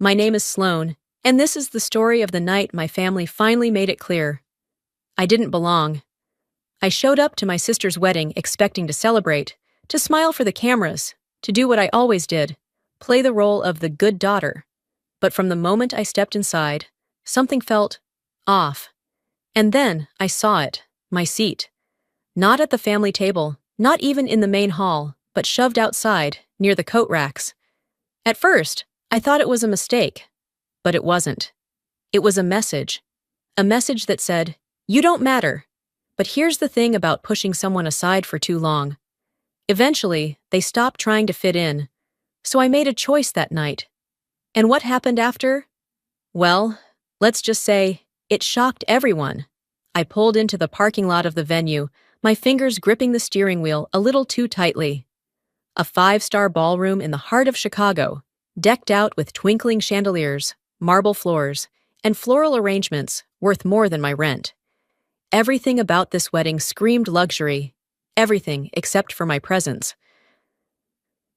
My name is Sloane, and this is the story of the night my family finally made it clear. I didn't belong. I showed up to my sister's wedding expecting to celebrate, to smile for the cameras, to do what I always did, play the role of the good daughter. But from the moment I stepped inside, something felt off. And then I saw it, my seat. Not at the family table, not even in the main hall, but shoved outside, near the coat racks. At first, I thought it was a mistake, but it wasn't. It was a message that said, "You don't matter." But here's the thing about pushing someone aside for too long. Eventually, they stopped trying to fit in, so I made a choice that night. And what happened after? Well, let's just say, it shocked everyone. I pulled into the parking lot of the venue, my fingers gripping the steering wheel a little too tightly. A 5-star ballroom in the heart of Chicago, decked out with twinkling chandeliers, marble floors, and floral arrangements worth more than my rent. Everything about this wedding screamed luxury, everything except for my presence.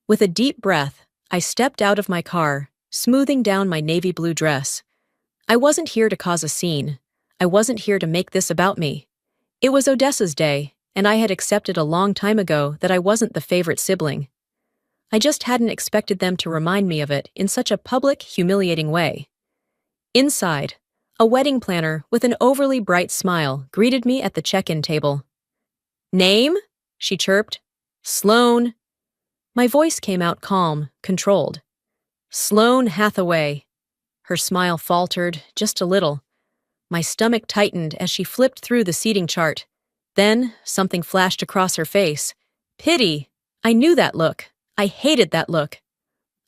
With a deep breath, I stepped out of my car, smoothing down my navy blue dress. I wasn't here to cause a scene. I wasn't here to make this about me. It was Odessa's day, and I had accepted a long time ago that I wasn't the favorite sibling. I just hadn't expected them to remind me of it in such a public, humiliating way. Inside, a wedding planner with an overly bright smile greeted me at the check-in table. "Name?" she chirped. "Sloane." My voice came out calm, controlled. "Sloane Hathaway." Her smile faltered just a little. My stomach tightened as she flipped through the seating chart. Then, something flashed across her face. Pity. I knew that look. I hated that look.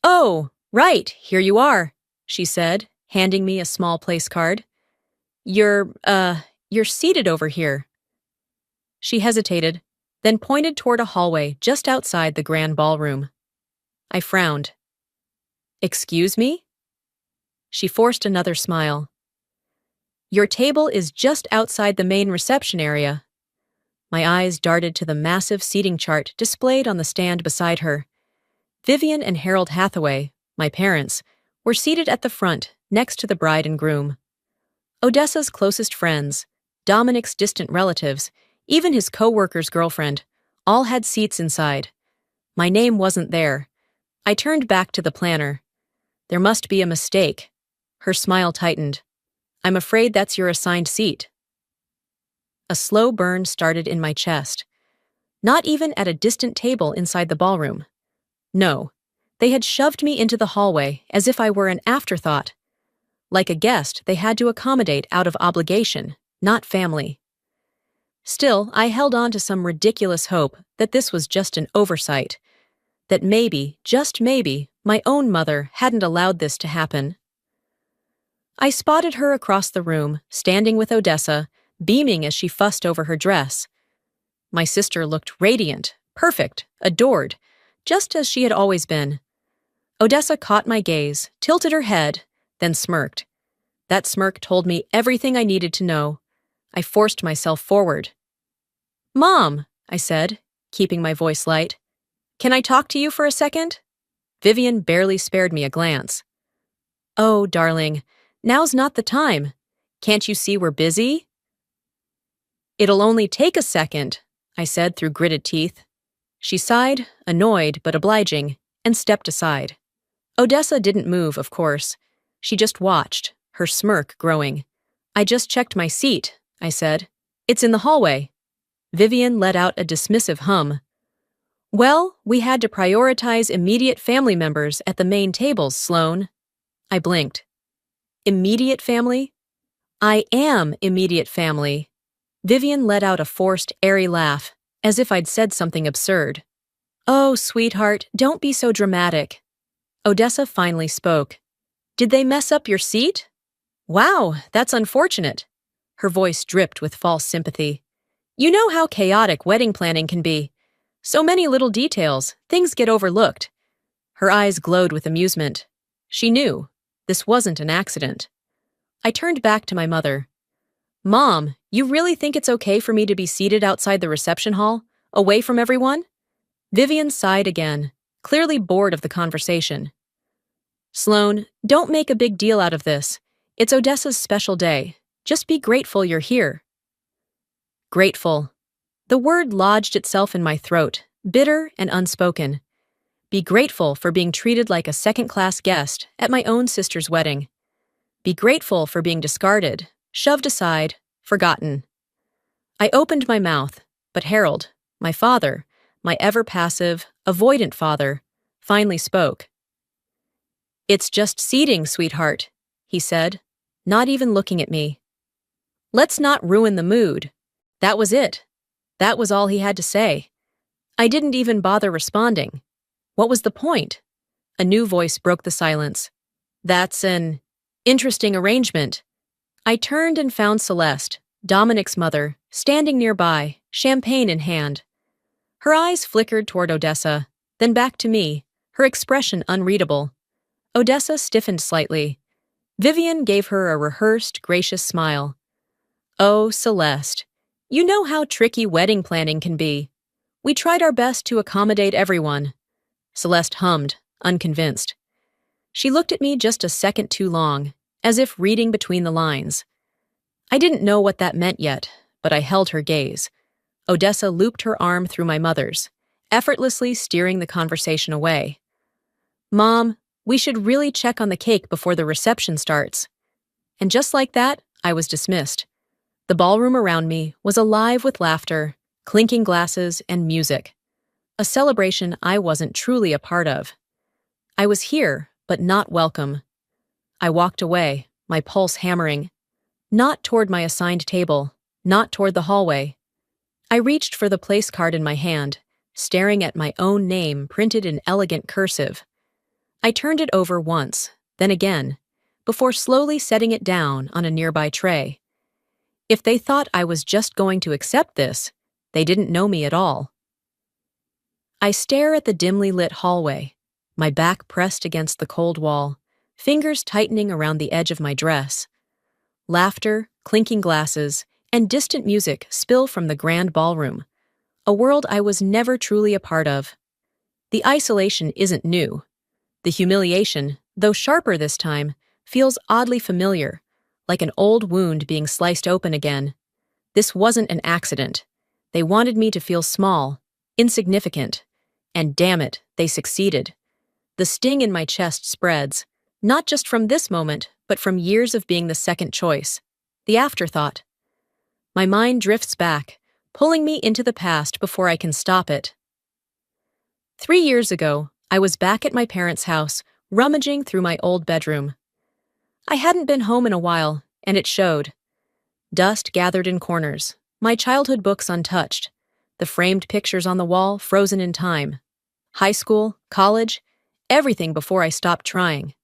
"Oh, right, here you are," she said, handing me a small place card. You're seated over here." She hesitated, then pointed toward a hallway just outside the grand ballroom. I frowned. "Excuse me?" She forced another smile. "Your table is just outside the main reception area." My eyes darted to the massive seating chart displayed on the stand beside her. Vivian and Harold Hathaway, my parents, were seated at the front, next to the bride and groom. Odessa's closest friends, Dominic's distant relatives, even his co-worker's girlfriend, all had seats inside. My name wasn't there. I turned back to the planner. "There must be a mistake." Her smile tightened. "I'm afraid that's your assigned seat." A slow burn started in my chest. Not even at a distant table inside the ballroom. No, they had shoved me into the hallway as if I were an afterthought. Like a guest, they had to accommodate out of obligation, not family. Still, I held on to some ridiculous hope that this was just an oversight. That maybe, just maybe, my own mother hadn't allowed this to happen. I spotted her across the room, standing with Odessa, beaming as she fussed over her dress. My sister looked radiant, perfect, adored, just as she had always been. Odessa caught my gaze, tilted her head, then smirked. That smirk told me everything I needed to know. I forced myself forward. "Mom," I said, keeping my voice light. "Can I talk to you for a second?" Vivian barely spared me a glance. "Oh, darling, now's not the time. Can't you see we're busy?" "It'll only take a second," I said through gritted teeth. She sighed, annoyed but obliging, and stepped aside. Odessa didn't move, of course. She just watched, her smirk growing. "I just checked my seat," I said. "It's in the hallway." Vivian let out a dismissive hum. "Well, we had to prioritize immediate family members at the main tables, Sloane." I blinked. "Immediate family?" "I am immediate family." Vivian let out a forced, airy laugh, as if I'd said something absurd. "Oh, sweetheart, don't be so dramatic." Odessa finally spoke. "Did they mess up your seat?" "Wow, that's unfortunate." Her voice dripped with false sympathy. "You know how chaotic wedding planning can be. So many little details, things get overlooked." Her eyes glowed with amusement. She knew. This wasn't an accident. I turned back to my mother. "Mom, you really think it's okay for me to be seated outside the reception hall, away from everyone?" Vivian sighed again, clearly bored of the conversation. Sloan, don't make a big deal out of this. It's Odessa's special day. Just be grateful you're here. Grateful. The word lodged itself in my throat, bitter and unspoken. Be grateful for being treated like a second-class guest at my own sister's wedding. Be grateful for being discarded, shoved aside, forgotten. I opened my mouth, but Harold, my father, my ever-passive, avoidant father, finally spoke. "It's just seating, sweetheart," he said, not even looking at me. "Let's not ruin the mood." That was it. That was all he had to say. I didn't even bother responding. What was the point? A new voice broke the silence. "That's an interesting arrangement." I turned and found Celeste, Dominic's mother, standing nearby, champagne in hand. Her eyes flickered toward Odessa, then back to me, her expression unreadable. Odessa stiffened slightly. Vivian gave her a rehearsed, gracious smile. "Oh, Celeste, you know how tricky wedding planning can be. We tried our best to accommodate everyone." Celeste hummed, unconvinced. She looked at me just a second too long, as if reading between the lines. I didn't know what that meant yet, but I held her gaze. Odessa looped her arm through my mother's, effortlessly steering the conversation away. "Mom, we should really check on the cake before the reception starts." And just like that, I was dismissed. The ballroom around me was alive with laughter, clinking glasses, and music. A celebration I wasn't truly a part of. I was here, but not welcome. I walked away, my pulse hammering. Not toward my assigned table, not toward the hallway. I reached for the place card in my hand, staring at my own name printed in elegant cursive. I turned it over once, then again, before slowly setting it down on a nearby tray. If they thought I was just going to accept this, they didn't know me at all. I stare at the dimly lit hallway, my back pressed against the cold wall, fingers tightening around the edge of my dress. Laughter, clinking glasses, and distant music spill from the grand ballroom, a world I was never truly a part of. The isolation isn't new. The humiliation, though sharper this time, feels oddly familiar, like an old wound being sliced open again. This wasn't an accident. They wanted me to feel small, insignificant, and damn it, they succeeded. The sting in my chest spreads, not just from this moment, but from years of being the second choice, the afterthought. My mind drifts back, pulling me into the past before I can stop it. 3 years ago, I was back at my parents' house, rummaging through my old bedroom. I hadn't been home in a while, and it showed. Dust gathered in corners, my childhood books untouched, the framed pictures on the wall frozen in time. High school, college, everything before I stopped trying.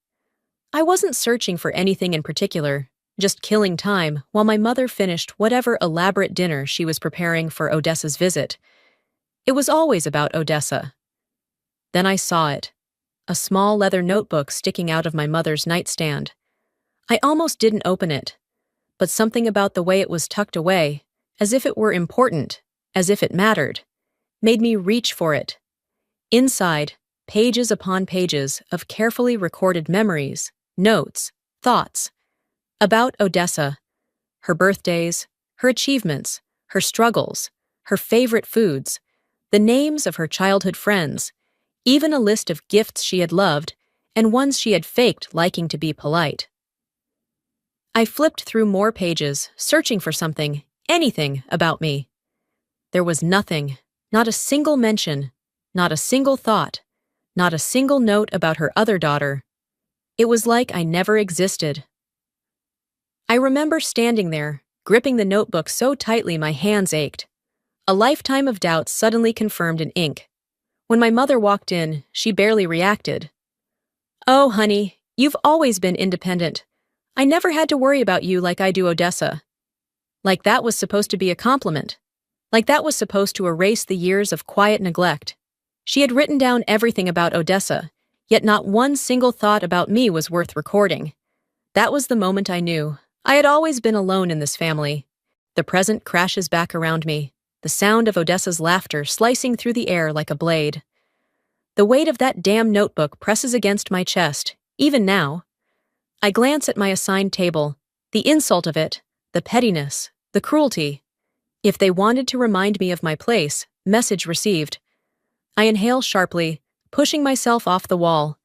I wasn't searching for anything in particular, just killing time while my mother finished whatever elaborate dinner she was preparing for Odessa's visit. It was always about Odessa. Then I saw it, a small leather notebook sticking out of my mother's nightstand. I almost didn't open it, but something about the way it was tucked away, as if it were important, as if it mattered, made me reach for it. Inside, pages upon pages of carefully recorded memories, notes, thoughts, about Odessa, her birthdays, her achievements, her struggles, her favorite foods, the names of her childhood friends, even a list of gifts she had loved and ones she had faked liking to be polite. I flipped through more pages, searching for something, anything about me. There was nothing, not a single mention, not a single thought, not a single note about her other daughter. It was like I never existed. I remember standing there, gripping the notebook so tightly my hands ached. A lifetime of doubts suddenly confirmed in ink. When my mother walked in, she barely reacted. "Oh, honey, you've always been independent. I never had to worry about you like I do Odessa." Like that was supposed to be a compliment. Like that was supposed to erase the years of quiet neglect. She had written down everything about Odessa, yet not one single thought about me was worth recording. That was the moment I knew. I had always been alone in this family. The present crashes back around me, the sound of Odessa's laughter slicing through the air like a blade. The weight of that damn notebook presses against my chest, Even now, I glance at my assigned table. The insult of it, the pettiness, the cruelty. If they wanted to remind me of my place, message received. I inhale sharply, pushing myself off the wall.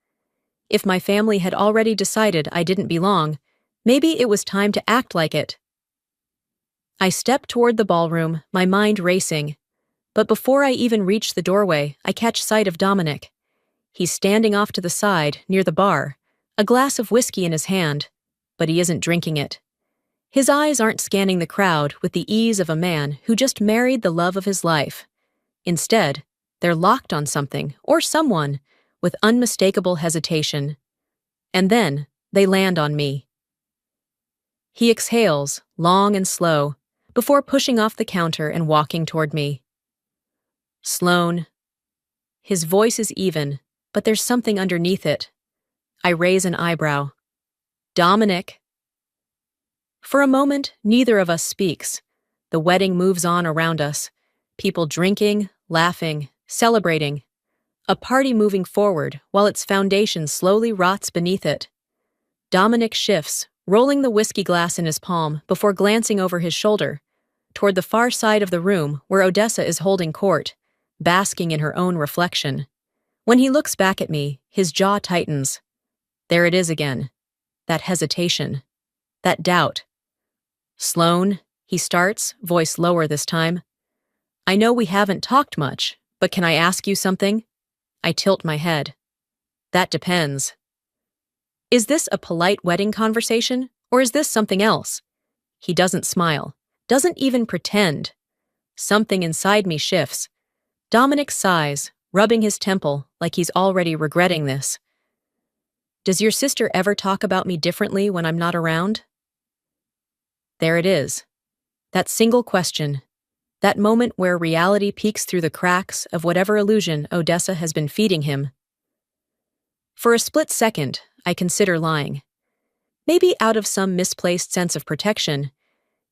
If my family had already decided I didn't belong, maybe it was time to act like it. I step toward the ballroom, my mind racing. But before I even reach the doorway, I catch sight of Dominic. He's standing off to the side, near the bar, a glass of whiskey in his hand, but he isn't drinking it. His eyes aren't scanning the crowd with the ease of a man who just married the love of his life. Instead, they're locked on something, or someone, with unmistakable hesitation. And then, they land on me. He exhales, long and slow, before pushing off the counter and walking toward me. Sloane. His voice is even, but there's something underneath it. I raise an eyebrow. Dominic. For a moment, neither of us speaks. The wedding moves on around us. People drinking, laughing, celebrating. A party moving forward while its foundation slowly rots beneath it. Dominic shifts, rolling the whiskey glass in his palm before glancing over his shoulder, toward the far side of the room where Odessa is holding court, basking in her own reflection. When he looks back at me, his jaw tightens. There it is again. That hesitation. That doubt. Sloane, he starts, voice lower this time. I know we haven't talked much, but can I ask you something? I tilt my head. That depends. Is this a polite wedding conversation, or is this something else? He doesn't smile, doesn't even pretend. Something inside me shifts. Dominic sighs, rubbing his temple like he's already regretting this. Does your sister ever talk about me differently when I'm not around? There it is. That single question. That moment where reality peeks through the cracks of whatever illusion Odessa has been feeding him. For a split second, I consider lying. Maybe out of some misplaced sense of protection.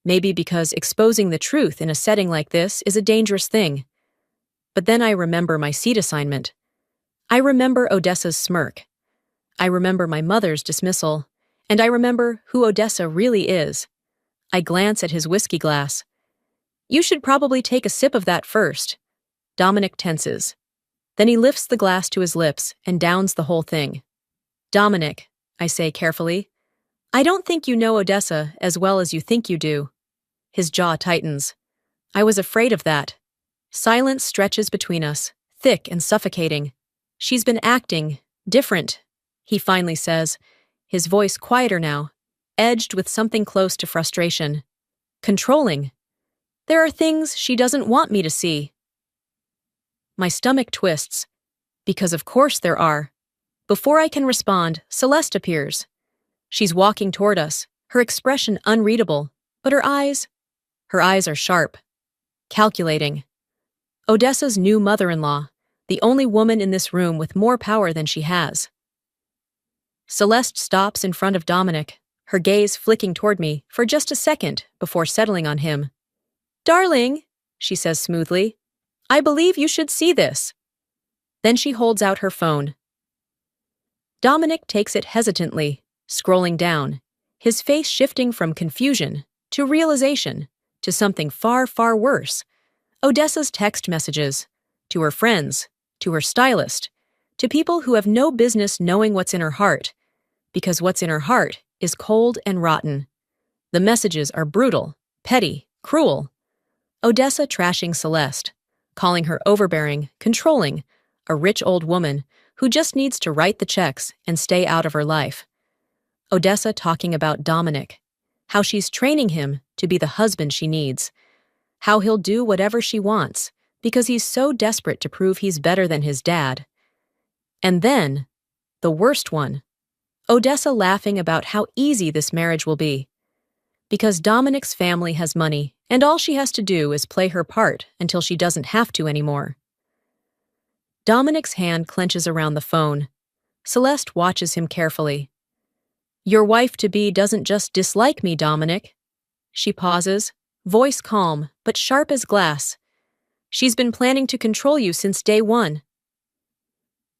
Maybe because exposing the truth in a setting like this is a dangerous thing. But then I remember my seat assignment. I remember Odessa's smirk. I remember my mother's dismissal. And I remember who Odessa really is. I glance at his whiskey glass. You should probably take a sip of that first. Dominic tenses. Then he lifts the glass to his lips and downs the whole thing. Dominic, I say carefully, I don't think you know Odessa as well as you think you do. His jaw tightens. I was afraid of that. Silence stretches between us, thick and suffocating. She's been acting different, he finally says, his voice quieter now, edged with something close to frustration. Controlling. There are things she doesn't want me to see. My stomach twists, because of course there are. Before I can respond, Celeste appears. She's walking toward us, her expression unreadable, but her eyes are sharp, calculating. Odessa's new mother-in-law, the only woman in this room with more power than she has. Celeste stops in front of Dominic, her gaze flicking toward me for just a second before settling on him. Darling, she says smoothly, I believe you should see this. Then she holds out her phone. Dominic takes it hesitantly, scrolling down, his face shifting from confusion to realization to something far, far worse. Odessa's text messages, to her friends, to her stylist, to people who have no business knowing what's in her heart, because what's in her heart is cold and rotten. The messages are brutal, petty, cruel. Odessa trashing Celeste, calling her overbearing, controlling, a rich old woman who just needs to write the checks and stay out of her life. Odessa talking about Dominic, how she's training him to be the husband she needs, how he'll do whatever she wants because he's so desperate to prove he's better than his dad. And then, the worst one, Odessa laughing about how easy this marriage will be. Because Dominic's family has money, and all she has to do is play her part until she doesn't have to anymore. Dominic's hand clenches around the phone. Celeste watches him carefully. Your wife-to-be doesn't just dislike me, Dominic. She pauses, voice calm, but sharp as glass. She's been planning to control you since day one.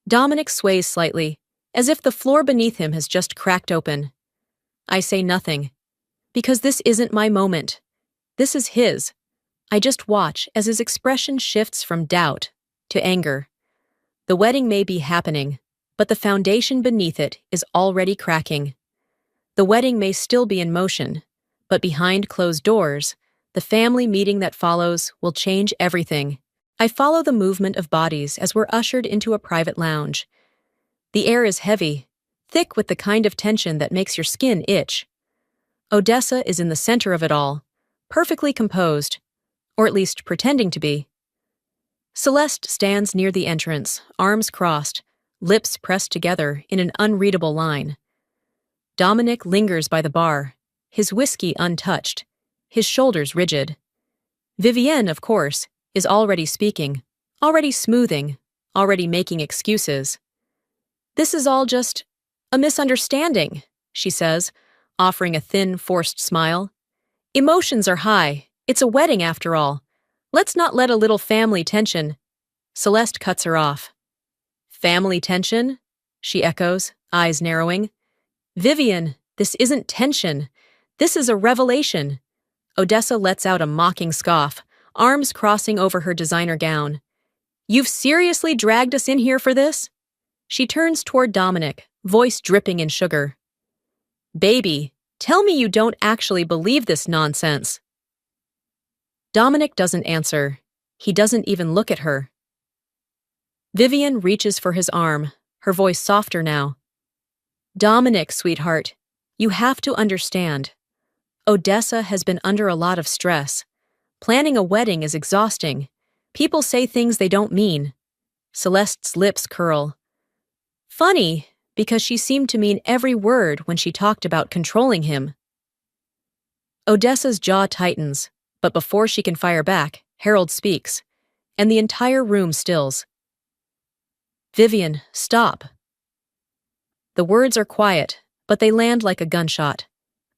Dominic sways slightly, as if the floor beneath him has just cracked open. I say nothing, because this isn't my moment. This is his. I just watch as his expression shifts from doubt to anger. The wedding may be happening, but the foundation beneath it is already cracking. The wedding may still be in motion, but behind closed doors, the family meeting that follows will change everything. I follow the movement of bodies as we're ushered into a private lounge. The air is heavy, thick with the kind of tension that makes your skin itch. Odessa is in the center of it all, perfectly composed, or at least pretending to be. Celeste stands near the entrance, arms crossed, lips pressed together in an unreadable line. Dominic lingers by the bar, his whiskey untouched, his shoulders rigid. Vivienne, of course, is already speaking, already smoothing, already making excuses. "This is all just a misunderstanding," she says, offering a thin, forced smile. "Emotions are high. It's a wedding after all. Let's not let a little family tension—" Celeste cuts her off. "Family tension?" she echoes, eyes narrowing. "Vivienne, this isn't tension. This is a revelation." Odessa lets out a mocking scoff, arms crossing over her designer gown. "You've seriously dragged us in here for this?" She turns toward Dominic, voice dripping in sugar. "Baby, tell me you don't actually believe this nonsense." Dominic doesn't answer. He doesn't even look at her. Vivienne reaches for his arm, her voice softer now. "Dominic, sweetheart, you have to understand. Odessa has been under a lot of stress. Planning a wedding is exhausting. People say things they don't mean." Celeste's lips curl. Funny, because she seemed to mean every word when she talked about controlling him. Odessa's jaw tightens, but before she can fire back, Harold speaks, and the entire room stills. "Vivienne, stop." The words are quiet, but they land like a gunshot.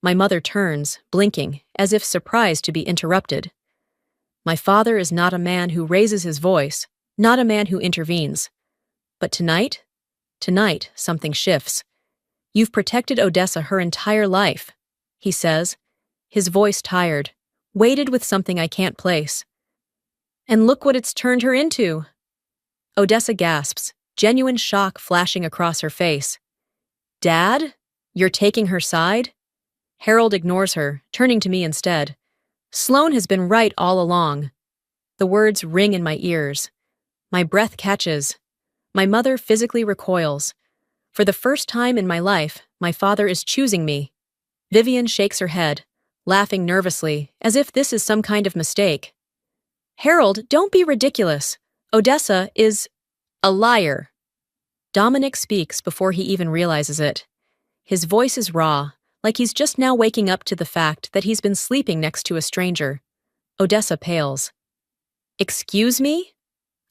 My mother turns, blinking, as if surprised to be interrupted. My father is not a man who raises his voice, not a man who intervenes. But tonight, something shifts. "You've protected Odessa her entire life," he says, his voice tired, weighted with something I can't place. "And look what it's turned her into." Odessa gasps, genuine shock flashing across her face. "Dad? You're taking her side?" Harold ignores her, turning to me instead. "Sloane has been right all along." The words ring in my ears. My breath catches. My mother physically recoils. For the first time in my life, my father is choosing me. Vivienne shakes her head, laughing nervously, as if this is some kind of mistake. "Harold, don't be ridiculous. Odessa is a liar." Dominic speaks before he even realizes it. His voice is raw, like he's just now waking up to the fact that he's been sleeping next to a stranger. Odessa pales. "Excuse me?"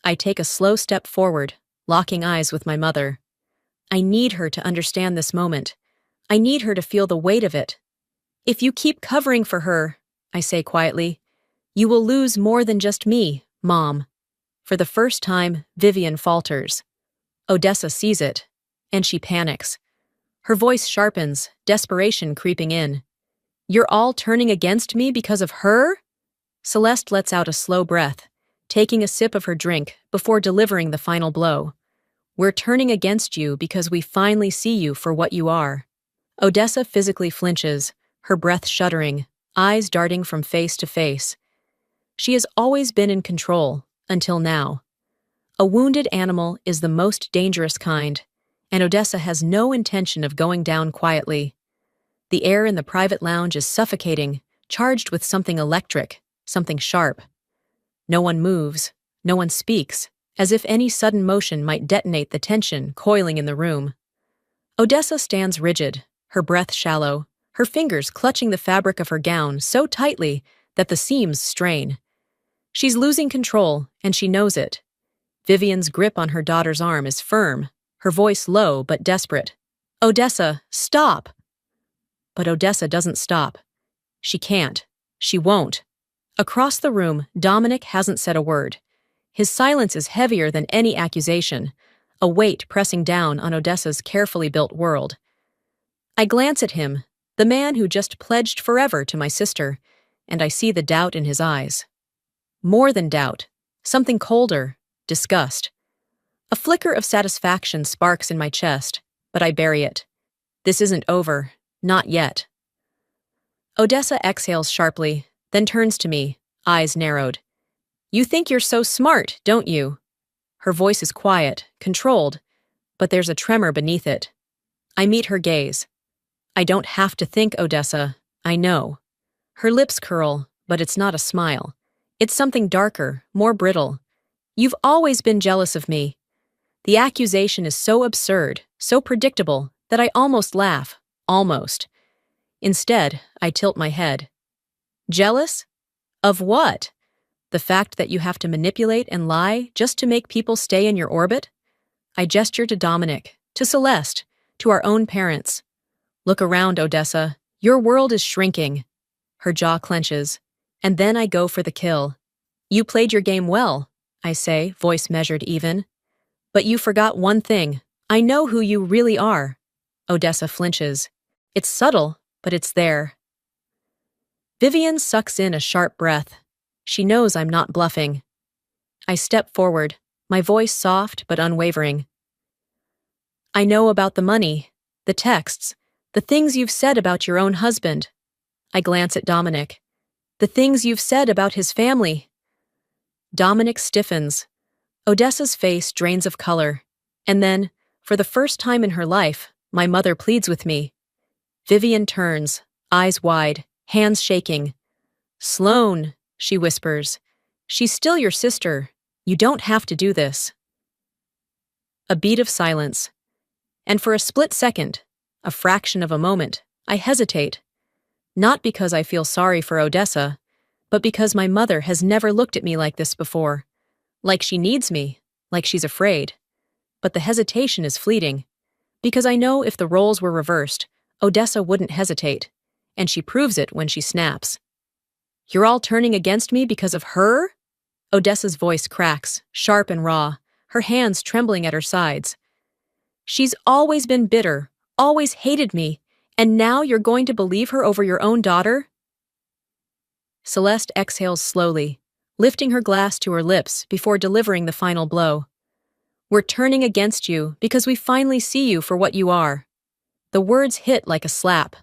I take a slow step forward, locking eyes with my mother. I need her to understand this moment. I need her to feel the weight of it. "If you keep covering for her," I say quietly, "you will lose more than just me, Mom." For the first time, Vivienne falters. Odessa sees it, and she panics. Her voice sharpens, desperation creeping in. "You're all turning against me because of her?" Celeste lets out a slow breath, taking a sip of her drink before delivering the final blow. "We're turning against you because we finally see you for what you are." Odessa physically flinches, her breath shuddering, eyes darting from face to face. She has always been in control, until now. A wounded animal is the most dangerous kind, and Odessa has no intention of going down quietly. The air in the private lounge is suffocating, charged with something electric, something sharp. No one moves, no one speaks, as if any sudden motion might detonate the tension coiling in the room. Odessa stands rigid, her breath shallow, her fingers clutching the fabric of her gown so tightly that the seams strain. She's losing control, and she knows it. Vivienne's grip on her daughter's arm is firm, her voice low but desperate. "Odessa, stop!" But Odessa doesn't stop. She can't. She won't. Across the room, Dominic hasn't said a word. His silence is heavier than any accusation, a weight pressing down on Odessa's carefully built world. I glance at him, the man who just pledged forever to my sister, and I see the doubt in his eyes. More than doubt, something colder, disgust. A flicker of satisfaction sparks in my chest, but I bury it. This isn't over, not yet. Odessa exhales sharply, then turns to me, eyes narrowed. You think you're so smart, don't you? Her voice is quiet, controlled, but there's a tremor beneath it. I meet her gaze. I don't have to think, Odessa, I know. Her lips curl, but it's not a smile. It's something darker, more brittle. You've always been jealous of me. The accusation is so absurd, so predictable, that I almost laugh, almost. Instead, I tilt my head. Jealous? Of what? The fact that you have to manipulate and lie just to make people stay in your orbit? I gesture to Dominic, to Celeste, to our own parents. Look around, Odessa. Your world is shrinking. Her jaw clenches. And then I go for the kill. You played your game well, I say, voice measured even. But you forgot one thing. I know who you really are. Odessa flinches. It's subtle, but it's there. Vivian sucks in a sharp breath. She knows I'm not bluffing. I step forward, my voice soft but unwavering. I know about the money, the texts, the things you've said about your own husband. I glance at Dominic. The things you've said about his family. Dominic stiffens. Odessa's face drains of color. And then, for the first time in her life, my mother pleads with me. Vivian turns, eyes wide, hands shaking. Sloane, she whispers. She's still your sister. You don't have to do this. A beat of silence. And for a split second, a fraction of a moment, I hesitate. Not because I feel sorry for Odessa, but because my mother has never looked at me like this before. Like she needs me, like she's afraid. But the hesitation is fleeting. Because I know if the roles were reversed, Odessa wouldn't hesitate. And she proves it when she snaps. You're all turning against me because of her? Odessa's voice cracks, sharp and raw, her hands trembling at her sides. She's always been bitter, always hated me, and now you're going to believe her over your own daughter? Celeste exhales slowly, lifting her glass to her lips before delivering the final blow. We're turning against you because we finally see you for what you are. The words hit like a slap.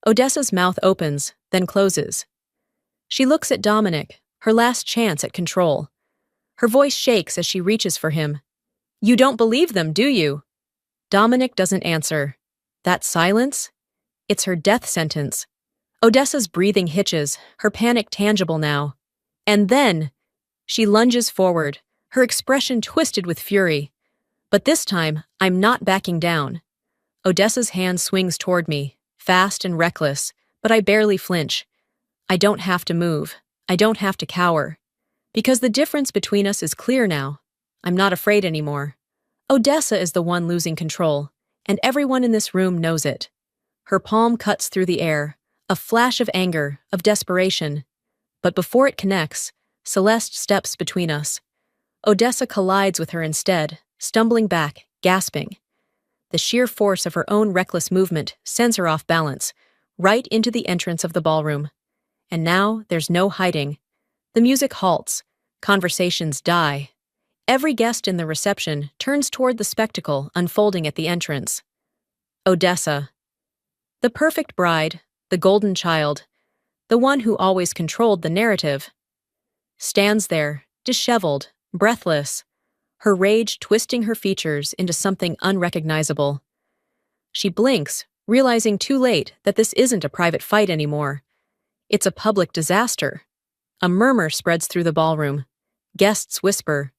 Odessa's mouth opens, then closes. She looks at Dominic, her last chance at control. Her voice shakes as she reaches for him. You don't believe them, do you? Dominic doesn't answer. That silence? It's her death sentence. Odessa's breathing hitches, her panic tangible now. And then, she lunges forward, her expression twisted with fury. But this time, I'm not backing down. Odessa's hand swings toward me, fast and reckless, but I barely flinch. I don't have to move. I don't have to cower. Because the difference between us is clear now. I'm not afraid anymore. Odessa is the one losing control, and everyone in this room knows it. Her palm cuts through the air, a flash of anger, of desperation. But before it connects, Celeste steps between us. Odessa collides with her instead, stumbling back, gasping. The sheer force of her own reckless movement sends her off balance, right into the entrance of the ballroom. And now there's no hiding. The music halts, conversations die. Every guest in the reception turns toward the spectacle unfolding at the entrance. Odessa. The perfect bride, the golden child, the one who always controlled the narrative, stands there, disheveled, breathless, her rage twisting her features into something unrecognizable. She blinks, realizing too late that this isn't a private fight anymore. It's a public disaster. A murmur spreads through the ballroom. Guests whisper.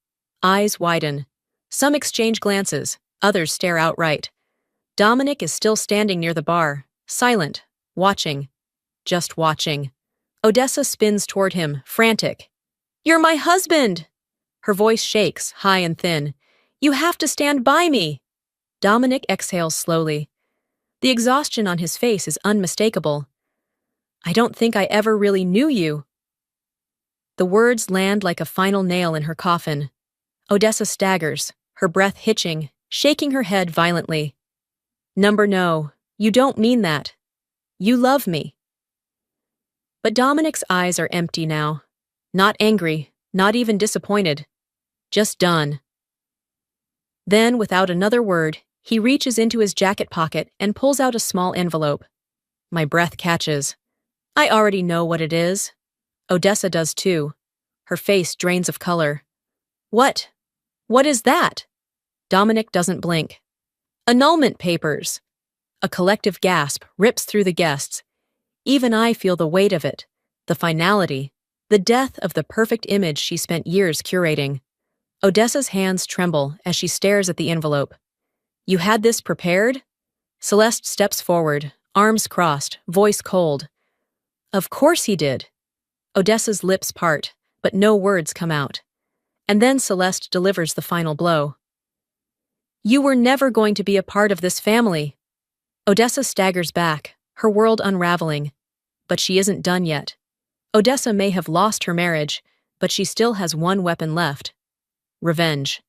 Eyes widen. Some exchange glances, others stare outright. Dominic is still standing near the bar, silent, watching. Just watching. Odessa spins toward him, frantic. You're my husband! Her voice shakes, high and thin. You have to stand by me! Dominic exhales slowly. The exhaustion on his face is unmistakable. I don't think I ever really knew you. The words land like a final nail in her coffin. Odessa staggers, her breath hitching, shaking her head violently. No, you don't mean that. You love me. But Dominic's eyes are empty now. Not angry, not even disappointed. Just done. Then, without another word, he reaches into his jacket pocket and pulls out a small envelope. My breath catches. I already know what it is. Odessa does too. Her face drains of color. What? What is that? Dominic doesn't blink. Annulment papers. A collective gasp rips through the guests. Even I feel the weight of it, the finality, the death of the perfect image she spent years curating. Odessa's hands tremble as she stares at the envelope. You had this prepared? Celeste steps forward, arms crossed, voice cold. Of course he did. Odessa's lips part, but no words come out. And then Celeste delivers the final blow. You were never going to be a part of this family. Odessa staggers back, her world unraveling. But she isn't done yet. Odessa may have lost her marriage, but she still has one weapon left. Revenge.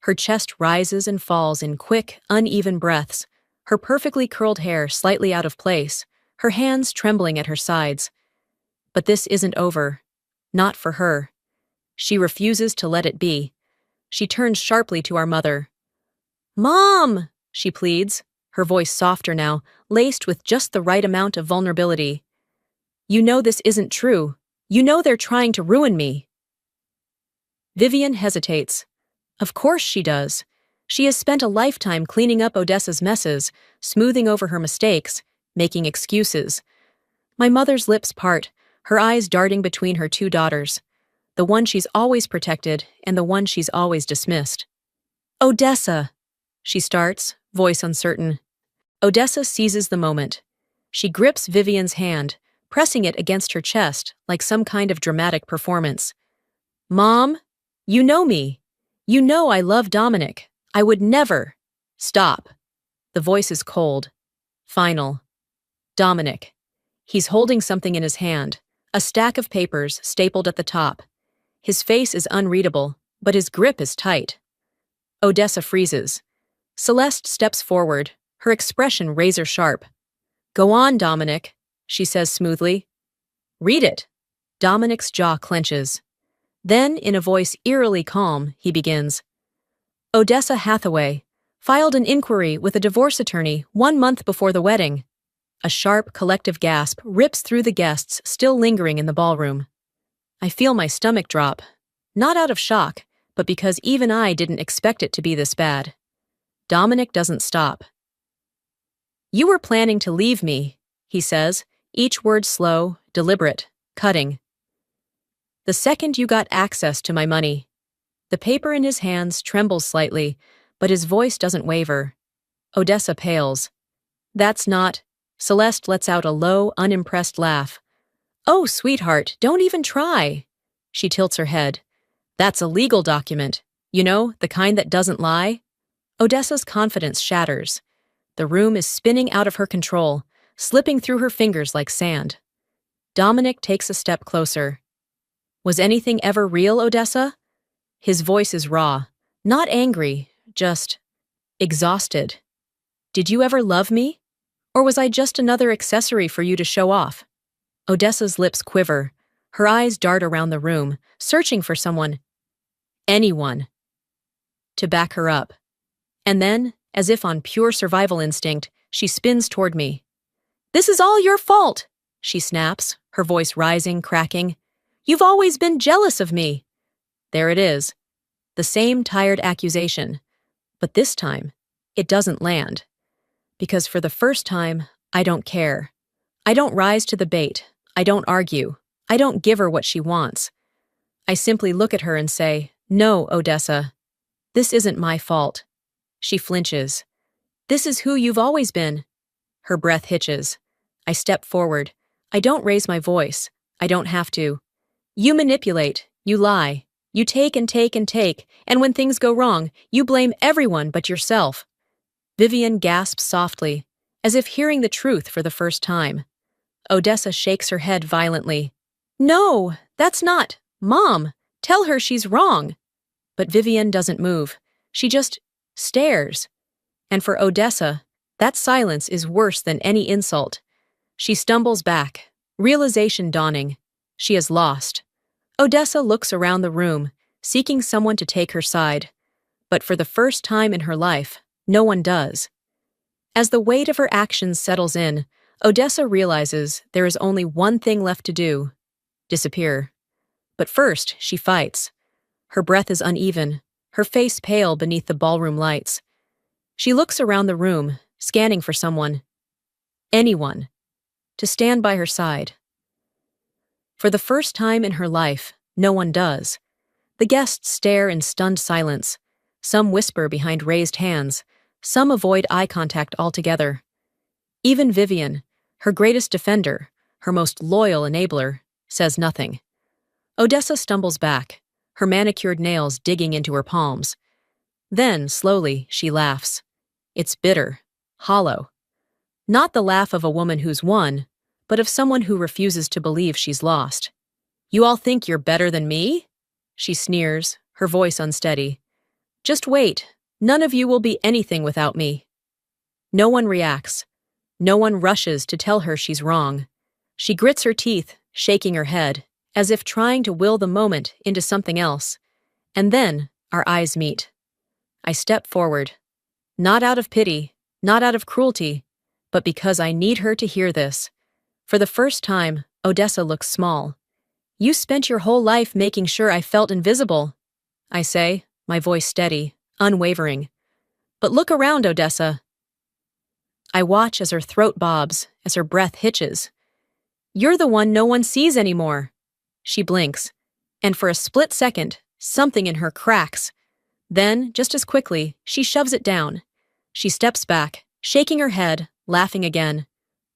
Her chest rises and falls in quick, uneven breaths, her perfectly curled hair slightly out of place, her hands trembling at her sides. But this isn't over. Not for her. She refuses to let it be. She turns sharply to our mother. Mom! She pleads, her voice softer now, laced with just the right amount of vulnerability. You know this isn't true. You know they're trying to ruin me. Vivian hesitates. Of course she does. She has spent a lifetime cleaning up Odessa's messes, smoothing over her mistakes, making excuses. My mother's lips part, her eyes darting between her two daughters, the one she's always protected and the one she's always dismissed. Odessa, she starts, voice uncertain. Odessa seizes the moment. She grips Vivian's hand, pressing it against her chest like some kind of dramatic performance. Mom, you know me. You know I love Dominic. I would never. Stop. The voice is cold. Final. Dominic. He's holding something in his hand, a stack of papers stapled at the top. His face is unreadable, but his grip is tight. Odessa freezes. Celeste steps forward, her expression razor-sharp. Go on, Dominic, she says smoothly. Read it. Dominic's jaw clenches. Then, in a voice eerily calm, he begins. Odessa Hathaway filed an inquiry with a divorce attorney 1 month before the wedding. A sharp, collective gasp rips through the guests still lingering in the ballroom. I feel my stomach drop, not out of shock, but because even I didn't expect it to be this bad. Dominic doesn't stop. You were planning to leave me, he says, each word slow, deliberate, cutting. The second you got access to my money. The paper in his hands trembles slightly, but his voice doesn't waver. Odessa pales. That's not. Celeste lets out a low, unimpressed laugh. Oh, sweetheart, don't even try. She tilts her head. That's a legal document. You know, the kind that doesn't lie. Odessa's confidence shatters. The room is spinning out of her control, slipping through her fingers like sand. Dominic takes a step closer. Was anything ever real, Odessa? His voice is raw, not angry, just exhausted. Did you ever love me? Or was I just another accessory for you to show off? Odessa's lips quiver. Her eyes dart around the room, searching for someone, anyone, to back her up. And then, as if on pure survival instinct, she spins toward me. This is all your fault, she snaps, her voice rising, cracking. You've always been jealous of me. There it is. The same tired accusation. But this time, it doesn't land. Because for the first time, I don't care. I don't rise to the bait. I don't argue. I don't give her what she wants. I simply look at her and say, No, Odessa. This isn't my fault. She flinches. This is who you've always been. Her breath hitches. I step forward. I don't raise my voice. I don't have to. You manipulate, you lie, you take and take and take, and when things go wrong, you blame everyone but yourself. Vivian gasps softly, as if hearing the truth for the first time. Odessa shakes her head violently. No, that's not. Mom, tell her she's wrong. But Vivian doesn't move. She just stares. And for Odessa, that silence is worse than any insult. She stumbles back, realization dawning. She is lost. Odessa looks around the room, seeking someone to take her side. But for the first time in her life, no one does. As the weight of her actions settles in, Odessa realizes there is only one thing left to do: disappear. But first, she fights. Her breath is uneven, her face pale beneath the ballroom lights. She looks around the room, scanning for someone. Anyone. To stand by her side. For the first time in her life, no one does. The guests stare in stunned silence. Some whisper behind raised hands. Some avoid eye contact altogether. Even Vivian, her greatest defender, her most loyal enabler, says nothing. Odessa stumbles back, her manicured nails digging into her palms. Then, slowly, she laughs. It's bitter, hollow. Not the laugh of a woman who's won, but of someone who refuses to believe she's lost. You all think you're better than me? She sneers, her voice unsteady. Just wait, none of you will be anything without me. No one reacts. No one rushes to tell her she's wrong. She grits her teeth, shaking her head, as if trying to will the moment into something else. And then, our eyes meet. I step forward. Not out of pity, not out of cruelty, but because I need her to hear this. For the first time, Odessa looks small. You spent your whole life making sure I felt invisible, I say, my voice steady, unwavering. But look around, Odessa. I watch as her throat bobs, as her breath hitches. You're the one no one sees anymore. She blinks, and for a split second, something in her cracks. Then, just as quickly, she shoves it down. She steps back, shaking her head, laughing again.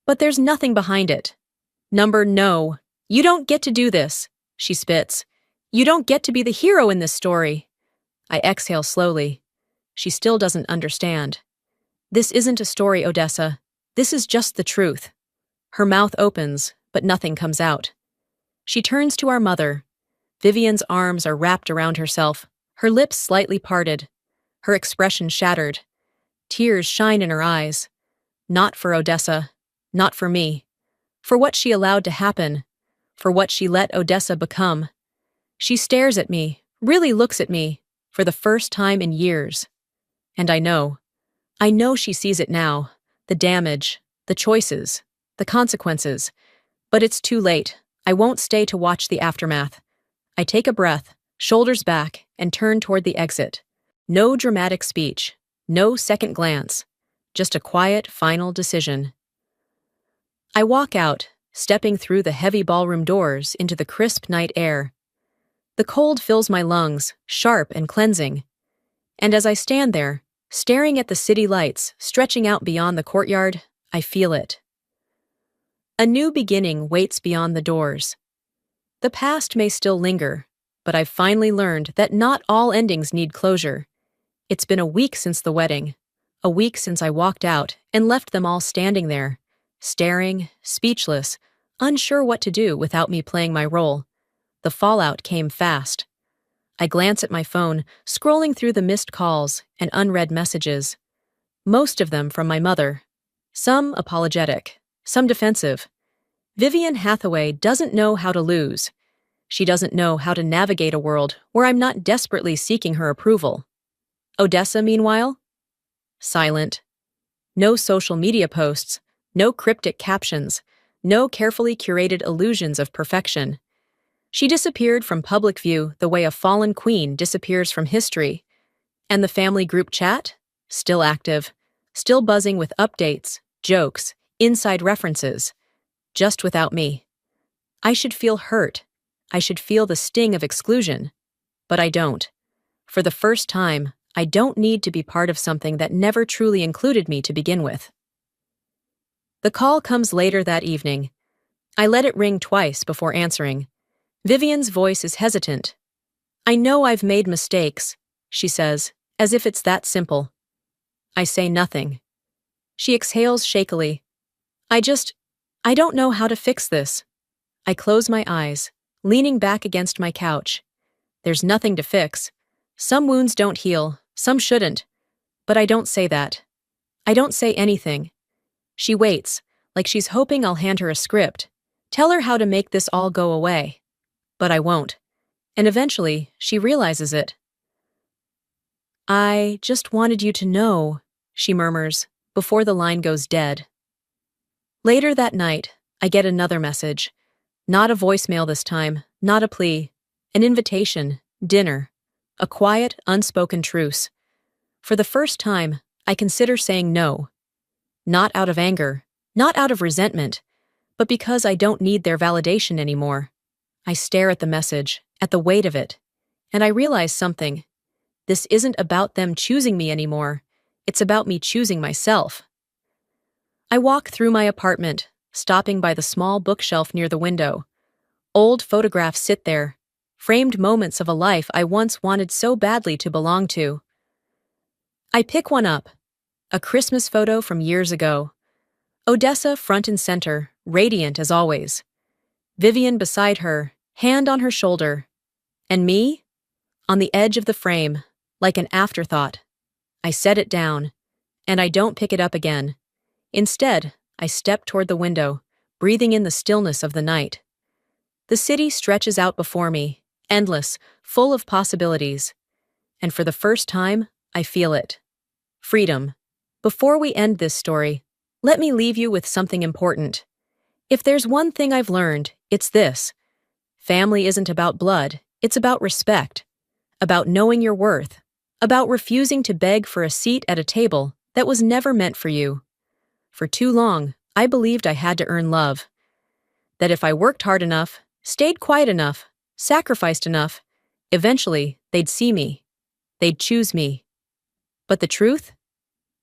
But there's nothing behind it. No, you don't get to do this, she spits. You don't get to be the hero in this story. I exhale slowly. She still doesn't understand. This isn't a story, Odessa. This is just the truth. Her mouth opens, but nothing comes out. She turns to our mother. Vivian's arms are wrapped around herself, her lips slightly parted, her expression shattered. Tears shine in her eyes. Not for Odessa, not for me. For what she allowed to happen, for what she let Odessa become. She stares at me, really looks at me, for the first time in years. And I know she sees it now, the damage, the choices, the consequences. But it's too late. I won't stay to watch the aftermath. I take a breath, shoulders back, and turn toward the exit. No dramatic speech, no second glance, just a quiet, final decision. I walk out, stepping through the heavy ballroom doors into the crisp night air. The cold fills my lungs, sharp and cleansing. And as I stand there, staring at the city lights stretching out beyond the courtyard, I feel it. A new beginning waits beyond the doors. The past may still linger, but I've finally learned that not all endings need closure. It's been a week since the wedding, a week since I walked out and left them all standing there, staring, speechless, unsure what to do without me playing my role. The fallout came fast. I glance at my phone, scrolling through the missed calls and unread messages. Most of them from my mother. Some apologetic, some defensive. Vivian Hathaway doesn't know how to lose. She doesn't know how to navigate a world where I'm not desperately seeking her approval. Odessa, meanwhile? Silent. No social media posts, no cryptic captions, no carefully curated illusions of perfection. She disappeared from public view the way a fallen queen disappears from history. And the family group chat? Still active, still buzzing with updates, jokes, inside references. Just without me. I should feel hurt. I should feel the sting of exclusion. But I don't. For the first time, I don't need to be part of something that never truly included me to begin with. The call comes later that evening. I let it ring twice before answering. Vivian's voice is hesitant. I know I've made mistakes, she says, as if it's that simple. I say nothing. She exhales shakily. I don't know how to fix this. I close my eyes, leaning back against my couch. There's nothing to fix. Some wounds don't heal, some shouldn't. but I don't say that. I don't say anything. She waits, like she's hoping I'll hand her a script, tell her how to make this all go away. But I won't. And eventually, she realizes it. "I just wanted you to know," she murmurs, before the line goes dead. Later that night, I get another message. Not a voicemail this time, not a plea. An invitation, dinner. A quiet, unspoken truce. For the first time, I consider saying no. Not out of anger, not out of resentment, but because I don't need their validation anymore. I stare at the message, at the weight of it, and I realize something. This isn't about them choosing me anymore. It's about me choosing myself. I walk through my apartment, stopping by the small bookshelf near the window. Old photographs sit there, framed moments of a life I once wanted so badly to belong to. I pick one up, a Christmas photo from years ago. Odessa front and center, radiant as always. Vivian beside her, hand on her shoulder. And me? On the edge of the frame, like an afterthought. I set it down, and I don't pick it up again. Instead, I step toward the window, breathing in the stillness of the night. The city stretches out before me, endless, full of possibilities. And for the first time, I feel it. Freedom. Before we end this story, let me leave you with something important. If there's one thing I've learned, it's this. Family isn't about blood, it's about respect. About knowing your worth. About refusing to beg for a seat at a table that was never meant for you. For too long, I believed I had to earn love. That if I worked hard enough, stayed quiet enough, sacrificed enough, eventually they'd see me. They'd choose me. But the truth?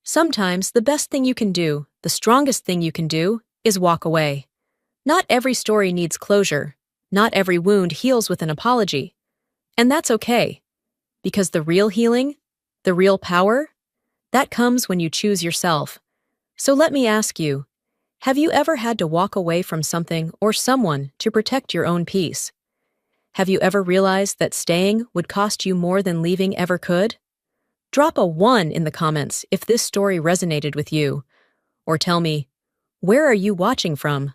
Sometimes the best thing you can do, the strongest thing you can do, is walk away. Not every story needs closure. Not every wound heals with an apology. And that's okay. Because the real healing, the real power, that comes when you choose yourself. So let me ask you, have you ever had to walk away from something or someone to protect your own peace? Have you ever realized that staying would cost you more than leaving ever could? Drop a 1 in the comments if this story resonated with you. Or tell me, where are you watching from?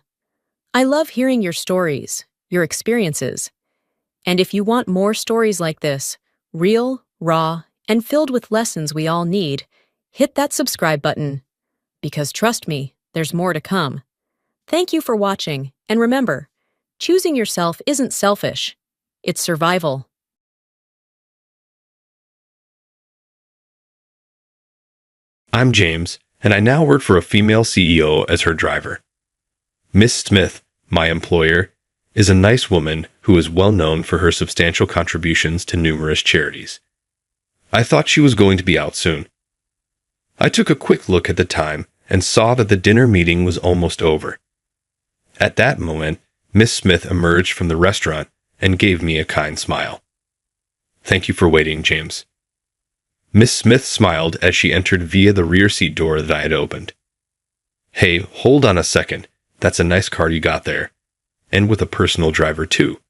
I love hearing your stories, your experiences. And if you want more stories like this, real, raw, and filled with lessons we all need, hit that subscribe button. Because trust me, there's more to come. Thank you for watching, and remember, choosing yourself isn't selfish. It's survival. I'm James, and I now work for a female CEO as her driver. Miss Smith, my employer, is a nice woman who is well known for her substantial contributions to numerous charities. I thought she was going to be out soon. I took a quick look at the time and saw that the dinner meeting was almost over. At that moment, Miss Smith emerged from the restaurant and gave me a kind smile. "Thank you for waiting, James." Miss Smith smiled as she entered via the rear seat door that I had opened. "Hey, hold on a second. That's a nice car you got there. And with a personal driver, too."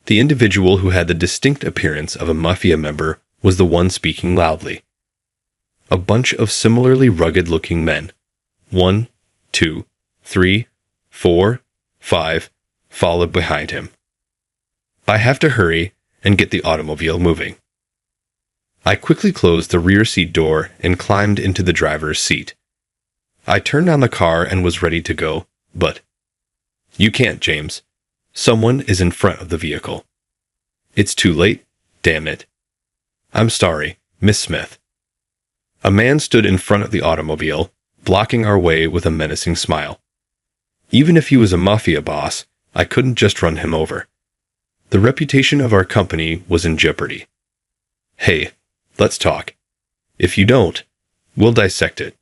The individual who had the distinct appearance of a mafia member was the one speaking loudly. A bunch of similarly rugged-looking men, 1, 2, 3, 4, 5, followed behind him. I have to hurry and get the automobile moving. I quickly closed the rear seat door and climbed into the driver's seat. I turned on the car and was ready to go, but... "You can't, James. Someone is in front of the vehicle." "It's too late, damn it." "I'm sorry, Miss Smith." A man stood in front of the automobile, blocking our way with a menacing smile. Even if he was a mafia boss, I couldn't just run him over. The reputation of our company was in jeopardy. "Hey, let's talk. If you don't, we'll dissect it."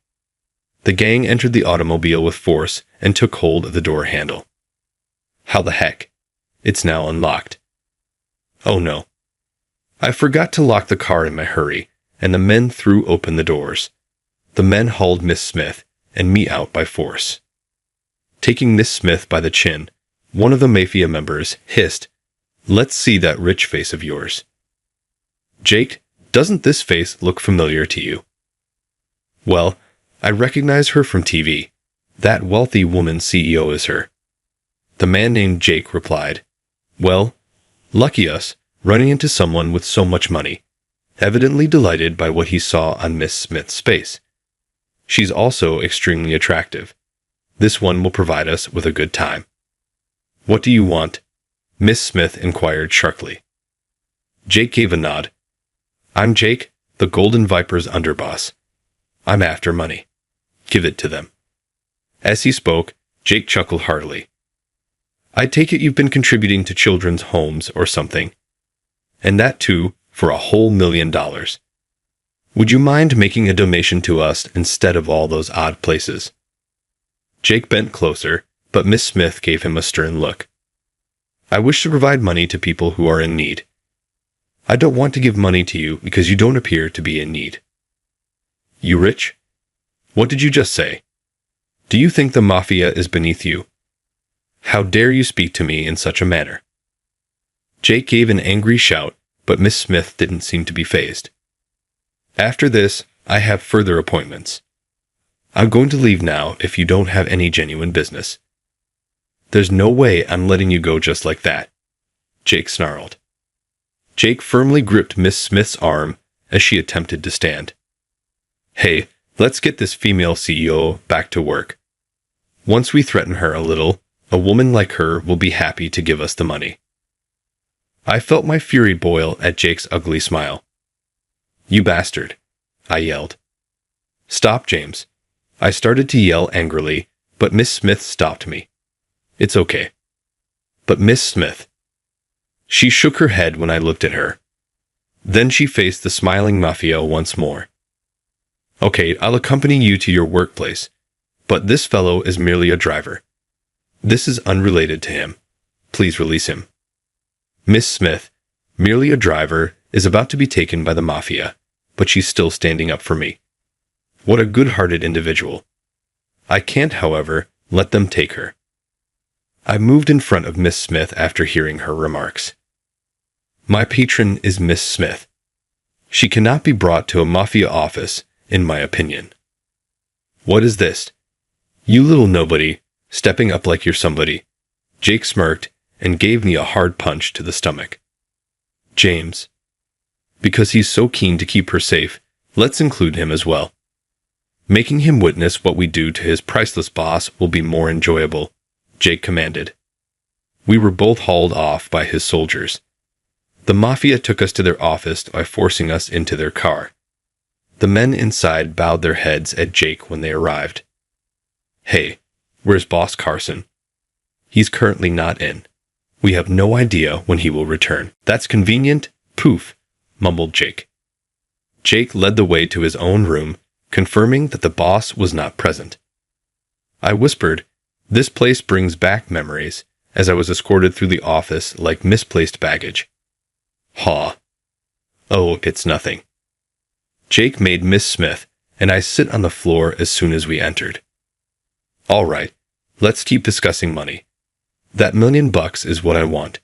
The gang entered the automobile with force and took hold of the door handle. How the heck? It's now unlocked. Oh no. I forgot to lock the car in my hurry, and the men threw open the doors. The men hauled Miss Smith and me out by force. Taking Miss Smith by the chin, one of the mafia members hissed, "Let's see that rich face of yours." "Jake, doesn't this face look familiar to you?" Well, I recognize her from TV. That wealthy woman CEO is her. The man named Jake replied. Well, lucky us, running into someone with so much money, evidently delighted by what he saw on Miss Smith's face. She's also extremely attractive. This one will provide us with a good time. What do you want? Miss Smith inquired sharply. Jake gave a nod. I'm Jake, the Golden Viper's underboss. I'm after money. Give it to them. As he spoke, Jake chuckled heartily. I take it you've been contributing to children's homes or something. And that too, for $1,000,000. Would you mind making a donation to us instead of all those odd places? Jake bent closer, but Miss Smith gave him a stern look. I wish to provide money to people who are in need. I don't want to give money to you because you don't appear to be in need. You rich? What did you just say? Do you think the mafia is beneath you? How dare you speak to me in such a manner? Jake gave an angry shout, but Miss Smith didn't seem to be fazed. After this, I have further appointments. I'm going to leave now if you don't have any genuine business. There's no way I'm letting you go just like that, Jake snarled. Jake firmly gripped Miss Smith's arm as she attempted to stand. Hey, let's get this female CEO back to work. Once we threaten her a little, a woman like her will be happy to give us the money. I felt my fury boil at Jake's ugly smile. You bastard, I yelled. Stop, James. I started to yell angrily, but Miss Smith stopped me. It's okay. But Miss Smith. She shook her head when I looked at her. Then she faced the smiling mafia once more. Okay, I'll accompany you to your workplace, but this fellow is merely a driver. This is unrelated to him. Please release him. Miss Smith, merely a driver, is about to be taken by the mafia, but she's still standing up for me. What a good-hearted individual. I can't, however, let them take her. I moved in front of Miss Smith after hearing her remarks. My patron is Miss Smith. She cannot be brought to a mafia office, in my opinion. What is this? You little nobody, stepping up like you're somebody. Jake smirked and gave me a hard punch to the stomach. James. Because he's so keen to keep her safe, let's include him as well. Making him witness what we do to his priceless boss will be more enjoyable, Jake commanded. We were both hauled off by his soldiers. The mafia took us to their office by forcing us into their car. The men inside bowed their heads at Jake when they arrived. Hey, where's Boss Carson? He's currently not in. We have no idea when he will return. That's convenient. Poof, mumbled Jake. Jake led the way to his own room, confirming that the boss was not present. I whispered, this place brings back memories, as I was escorted through the office like misplaced baggage. Haw. Oh, it's nothing. Jake made Miss Smith and I sit on the floor as soon as we entered. All right, let's keep discussing money. That $1,000,000 is what I want.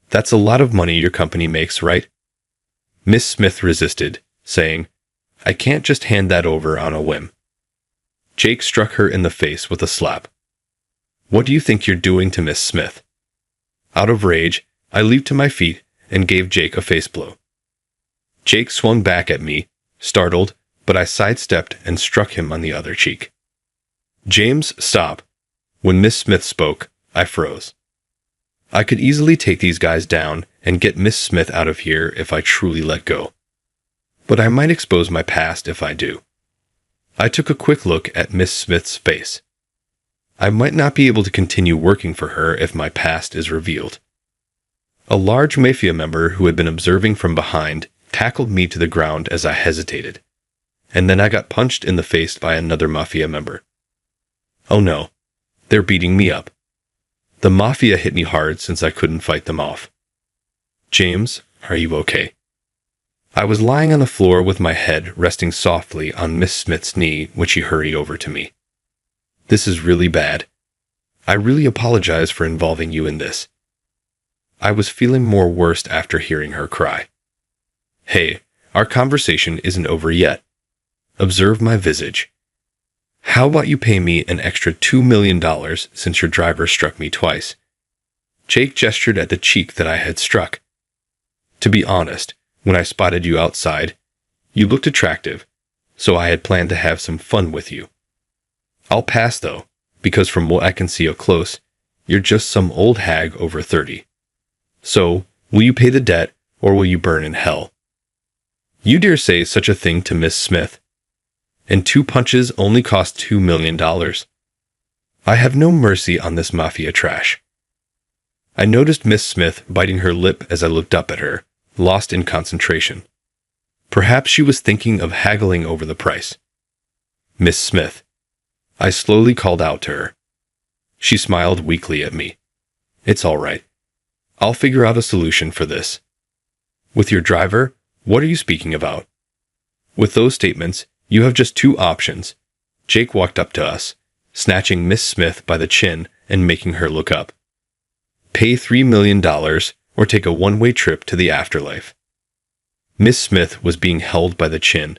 That's a lot of money your company makes, right? Miss Smith resisted, saying, I can't just hand that over on a whim. Jake struck her in the face with a slap. What do you think you're doing to Miss Smith? Out of rage, I leaped to my feet and gave Jake a face blow. Jake swung back at me, startled, but I sidestepped and struck him on the other cheek. James, stop. When Miss Smith spoke, I froze. I could easily take these guys down and get Miss Smith out of here if I truly let go. But I might expose my past if I do. I took a quick look at Miss Smith's face. I might not be able to continue working for her if my past is revealed. A large mafia member who had been observing from behind tackled me to the ground as I hesitated, and then I got punched in the face by another mafia member. Oh no, they're beating me up. The mafia hit me hard since I couldn't fight them off. James, are you okay? I was lying on the floor with my head resting softly on Miss Smith's knee when she hurried over to me. This is really bad. I really apologize for involving you in this. I was feeling more worse after hearing her cry. Hey, our conversation isn't over yet. observe my visage. How about you pay me an extra $2 million since your driver struck me twice? Jake gestured at the cheek that I had struck. To be honest, when I spotted you outside, you looked attractive, so I had planned to have some fun with you. I'll pass though, because from what I can see up close, you're just some old hag over 30. So, will you pay the debt, or will you burn in hell? You dare say such a thing to Miss Smith? And 2 punches only cost $2 million. I have no mercy on this mafia trash. I noticed Miss Smith biting her lip as I looked up at her, lost in concentration. Perhaps she was thinking of haggling over the price. Miss Smith. I slowly called out to her. She smiled weakly at me. It's all right. I'll figure out a solution for this. With your driver, what are you speaking about? With those statements, you have just 2 options. Jake walked up to us, snatching Miss Smith by the chin and making her look up. Pay $3 million or take a one-way trip to the afterlife. Miss Smith was being held by the chin,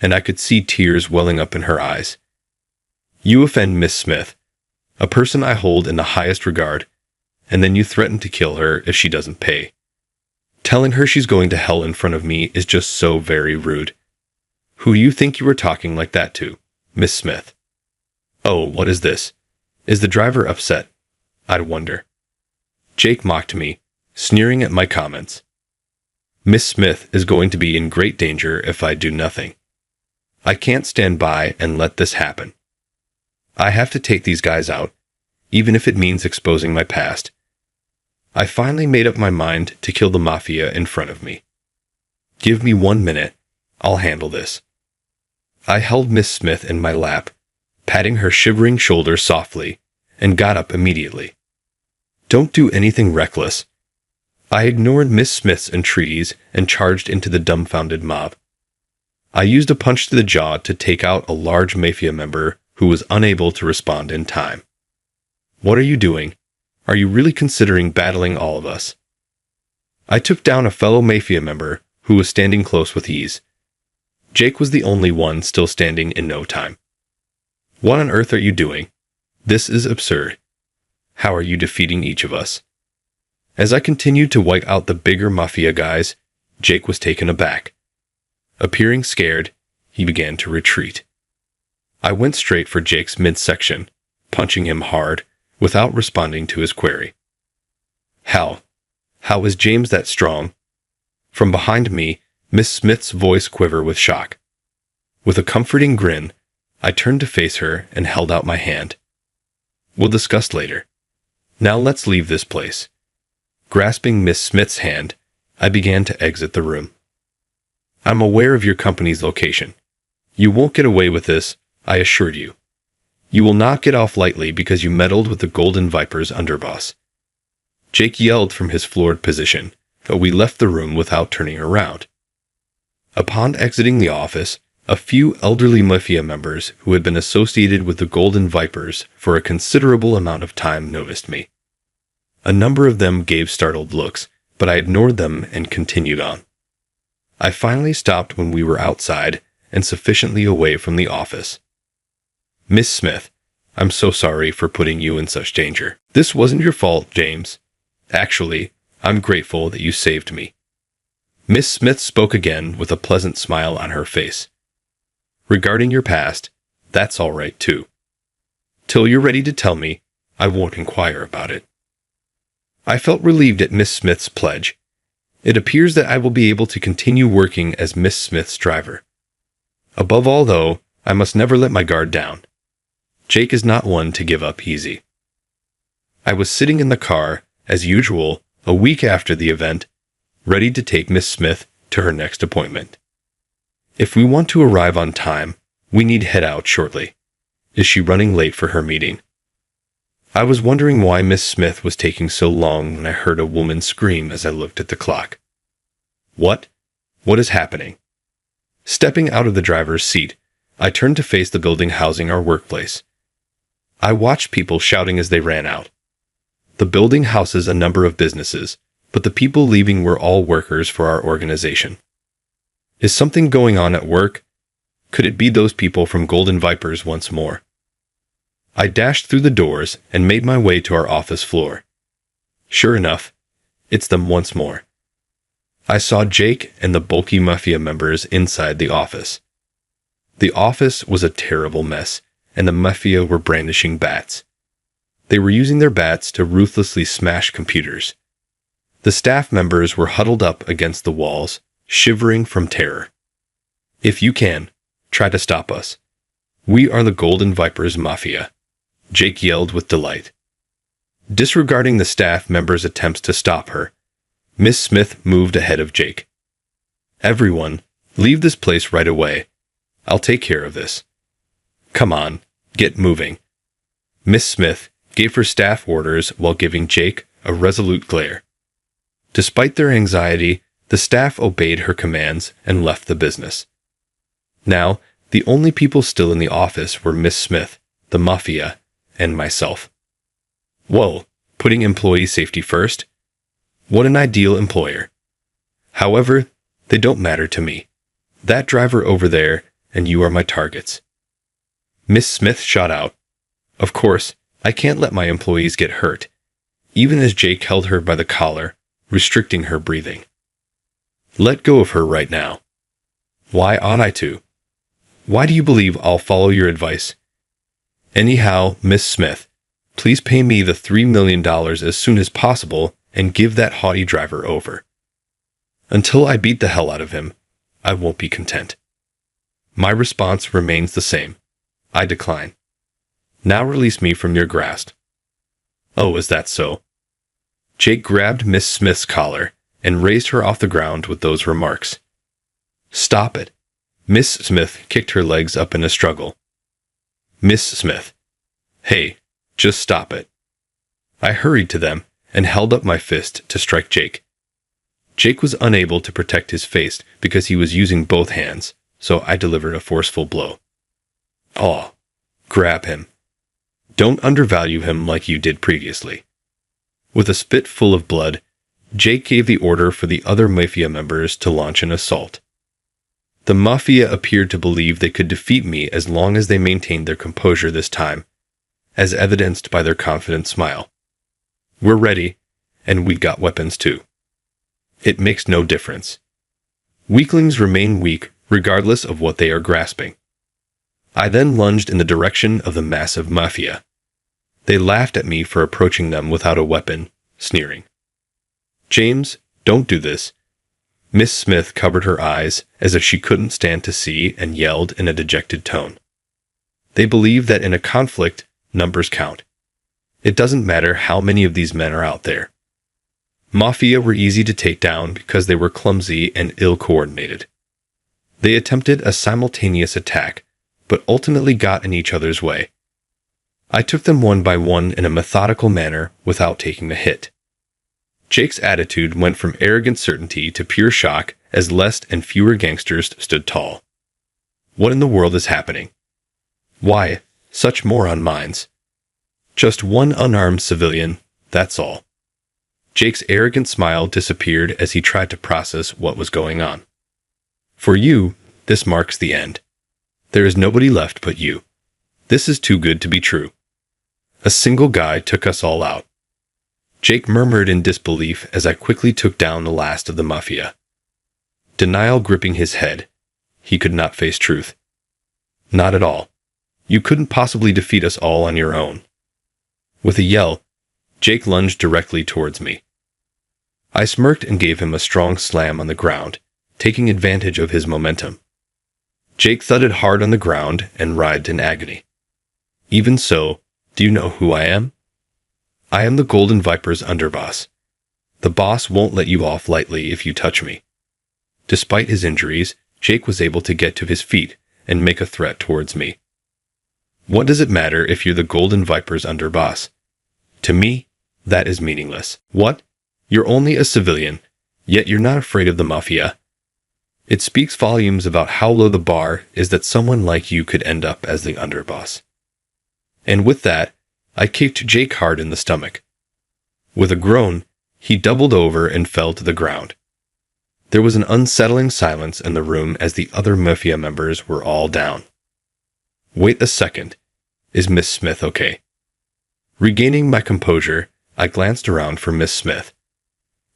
and I could see tears welling up in her eyes. You offend Miss Smith, a person I hold in the highest regard, and then you threaten to kill her if she doesn't pay. Telling her she's going to hell in front of me is just so very rude. Who do you think you were talking like that to, Miss Smith? Oh, what is this? Is the driver upset? I'd wonder. Jake mocked me, sneering at my comments. Miss Smith is going to be in great danger if I do nothing. I can't stand by and let this happen. I have to take these guys out, even if it means exposing my past. I finally made up my mind to kill the mafia in front of me. Give me 1 minute. I'll handle this. I held Miss Smith in my lap, patting her shivering shoulder softly, and got up immediately. Don't do anything reckless. I ignored Miss Smith's entreaties and charged into the dumbfounded mob. I used a punch to the jaw to take out a large mafia member who was unable to respond in time. What are you doing? Are you really considering battling all of us? I took down a fellow mafia member who was standing close with ease. Jake was the only one still standing in no time. What on earth are you doing? This is absurd. How are you defeating each of us? As I continued to wipe out the bigger mafia guys, Jake was taken aback. Appearing scared, he began to retreat. I went straight for Jake's midsection, punching him hard, without responding to his query. How is James that strong? From behind me, Miss Smith's voice quivered with shock. With a comforting grin, I turned to face her and held out my hand. We'll discuss later. Now let's leave this place. Grasping Miss Smith's hand, I began to exit the room. I'm aware of your company's location. You won't get away with this, I assure you. You will not get off lightly because you meddled with the Golden Viper's underboss. Jake yelled from his floored position, but we left the room without turning around. Upon exiting the office, a few elderly mafia members who had been associated with the Golden Vipers for a considerable amount of time noticed me. A number of them gave startled looks, but I ignored them and continued on. I finally stopped when we were outside and sufficiently away from the office. Miss Smith, I'm so sorry for putting you in such danger. This wasn't your fault, James. Actually, I'm grateful that you saved me. Miss Smith spoke again with a pleasant smile on her face. Regarding your past, that's all right too. Till you're ready to tell me, I won't inquire about it. I felt relieved at Miss Smith's pledge. It appears that I will be able to continue working as Miss Smith's driver. Above all, though, I must never let my guard down. Jake is not one to give up easy. I was sitting in the car, as usual, a week after the event, ready to take Miss Smith to her next appointment. If we want to arrive on time, we need head out shortly. Is she running late for her meeting? I was wondering why Miss Smith was taking so long when I heard a woman scream as I looked at the clock. What? What is happening? Stepping out of the driver's seat, I turned to face the building housing our workplace. I watched people shouting as they ran out. The building houses a number of businesses, but the people leaving were all workers for our organization. Is something going on at work? Could it be those people from Golden Vipers once more? I dashed through the doors and made my way to our office floor. Sure enough, it's them once more. I saw Jake and the bulky mafia members inside the office. The office was a terrible mess, and the mafia were brandishing bats. They were using their bats to ruthlessly smash computers. The staff members were huddled up against the walls, shivering from terror. If you can, try to stop us. We are the Golden Vipers Mafia, Jake yelled with delight. Disregarding the staff members' attempts to stop her, Miss Smith moved ahead of Jake. Everyone, leave this place right away. I'll take care of this. Come on, get moving. Miss Smith gave her staff orders while giving Jake a resolute glare. Despite their anxiety, the staff obeyed her commands and left the business. Now, the only people still in the office were Miss Smith, the mafia, and myself. Whoa, putting employee safety first? What an ideal employer. However, they don't matter to me. That driver over there and you are my targets. Miss Smith shot out. Of course, I can't let my employees get hurt, even as Jake held her by the collar, restricting her breathing. Let go of her right now. Why ought I to? Why do you believe I'll follow your advice? Anyhow, Miss Smith, please pay me the $3 million as soon as possible and give that haughty driver over. Until I beat the hell out of him, I won't be content. My response remains the same. I decline. Now release me from your grasp. Oh, is that so? Jake grabbed Miss Smith's collar and raised her off the ground with those remarks. Stop it. Miss Smith kicked her legs up in a struggle. Miss Smith. Hey, just stop it. I hurried to them and held up my fist to strike Jake. Jake was unable to protect his face because he was using both hands, so I delivered a forceful blow. Aw, grab him. Don't undervalue him like you did previously. With a spit full of blood, Jake gave the order for the other mafia members to launch an assault. The mafia appeared to believe they could defeat me as long as they maintained their composure this time, as evidenced by their confident smile. We're ready, and we got weapons too. It makes no difference. Weaklings remain weak regardless of what they are grasping. I then lunged in the direction of the massive mafia. They laughed at me for approaching them without a weapon, sneering. James, don't do this. Miss Smith covered her eyes as if she couldn't stand to see and yelled in a dejected tone. They believe that in a conflict, numbers count. It doesn't matter how many of these men are out there. Mafia were easy to take down because they were clumsy and ill-coordinated. They attempted a simultaneous attack, but ultimately got in each other's way. I took them one by one in a methodical manner without taking a hit. Jake's attitude went from arrogant certainty to pure shock as less and fewer gangsters stood tall. What in the world is happening? Why, such moron minds? Just one unarmed civilian, that's all. Jake's arrogant smile disappeared as he tried to process what was going on. For you, this marks the end. There is nobody left but you. This is too good to be true. A single guy took us all out. Jake murmured in disbelief as I quickly took down the last of the mafia. Denial gripping his head. He could not face truth. Not at all. You couldn't possibly defeat us all on your own. With a yell, Jake lunged directly towards me. I smirked and gave him a strong slam on the ground, taking advantage of his momentum. Jake thudded hard on the ground and writhed in agony. Even so, do you know who I am? I am the Golden Viper's underboss. The boss won't let you off lightly if you touch me. Despite his injuries, Jake was able to get to his feet and make a threat towards me. What does it matter if you're the Golden Viper's underboss? To me, that is meaningless. What? You're only a civilian, yet you're not afraid of the mafia. It speaks volumes about how low the bar is that someone like you could end up as the underboss. And with that, I kicked Jake hard in the stomach. With a groan, he doubled over and fell to the ground. There was an unsettling silence in the room as the other mafia members were all down. Wait a second. Is Miss Smith okay? Regaining my composure, I glanced around for Miss Smith.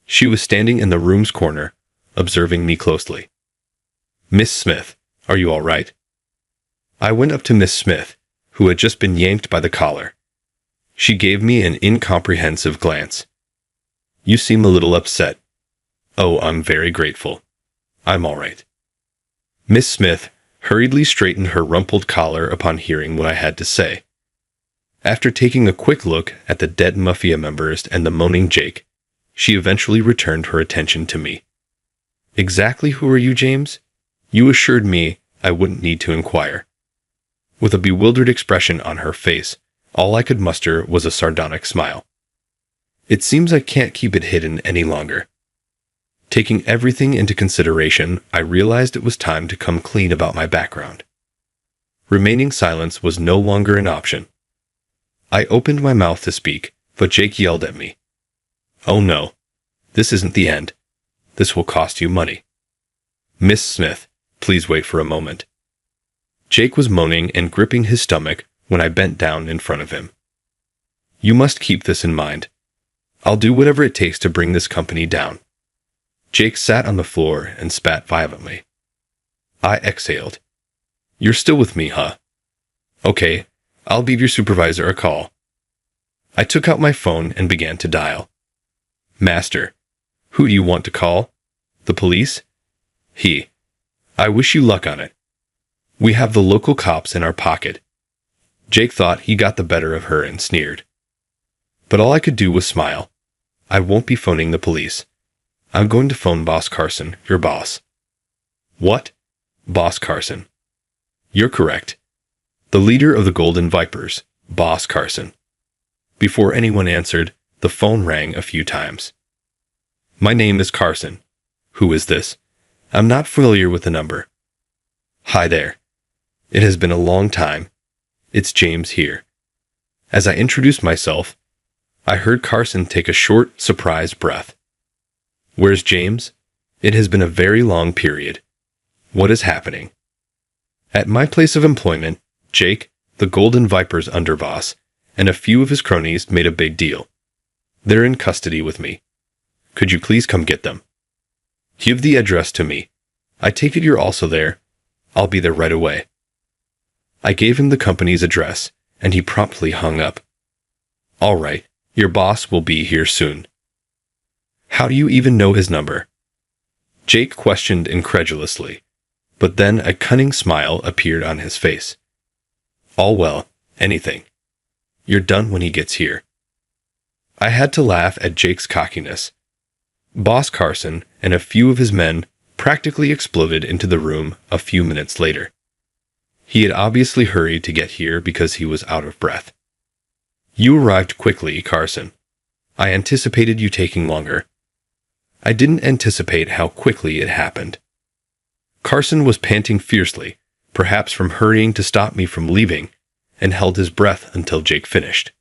She was standing in the room's corner, observing me closely. Miss Smith, are you all right? I went up to Miss Smith, who had just been yanked by the collar. She gave me an incomprehensive glance. You seem a little upset. Oh, I'm very grateful. I'm all right. Miss Smith hurriedly straightened her rumpled collar upon hearing what I had to say. After taking a quick look at the dead mafia members and the moaning Jake, she eventually returned her attention to me. Exactly who are you, James? You assured me I wouldn't need to inquire. With a bewildered expression on her face, all I could muster was a sardonic smile. It seems I can't keep it hidden any longer. Taking everything into consideration, I realized it was time to come clean about my background. Remaining silence was no longer an option. I opened my mouth to speak, but Jake yelled at me. Oh no. This isn't the end. This will cost you money. Miss Smith, please wait for a moment. Jake was moaning and gripping his stomach when I bent down in front of him. You must keep this in mind. I'll do whatever it takes to bring this company down. Jake sat on the floor and spat violently. I exhaled. You're still with me, huh? Okay, I'll give your supervisor a call. I took out my phone and began to dial. Master, who do you want to call? The police? I wish you luck on it. We have the local cops in our pocket. Jake thought he got the better of her and sneered. But all I could do was smile. I won't be phoning the police. I'm going to phone Boss Carson, your boss. What? Boss Carson. You're correct. The leader of the Golden Vipers, Boss Carson. Before anyone answered, the phone rang a few times. My name is Carson. Who is this? I'm not familiar with the number. Hi there. It has been a long time. It's James here. As I introduced myself, I heard Carson take a short, surprised breath. Where's James? It has been a very long period. What is happening? At my place of employment, Jake, the Golden Viper's underboss, and a few of his cronies made a big deal. They're in custody with me. Could you please come get them? Give the address to me. I take it you're also there. I'll be there right away. I gave him the company's address, and he promptly hung up. All right, your boss will be here soon. How do you even know his number? Jake questioned incredulously, but then a cunning smile appeared on his face. All well, anything. You're done when he gets here. I had to laugh at Jake's cockiness. Boss Carson and a few of his men practically exploded into the room a few minutes later. He had obviously hurried to get here because he was out of breath. You arrived quickly, Carson. I anticipated you taking longer. I didn't anticipate how quickly it happened. Carson was panting fiercely, perhaps from hurrying to stop me from leaving, and held his breath until Jake finished.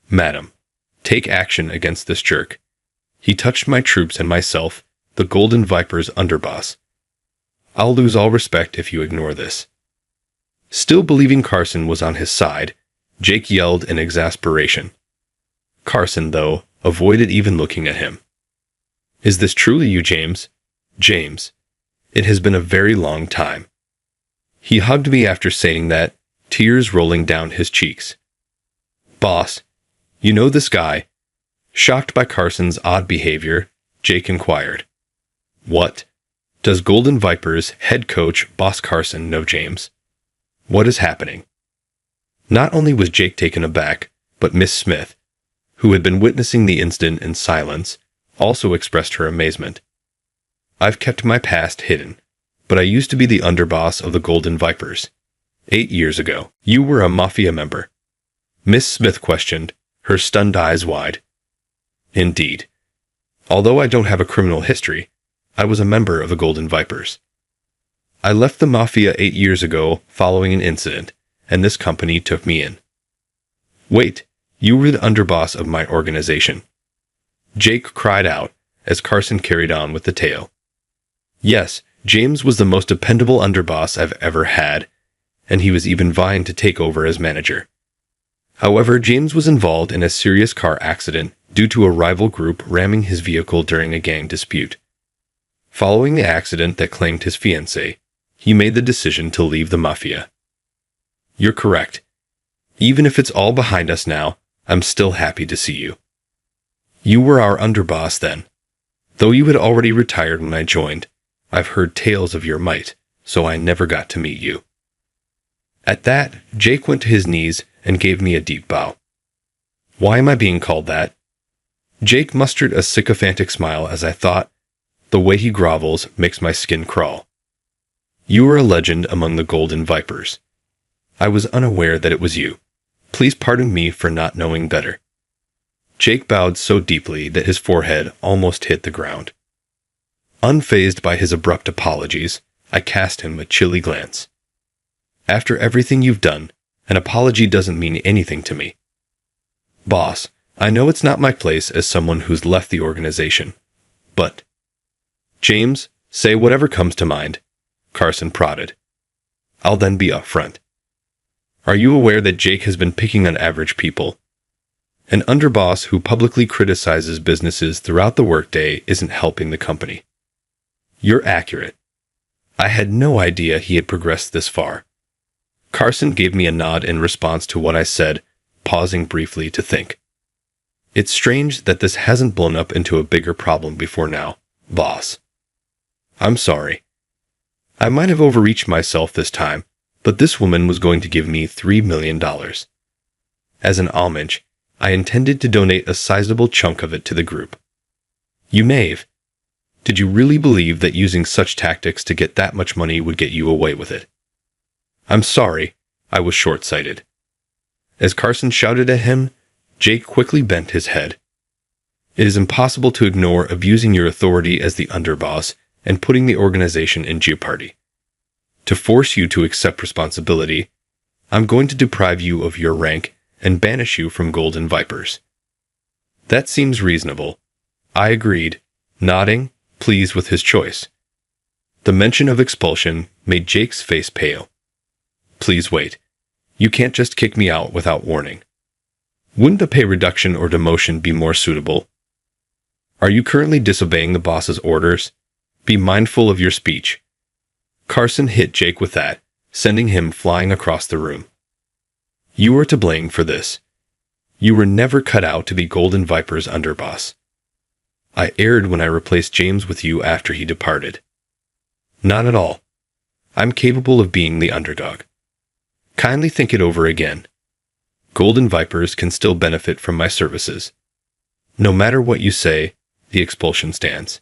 Madam, take action against this jerk. He touched my troops and myself, the Golden Viper's underboss. I'll lose all respect if you ignore this. Still believing Carson was on his side, Jake yelled in exasperation. Carson, though, avoided even looking at him. Is this truly you, James? James. It has been a very long time. He hugged me after saying that, tears rolling down his cheeks. Boss, you know this guy? Shocked by Carson's odd behavior, Jake inquired. What? Does Golden Viper's head coach, Boss Carson, know James? What is happening? Not only was Jake taken aback, but Miss Smith, who had been witnessing the incident in silence, also expressed her amazement. I've kept my past hidden, but I used to be the underboss of the Golden Vipers. 8 years ago, you were a mafia member. Miss Smith questioned, her stunned eyes wide. Indeed. Although I don't have a criminal history, I was a member of the Golden Vipers. I left the mafia 8 years ago following an incident, and this company took me in. Wait, you were the underboss of my organization. Jake cried out as Carson carried on with the tale. Yes, James was the most dependable underboss I've ever had, and he was even vying to take over as manager. However, James was involved in a serious car accident due to a rival group ramming his vehicle during a gang dispute. Following the accident that claimed his fiancée, he made the decision to leave the mafia. You're correct. Even if it's all behind us now, I'm still happy to see you. You were our underboss then. Though you had already retired when I joined, I've heard tales of your might, so I never got to meet you. At that, Jake went to his knees and gave me a deep bow. Why am I being called that? Jake mustered a sycophantic smile as I thought, the way he grovels makes my skin crawl. You are a legend among the Golden Vipers. I was unaware that it was you. Please pardon me for not knowing better. Jake bowed so deeply that his forehead almost hit the ground. Unfazed by his abrupt apologies, I cast him a chilly glance. After everything you've done, an apology doesn't mean anything to me. Boss, I know it's not my place as someone who's left the organization, but... James, say whatever comes to mind, Carson prodded. I'll then be upfront. Are you aware that Jake has been picking on average people? An underboss who publicly criticizes businesses throughout the workday isn't helping the company. You're accurate. I had no idea he had progressed this far. Carson gave me a nod in response to what I said, pausing briefly to think. It's strange that this hasn't blown up into a bigger problem before now, boss. I'm sorry. I might have overreached myself this time, but this woman was going to give me $3 million. As an homage, I intended to donate a sizable chunk of it to the group. You knave. Did you really believe that using such tactics to get that much money would get you away with it? I'm sorry, I was short-sighted. As Carson shouted at him, Jake quickly bent his head. It is impossible to ignore abusing your authority as the underboss and putting the organization in jeopardy. To force you to accept responsibility, I'm going to deprive you of your rank and banish you from Golden Vipers. That seems reasonable. I agreed, nodding, pleased with his choice. The mention of expulsion made Jake's face pale. Please wait. You can't just kick me out without warning. Wouldn't a pay reduction or demotion be more suitable? Are you currently disobeying the boss's orders? Be mindful of your speech. Carson hit Jake with that, sending him flying across the room. You are to blame for this. You were never cut out to be Golden Viper's underboss. I erred when I replaced James with you after he departed. Not at all. I'm capable of being the underdog. Kindly think it over again. Golden Vipers can still benefit from my services. No matter what you say, the expulsion stands.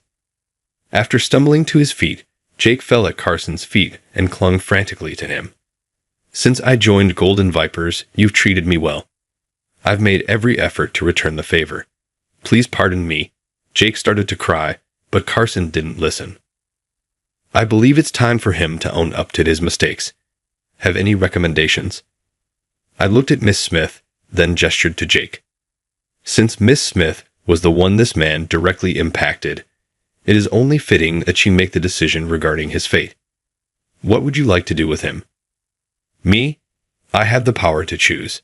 After stumbling to his feet, Jake fell at Carson's feet and clung frantically to him. Since I joined Golden Vipers, you've treated me well. I've made every effort to return the favor. Please pardon me. Jake started to cry, but Carson didn't listen. I believe it's time for him to own up to his mistakes. Have any recommendations? I looked at Miss Smith, then gestured to Jake. Since Miss Smith was the one this man directly impacted, it is only fitting that she make the decision regarding his fate. What would you like to do with him? Me? I have the power to choose.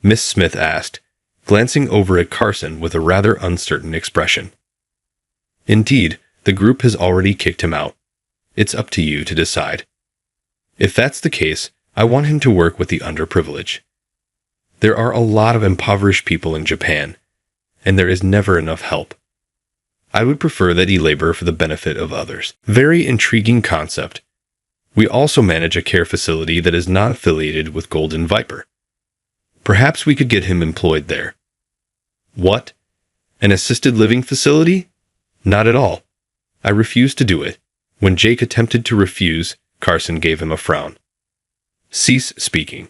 Miss Smith asked, glancing over at Carson with a rather uncertain expression. Indeed, the group has already kicked him out. It's up to you to decide. If that's the case, I want him to work with the underprivileged. There are a lot of impoverished people in Japan, and there is never enough help. I would prefer that he labor for the benefit of others. Very intriguing concept. We also manage a care facility that is not affiliated with Golden Viper. Perhaps we could get him employed there. What? An assisted living facility? Not at all. I refused to do it. When Jake attempted to refuse, Carson gave him a frown. Cease speaking.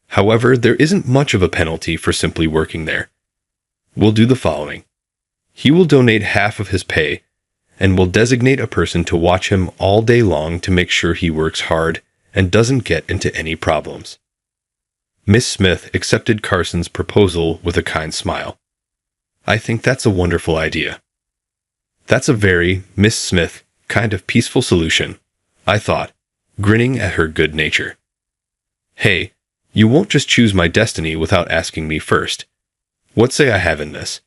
However, there isn't much of a penalty for simply working there. We'll do the following. He will donate half of his pay, and will designate a person to watch him all day long to make sure he works hard and doesn't get into any problems. Miss Smith accepted Carson's proposal with a kind smile. I think that's a wonderful idea. That's a very, Miss Smith, Kind of peaceful solution, I thought, grinning at her good nature. Hey, you won't just choose my destiny without asking me first. What say I have in this?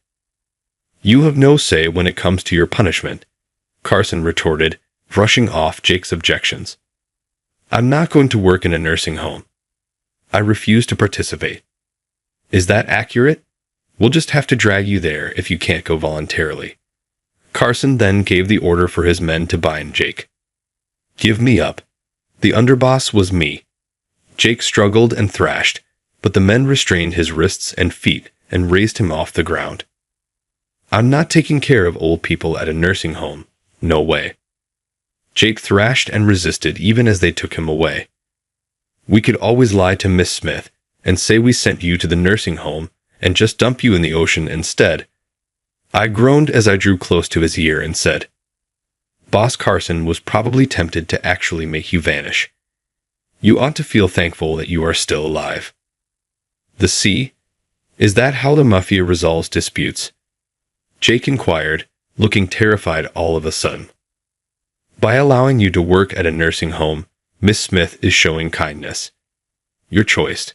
You have no say when it comes to your punishment, Carson retorted, brushing off Jake's objections. I'm not going to work in a nursing home. I refuse to participate. Is that accurate? We'll just have to drag you there if you can't go voluntarily. Carson then gave the order for his men to bind Jake. Give me up. The underboss was me. Jake struggled and thrashed, but the men restrained his wrists and feet and raised him off the ground. I'm not taking care of old people at a nursing home. No way. Jake thrashed and resisted even as they took him away. We could always lie to Miss Smith and say we sent you to the nursing home and just dump you in the ocean instead. I groaned as I drew close to his ear and said, Boss Carson was probably tempted to actually make you vanish. You ought to feel thankful that you are still alive. The sea? Is that how the mafia resolves disputes? Jake inquired, looking terrified all of a sudden. By allowing you to work at a nursing home, Miss Smith is showing kindness. Your choice.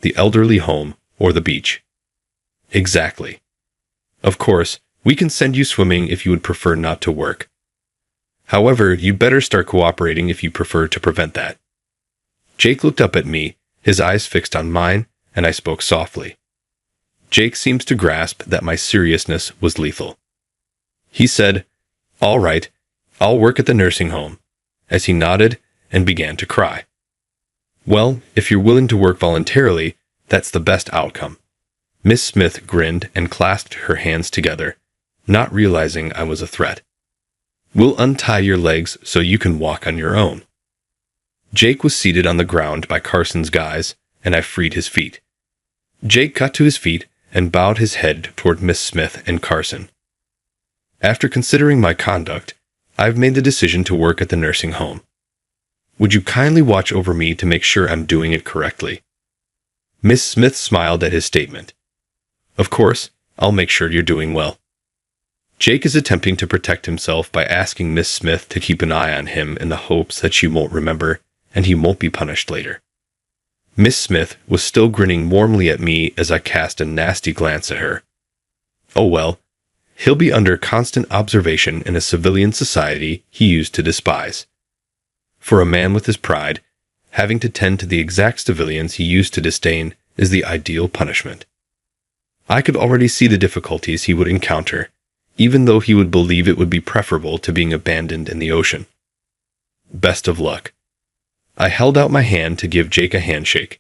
The elderly home or the beach. Exactly. Of course, we can send you swimming if you would prefer not to work. However, you'd better start cooperating if you prefer to prevent that. Jake looked up at me, his eyes fixed on mine, and I spoke softly. Jake seems to grasp that my seriousness was lethal. He said, All right, I'll work at the nursing home, as he nodded and began to cry. Well, if you're willing to work voluntarily, that's the best outcome. Miss Smith grinned and clasped her hands together, not realizing I was a threat. We'll untie your legs so you can walk on your own. Jake was seated on the ground by Carson's guys, and I freed his feet. Jake got to his feet and bowed his head toward Miss Smith and Carson. After considering my conduct, I've made the decision to work at the nursing home. Would you kindly watch over me to make sure I'm doing it correctly? Miss Smith smiled at his statement. Of course, I'll make sure you're doing well. Jake is attempting to protect himself by asking Miss Smith to keep an eye on him in the hopes that she won't remember and he won't be punished later. Miss Smith was still grinning warmly at me as I cast a nasty glance at her. Oh well, he'll be under constant observation in a civilian society he used to despise. For a man with his pride, having to tend to the exact civilians he used to disdain is the ideal punishment. I could already see the difficulties he would encounter, even though he would believe it would be preferable to being abandoned in the ocean. Best of luck. I held out my hand to give Jake a handshake.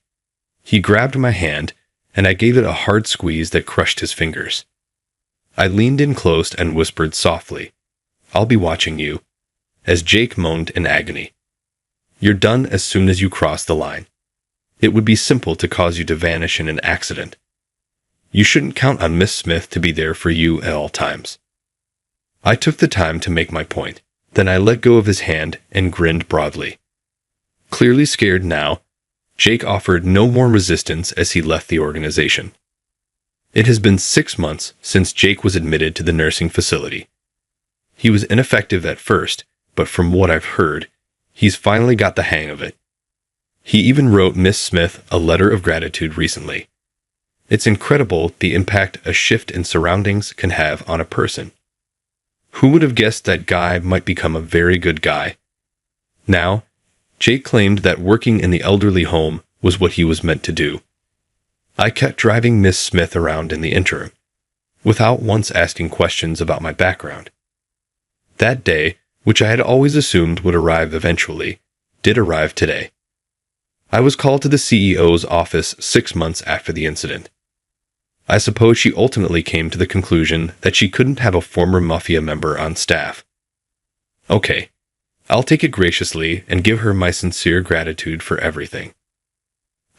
He grabbed my hand, and I gave it a hard squeeze that crushed his fingers. I leaned in close and whispered softly, I'll be watching you, as Jake moaned in agony. You're done as soon as you cross the line. It would be simple to cause you to vanish in an accident. You shouldn't count on Miss Smith to be there for you at all times. I took the time to make my point. Then I let go of his hand and grinned broadly. Clearly scared now, Jake offered no more resistance as he left the organization. It has been 6 months since Jake was admitted to the nursing facility. He was ineffective at first, but from what I've heard, he's finally got the hang of it. He even wrote Miss Smith a letter of gratitude recently. It's incredible the impact a shift in surroundings can have on a person. Who would have guessed that guy might become a very good guy? Now, Jake claimed that working in the elderly home was what he was meant to do. I kept driving Miss Smith around in the interim, without once asking questions about my background. That day, which I had always assumed would arrive eventually, did arrive today. I was called to the CEO's office 6 months after the incident. I suppose she ultimately came to the conclusion that she couldn't have a former mafia member on staff. Okay, I'll take it graciously and give her my sincere gratitude for everything.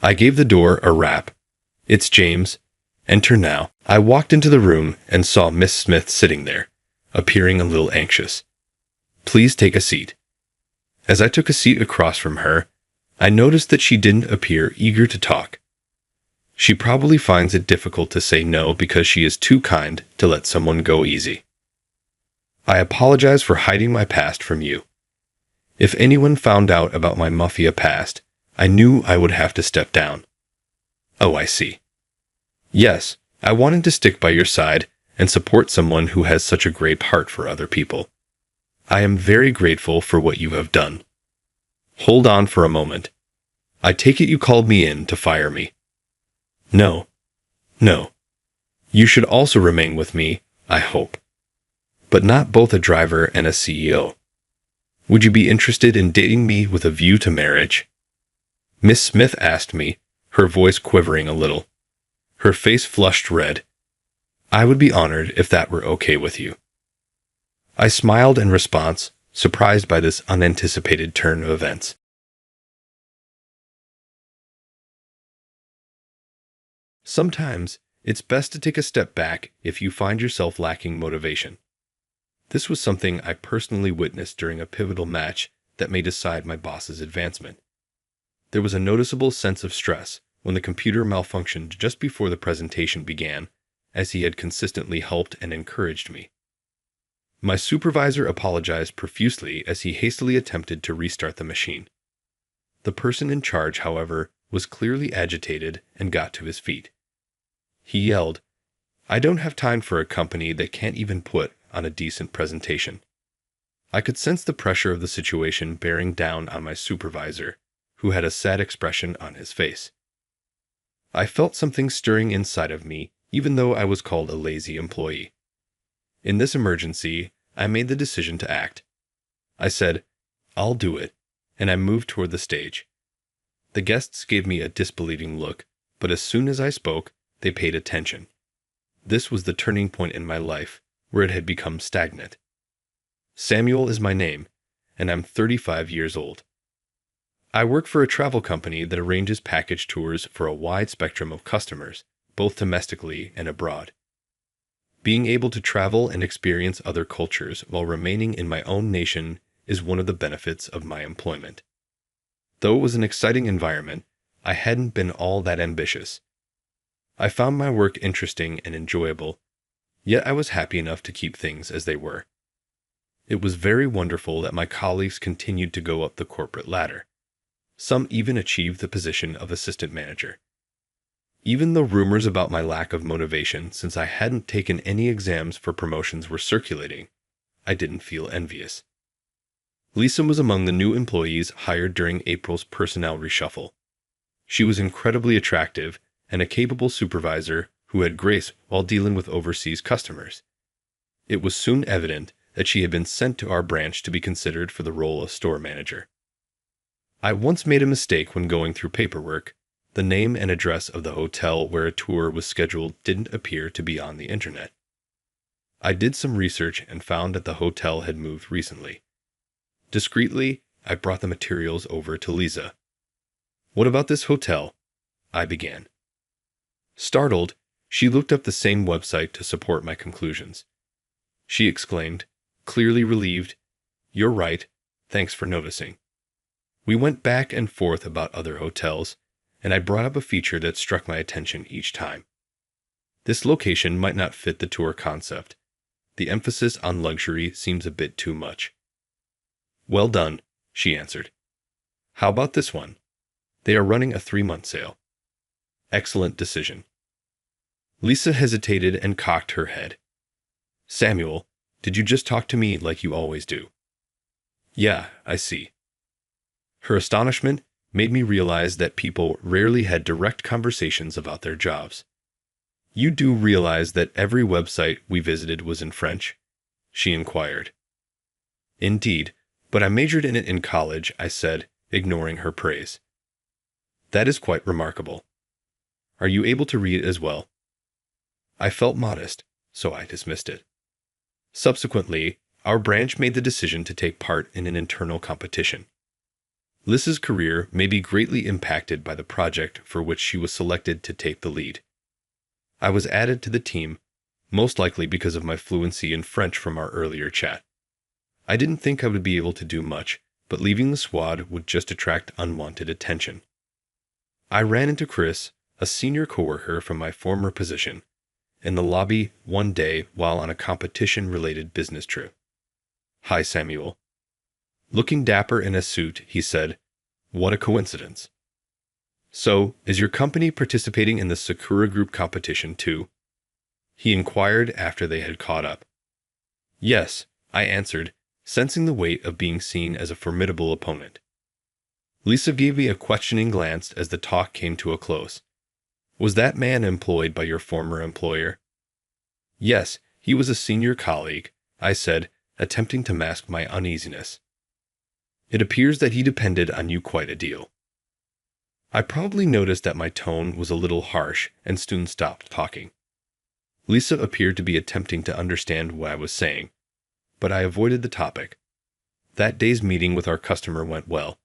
I gave the door a rap. It's James. Enter now. I walked into the room and saw Miss Smith sitting there, appearing a little anxious. Please take a seat. As I took a seat across from her, I noticed that she didn't appear eager to talk. She probably finds it difficult to say no because she is too kind to let someone go easy. I apologize for hiding my past from you. If anyone found out about my mafia past, I knew I would have to step down. Oh, I see. Yes, I wanted to stick by your side and support someone who has such a great heart for other people. I am very grateful for what you have done. Hold on for a moment. I take it you called me in to fire me. No. No. You should also remain with me, I hope. But not both a driver and a CEO. Would you be interested in dating me with a view to marriage? Miss Smith asked me, her voice quivering a little. Her face flushed red. I would be honored if that were okay with you. I smiled in response, surprised by this unanticipated turn of events. Sometimes, it's best to take a step back if you find yourself lacking motivation. This was something I personally witnessed during a pivotal match that may decide my boss's advancement. There was a noticeable sense of stress when the computer malfunctioned just before the presentation began, as he had consistently helped and encouraged me. My supervisor apologized profusely as he hastily attempted to restart the machine. The person in charge, however, was clearly agitated and got to his feet. He yelled, "I don't have time for a company that can't even put on a decent presentation." I could sense the pressure of the situation bearing down on my supervisor, who had a sad expression on his face. I felt something stirring inside of me, even though I was called a lazy employee. In this emergency, I made the decision to act. I said, "I'll do it," and I moved toward the stage. The guests gave me a disbelieving look, but as soon as I spoke, they paid attention. This was the turning point in my life, where it had become stagnant. Samuel is my name, and I'm 35 years old. I work for a travel company that arranges package tours for a wide spectrum of customers, both domestically and abroad. Being able to travel and experience other cultures while remaining in my own nation is one of the benefits of my employment. Though it was an exciting environment, I hadn't been all that ambitious. I found my work interesting and enjoyable, yet I was happy enough to keep things as they were. It was very wonderful that my colleagues continued to go up the corporate ladder. Some even achieved the position of assistant manager. Even though rumors about my lack of motivation since I hadn't taken any exams for promotions were circulating, I didn't feel envious. Lisa was among the new employees hired during April's personnel reshuffle. She was incredibly attractive and a capable supervisor who had grace while dealing with overseas customers. It was soon evident that she had been sent to our branch to be considered for the role of store manager. I once made a mistake when going through paperwork. The name and address of the hotel where a tour was scheduled didn't appear to be on the internet. I did some research and found that the hotel had moved recently. Discreetly, I brought the materials over to Lisa. "What about this hotel?" I began. Startled, she looked up the same website to support my conclusions. She exclaimed, clearly relieved, "You're right, thanks for noticing." We went back and forth about other hotels, and I brought up a feature that struck my attention each time. This location might not fit the tour concept. The emphasis on luxury seems a bit too much. "Well done," she answered. "How about this one? They are running a 3-month sale." "Excellent decision." Lisa hesitated and cocked her head. "Samuel, did you just talk to me like you always do?" "Yeah, I see." Her astonishment made me realize that people rarely had direct conversations about their jobs. "You do realize that every website we visited was in French?" she inquired. "Indeed, but I majored in it in college," I said, ignoring her praise. "That is quite remarkable. Are you able to read as well?" I felt modest, so I dismissed it. Subsequently, our branch made the decision to take part in an internal competition. Lisa's career may be greatly impacted by the project for which she was selected to take the lead. I was added to the team, most likely because of my fluency in French from our earlier chat. I didn't think I would be able to do much, but leaving the squad would just attract unwanted attention. I ran into Chris, a senior coworker from my former position, in the lobby one day while on a competition-related business trip. "Hi, Samuel." Looking dapper in a suit, he said, "What a coincidence." "So, is your company participating in the Sakura Group competition too?" he inquired after they had caught up. "Yes," I answered, sensing the weight of being seen as a formidable opponent. Lisa gave me a questioning glance as the talk came to a close. "Was that man employed by your former employer?" "Yes, he was a senior colleague," I said, attempting to mask my uneasiness. "It appears that he depended on you quite a deal." I probably noticed that my tone was a little harsh and soon stopped talking. Lisa appeared to be attempting to understand what I was saying, but I avoided the topic. That day's meeting with our customer went well,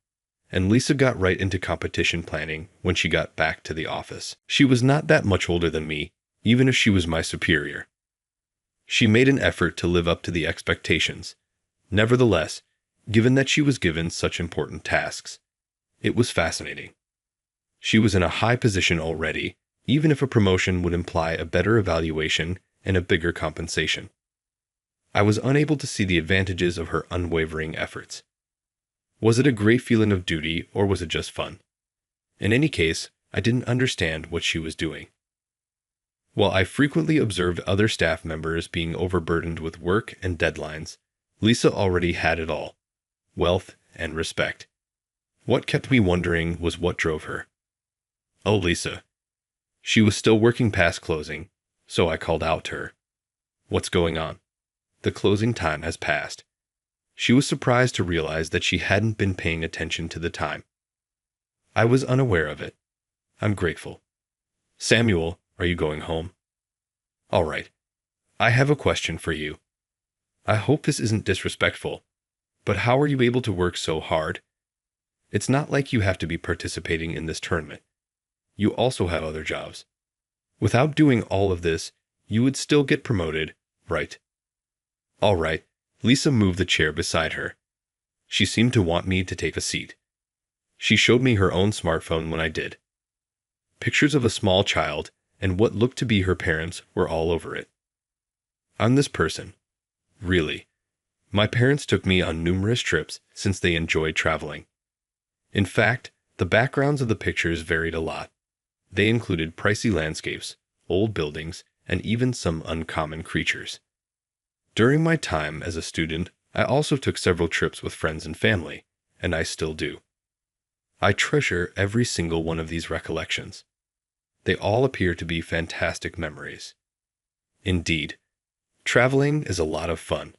and Lisa got right into competition planning when she got back to the office. She was not that much older than me, even if she was my superior. She made an effort to live up to the expectations. Nevertheless, given that she was given such important tasks, it was fascinating. She was in a high position already, even if a promotion would imply a better evaluation and a bigger compensation. I was unable to see the advantages of her unwavering efforts. Was it a great feeling of duty, or was it just fun? In any case, I didn't understand what she was doing. While I frequently observed other staff members being overburdened with work and deadlines, Lisa already had it all: wealth and respect. What kept me wondering was what drove her. "Oh, Lisa." She was still working past closing, so I called out to her. "What's going on?" "The closing time has passed." She was surprised to realize that she hadn't been paying attention to the time. I was unaware of it. "I'm grateful." "Samuel, are you going home?" "All right. I have a question for you. I hope this isn't disrespectful, but how are you able to work so hard? It's not like you have to be participating in this tournament. You also have other jobs. Without doing all of this, you would still get promoted, right?" "All right." Lisa moved the chair beside her. She seemed to want me to take a seat. She showed me her own smartphone when I did. Pictures of a small child and what looked to be her parents were all over it. "I'm this person. Really. My parents took me on numerous trips since they enjoyed traveling. In fact, the backgrounds of the pictures varied a lot. They included pricey landscapes, old buildings, and even some uncommon creatures. During my time as a student, I also took several trips with friends and family, and I still do. I treasure every single one of these recollections. They all appear to be fantastic memories. Indeed, traveling is a lot of fun.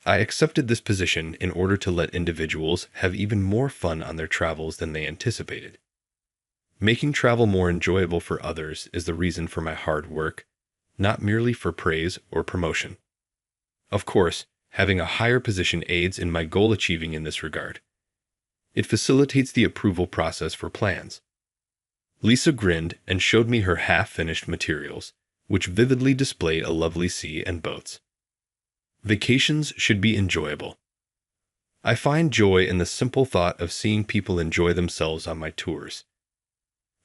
I accepted this position in order to let individuals have even more fun on their travels than they anticipated. Making travel more enjoyable for others is the reason for my hard work, not merely for praise or promotion. Of course, having a higher position aids in my goal achieving in this regard. It facilitates the approval process for plans. Lisa grinned and showed me her half-finished materials, which vividly displayed a lovely sea and boats. Vacations should be enjoyable. I find joy in the simple thought of seeing people enjoy themselves on my tours.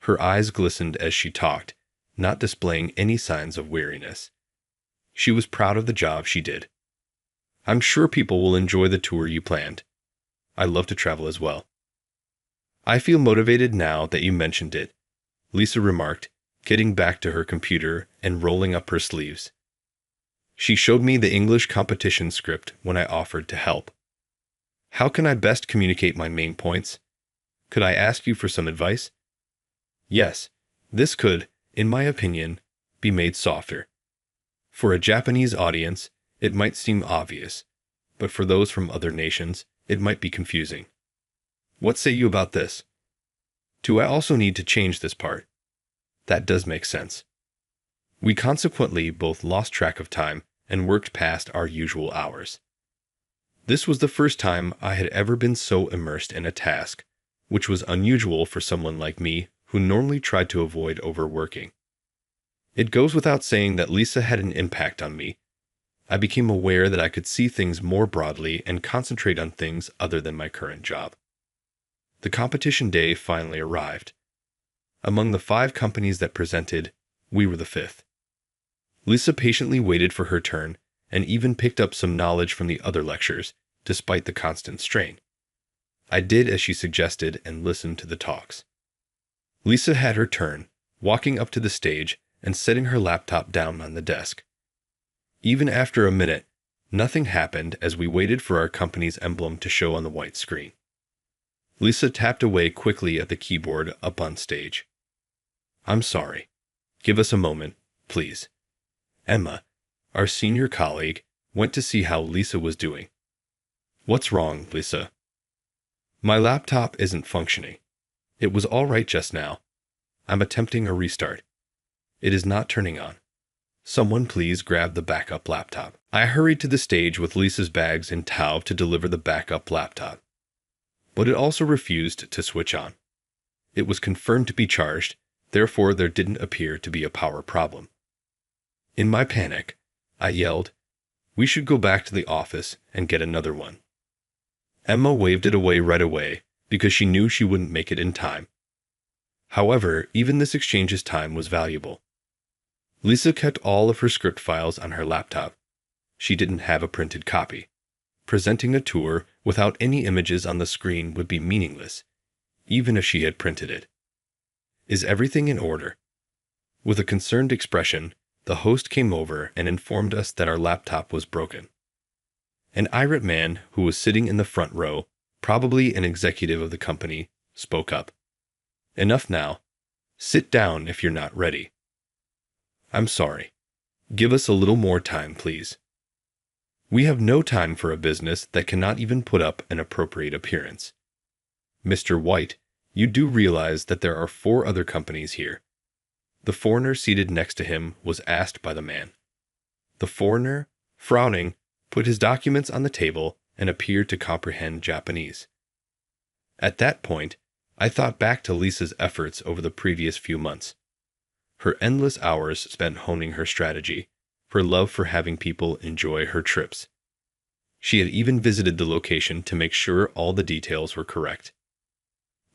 Her eyes glistened as she talked, not displaying any signs of weariness. She was proud of the job she did. "I'm sure people will enjoy the tour you planned. I love to travel as well." "I feel motivated now that you mentioned it," Lisa remarked, getting back to her computer and rolling up her sleeves. She showed me the English competition script when I offered to help. "How can I best communicate my main points? Could I ask you for some advice?" "Yes, this could, in my opinion, be made softer. For a Japanese audience, it might seem obvious, but for those from other nations, it might be confusing. What say you about this? Do I also need to change this part?" That does make sense. We consequently both lost track of time and worked past our usual hours. This was the first time I had ever been so immersed in a task, which was unusual for someone like me who normally tried to avoid overworking. It goes without saying that Lisa had an impact on me. I became aware that I could see things more broadly and concentrate on things other than my current job. The competition day finally arrived. Among the 5 companies that presented, we were the 5th. Lisa patiently waited for her turn, and even picked up some knowledge from the other lectures, despite the constant strain. I did as she suggested and listened to the talks. Lisa had her turn, walking up to the stage and setting her laptop down on the desk. Even after a minute, nothing happened as we waited for our company's emblem to show on the white screen. Lisa tapped away quickly at the keyboard up on stage. "I'm sorry. Give us a moment, please." Emma, our senior colleague, went to see how Lisa was doing. "What's wrong, Lisa?" "My laptop isn't functioning. It was all right just now. I'm attempting a restart. It is not turning on. Someone please grab the backup laptop." I hurried to the stage with Lisa's bags in tow to deliver the backup laptop. But it also refused to switch on. It was confirmed to be charged, therefore there didn't appear to be a power problem. In my panic, I yelled, "We should go back to the office and get another one." Emma waved it away right away because she knew she wouldn't make it in time. However, even this exchange's time was valuable. Lisa kept all of her script files on her laptop. She didn't have a printed copy. Presenting a tour without any images on the screen would be meaningless, even if she had printed it. "Is everything in order?" With a concerned expression, the host came over and informed us that our laptop was broken. An irate man who was sitting in the front row, probably an executive of the company, spoke up. "Enough now. Sit down if you're not ready." "I'm sorry. Give us a little more time, please. We have no time for a business that cannot even put up an appropriate appearance. Mr. White, you do realize that there are 4 other companies here." The foreigner seated next to him was asked by the man. The foreigner, frowning, put his documents on the table and appeared to comprehend Japanese. At that point, I thought back to Lisa's efforts over the previous few months. Her endless hours spent honing her strategy, her love for having people enjoy her trips. She had even visited the location to make sure all the details were correct.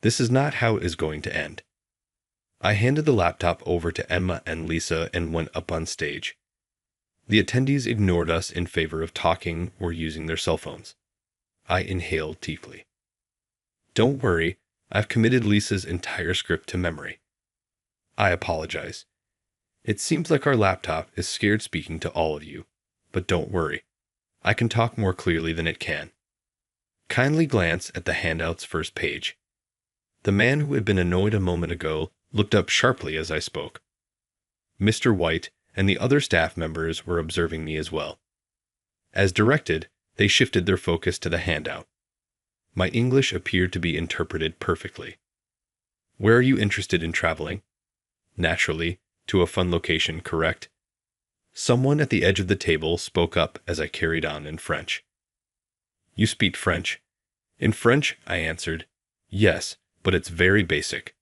This is not how it is going to end. I handed the laptop over to Emma and Lisa and went up on stage. The attendees ignored us in favor of talking or using their cell phones. I inhaled deeply. "Don't worry, I've committed Lisa's entire script to memory. I apologize. It seems like our laptop is scared speaking to all of you, but don't worry. I can talk more clearly than it can. Kindly glance at the handout's first page." The man who had been annoyed a moment ago looked up sharply as I spoke. Mr. White and the other staff members were observing me as well. As directed, they shifted their focus to the handout. My English appeared to be interpreted perfectly. "Where are you interested in traveling?" "Naturally, to a fun location, correct?" Someone at the edge of the table spoke up as I carried on in French. "You speak French?" "In French," I answered. "Yes, but it's very basic."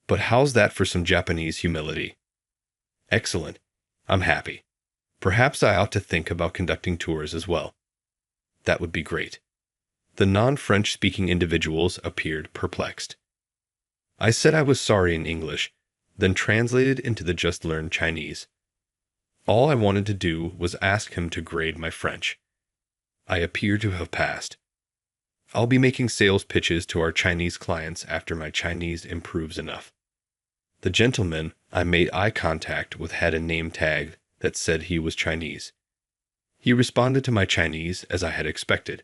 "But how's that for some Japanese humility?" "Excellent. I'm happy. Perhaps I ought to think about conducting tours as well." "That would be great." The non-French-speaking individuals appeared perplexed. I said I was sorry in English, then translated into the just-learned Chinese. All I wanted to do was ask him to grade my French. I appear to have passed. I'll be making sales pitches to our Chinese clients after my Chinese improves enough. The gentleman I made eye contact with had a name tag that said he was Chinese. He responded to my Chinese as I had expected.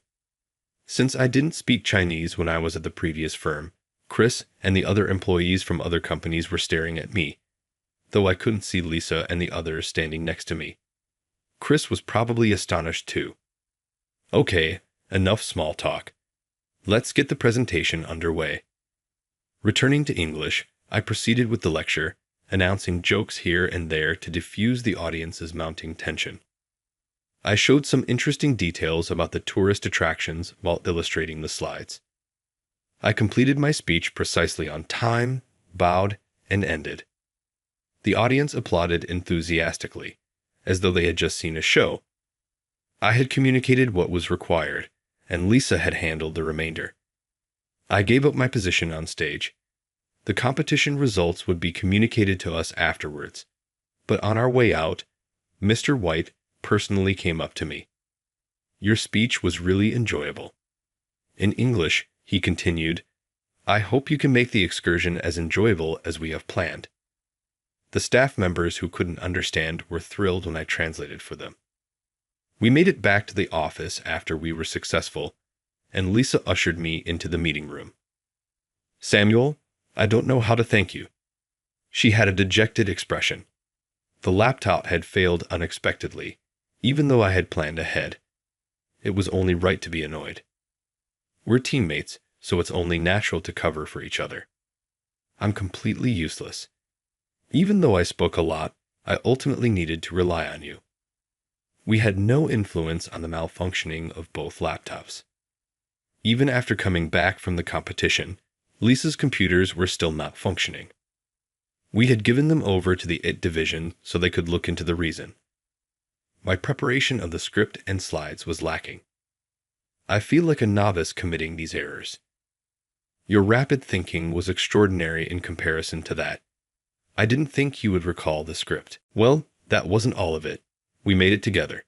Since I didn't speak Chinese when I was at the previous firm, Chris and the other employees from other companies were staring at me, though I couldn't see Lisa and the others standing next to me. Chris was probably astonished too. Okay, enough small talk. Let's get the presentation underway. Returning to English, I proceeded with the lecture, announcing jokes here and there to diffuse the audience's mounting tension. I showed some interesting details about the tourist attractions while illustrating the slides. I completed my speech precisely on time, bowed, and ended. The audience applauded enthusiastically, as though they had just seen a show. I had communicated what was required, and Lisa had handled the remainder. I gave up my position on stage. The competition results would be communicated to us afterwards, but on our way out, Mr. White personally came up to me. Your speech was really enjoyable. In English, he continued, I hope you can make the excursion as enjoyable as we have planned. The staff members who couldn't understand were thrilled when I translated for them. We made it back to the office after we were successful, and Lisa ushered me into the meeting room. Samuel, I don't know how to thank you. She had a dejected expression. The laptop had failed unexpectedly, even though I had planned ahead. It was only right to be annoyed. We're teammates, so it's only natural to cover for each other. I'm completely useless. Even though I spoke a lot, I ultimately needed to rely on you. We had no influence on the malfunctioning of both laptops. Even after coming back from the competition, Lisa's computers were still not functioning. We had given them over to the IT division so they could look into the reason. My preparation of the script and slides was lacking. I feel like a novice committing these errors. Your rapid thinking was extraordinary in comparison to that. I didn't think you would recall the script. Well, that wasn't all of it. We made it together.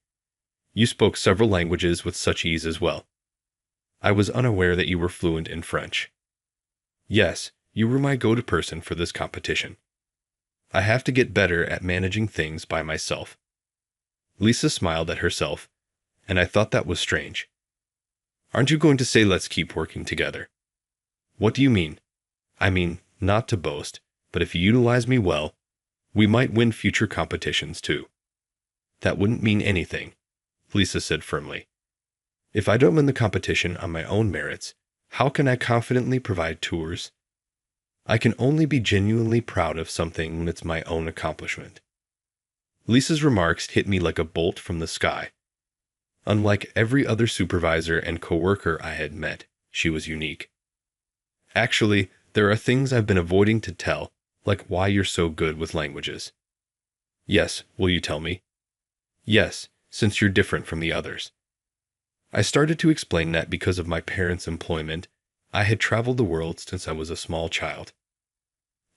You spoke several languages with such ease as well. I was unaware that you were fluent in French. Yes, you were my go-to person for this competition. I have to get better at managing things by myself. Lisa smiled at herself, and I thought that was strange. Aren't you going to say let's keep working together? What do you mean? I mean, not to boast, but if you utilize me well, we might win future competitions too. That wouldn't mean anything, Lisa said firmly. If I don't win the competition on my own merits, how can I confidently provide tours? I can only be genuinely proud of something when it's my own accomplishment. Lisa's remarks hit me like a bolt from the sky. Unlike every other supervisor and coworker I had met, she was unique. Actually, there are things I've been avoiding to tell, like why you're so good with languages. Yes, will you tell me? Yes, since you're different from the others. I started to explain that because of my parents' employment, I had traveled the world since I was a small child.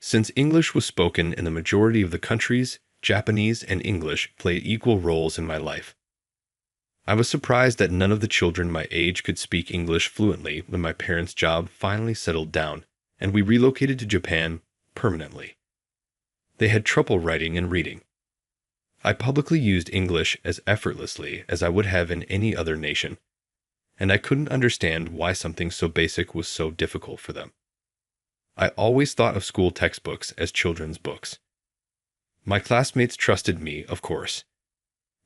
Since English was spoken in the majority of the countries, Japanese and English played equal roles in my life. I was surprised that none of the children my age could speak English fluently when my parents' job finally settled down and we relocated to Japan permanently. They had trouble writing and reading. I publicly used English as effortlessly as I would have in any other nation, and I couldn't understand why something so basic was so difficult for them. I always thought of school textbooks as children's books. My classmates trusted me, of course.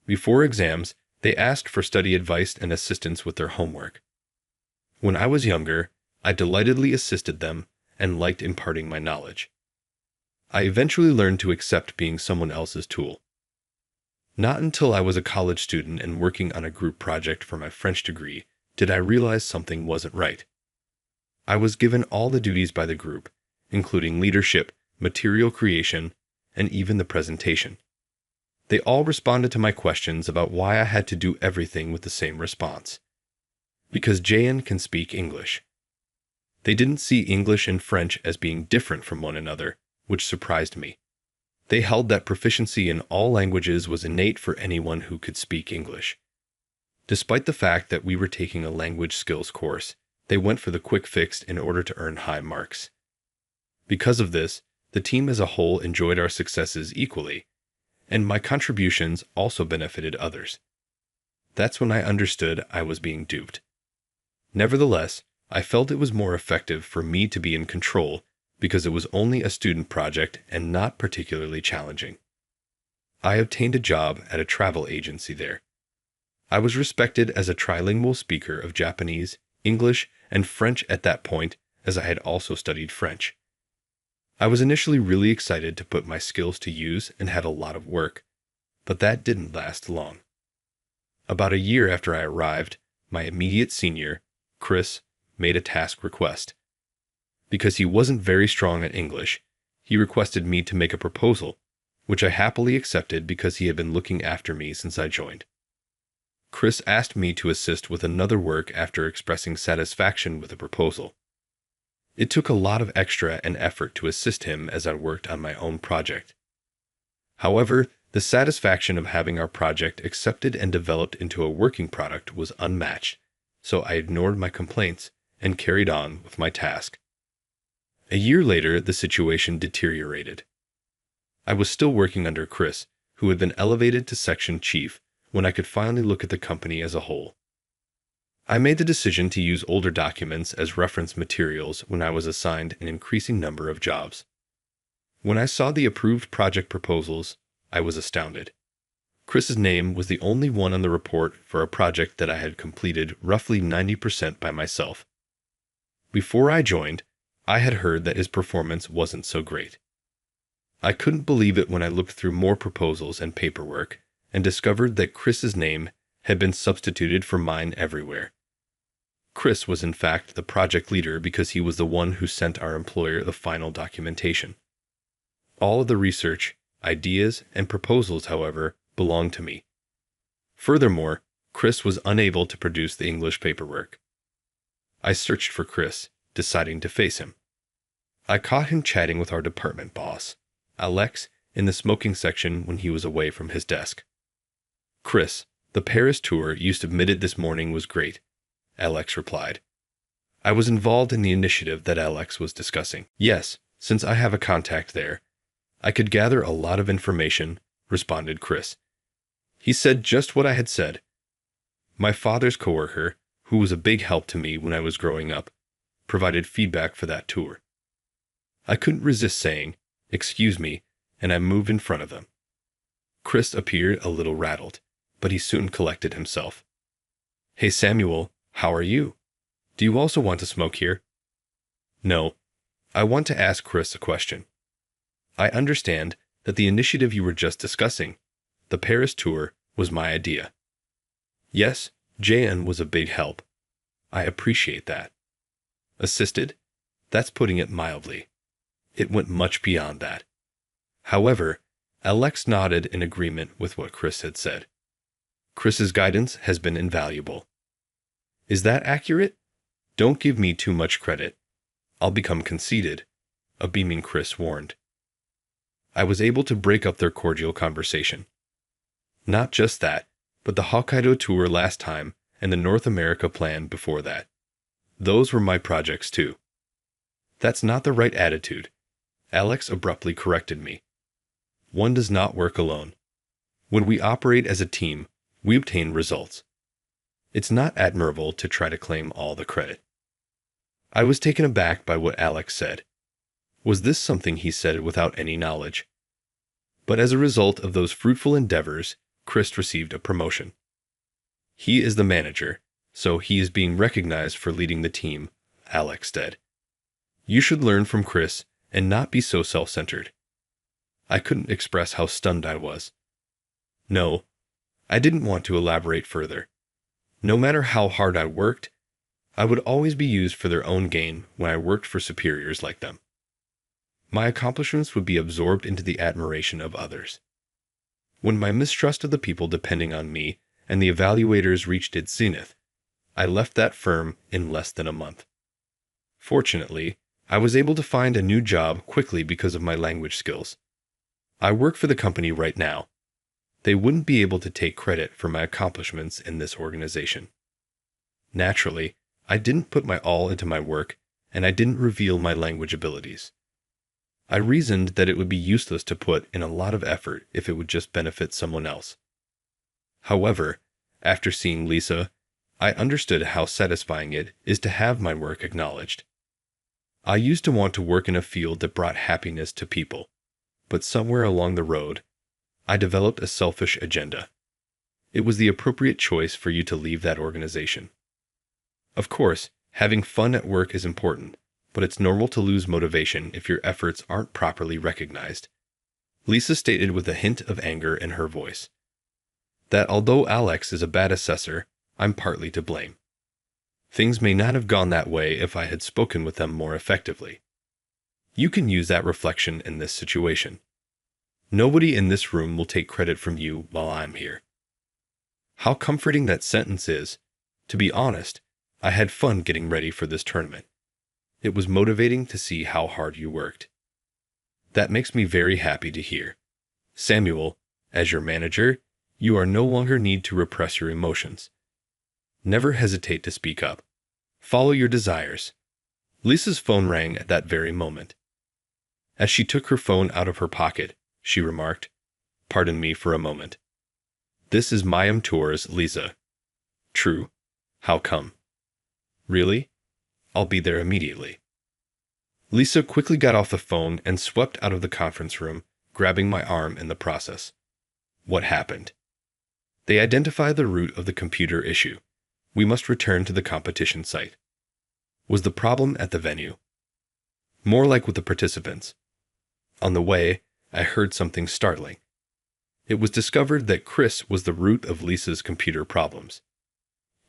Before exams, they asked for study advice and assistance with their homework. When I was younger, I delightedly assisted them and liked imparting my knowledge. I eventually learned to accept being someone else's tool. Not until I was a college student and working on a group project for my French degree did I realize something wasn't right. I was given all the duties by the group, including leadership, material creation, and even the presentation. They all responded to my questions about why I had to do everything with the same response. Because Jayan can speak English. They didn't see English and French as being different from one another, which surprised me. They held that proficiency in all languages was innate for anyone who could speak English. Despite the fact that we were taking a language skills course, they went for the quick fix in order to earn high marks. Because of this, the team as a whole enjoyed our successes equally, and my contributions also benefited others. That's when I understood I was being duped. Nevertheless, I felt it was more effective for me to be in control because it was only a student project and not particularly challenging. I obtained a job at a travel agency there. I was respected as a trilingual speaker of Japanese, English, and French at that point, as I had also studied French. I was initially really excited to put my skills to use and had a lot of work, but that didn't last long. About a year after I arrived, my immediate senior, Chris, made a task request. Because he wasn't very strong at English, he requested me to make a proposal, which I happily accepted because he had been looking after me since I joined. Chris asked me to assist with another work after expressing satisfaction with the proposal. It took a lot of extra and effort to assist him as I worked on my own project. However, The satisfaction of having our project accepted and developed into a working product was unmatched, so I ignored my complaints and carried on with my task. A year later, the situation deteriorated. I was still working under Chris, who had been elevated to section chief, when I could finally look at the company as a whole. I made the decision to use older documents as reference materials when I was assigned an increasing number of jobs. When I saw the approved project proposals, I was astounded. Chris's name was the only one on the report for a project that I had completed roughly 90% by myself. Before I joined, I had heard that his performance wasn't so great. I couldn't believe it when I looked through more proposals and paperwork and discovered that Chris's name had been substituted for mine everywhere. Chris was in fact the project leader because he was the one who sent our employer the final documentation. All of the research, ideas, and proposals, however, belonged to me. Furthermore, Chris was unable to produce the English paperwork. I searched for Chris, deciding to face him. I caught him chatting with our department boss, Alex, in the smoking section when he was away from his desk. "Chris, the Paris tour you submitted this morning was great," Alex replied. I was involved in the initiative that Alex was discussing. "Yes, since I have a contact there. I could gather a lot of information," responded Chris. He said just what I had said. My father's coworker, who was a big help to me when I was growing up, provided feedback for that tour. I couldn't resist saying, "Excuse me," and I moved in front of them. Chris appeared a little rattled, but he soon collected himself. "Hey Samuel, how are you? Do you also want to smoke here?" "No. I want to ask Chris a question. I understand that the initiative you were just discussing, the Paris tour, was my idea." "Yes, Jan was a big help. I appreciate that." "Assisted? That's putting it mildly. It went much beyond that." However, Alex nodded in agreement with what Chris had said. "Chris's guidance has been invaluable." "Is that accurate? Don't give me too much credit. I'll become conceited," a beaming Chris warned. I was able to break up their cordial conversation. Not just that, but the Hokkaido tour last time and the North America plan before that. Those were my projects too. "That's not the right attitude," Alex abruptly corrected me. "One does not work alone. When we operate as a team, we obtain results. It's not admirable to try to claim all the credit." I was taken aback by what Alex said. Was this something he said without any knowledge? But as a result of those fruitful endeavors, Chris received a promotion. He is the manager, so he is being recognized for leading the team, Alex said. "You should learn from Chris and not be so self-centered." I couldn't express how stunned I was. No, I didn't want to elaborate further. No matter how hard I worked, I would always be used for their own gain when I worked for superiors like them. My accomplishments would be absorbed into the admiration of others. When my mistrust of the people depending on me and the evaluators reached its zenith, I left that firm in less than a month. Fortunately, I was able to find a new job quickly because of my language skills. I work for the company right now. They wouldn't be able to take credit for my accomplishments in this organization. Naturally, I didn't put my all into my work, and I didn't reveal my language abilities. I reasoned that it would be useless to put in a lot of effort if it would just benefit someone else. However, after seeing Lisa, I understood how satisfying it is to have my work acknowledged. I used to want to work in a field that brought happiness to people, but somewhere along the road, I developed a selfish agenda. It was the appropriate choice for you to leave that organization. Of course, having fun at work is important, but it's normal to lose motivation if your efforts aren't properly recognized. Lisa stated with a hint of anger in her voice that although Alex is a bad assessor, I'm partly to blame. Things may not have gone that way if I had spoken with them more effectively. You can use that reflection in this situation. Nobody in this room will take credit from you while I'm here. How comforting that sentence is. To be honest, I had fun getting ready for this tournament. It was motivating to see how hard you worked. That makes me very happy to hear. Samuel, As your manager, you are no longer need to repress your emotions. Never hesitate to speak up. Follow your desires. Lisa's phone rang at that very moment. As she took her phone out of her pocket, she remarked, "Pardon me for a moment. This is Mayim Tours, Lisa." "True. How come?" "Really? I'll be there immediately." Lisa quickly got off the phone and swept out of the conference room, grabbing my arm in the process. What happened? They identified the root of the computer issue. We must return to the competition site. Was the problem at the venue? More like with the participants. On the way, I heard something startling. It was discovered that Chris was the root of Lisa's computer problems.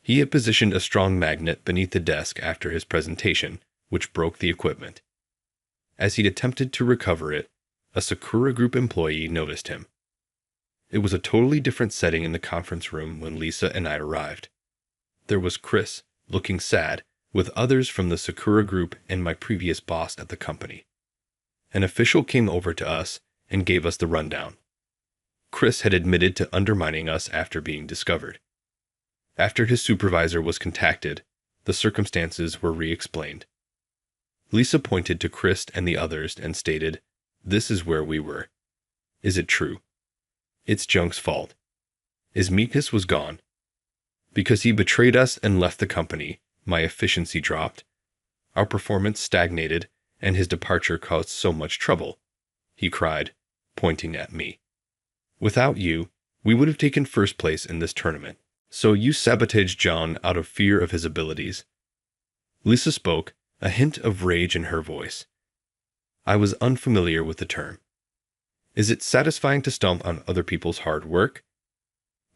He had positioned a strong magnet beneath the desk after his presentation, which broke the equipment. As he'd attempted to recover it, a Sakura Group employee noticed him. It was a totally different setting in the conference room when Lisa and I arrived. There was Chris, looking sad, with others from the Sakura Group and my previous boss at the company. An official came over to us and gave us the rundown. Chris had admitted to undermining us after being discovered. After his supervisor was contacted, the circumstances were re-explained. Lisa pointed to Chris and the others and stated, "This is where we were. Is it true? It's Junk's fault. His Mikas was gone. Because he betrayed us and left the company, my efficiency dropped. Our performance stagnated, and his departure caused so much trouble," he cried, pointing at me. "Without you, we would have taken first place in this tournament. So you sabotaged John out of fear of his abilities." Lisa spoke, a hint of rage in her voice. I was unfamiliar with the term. Is it satisfying to stomp on other people's hard work?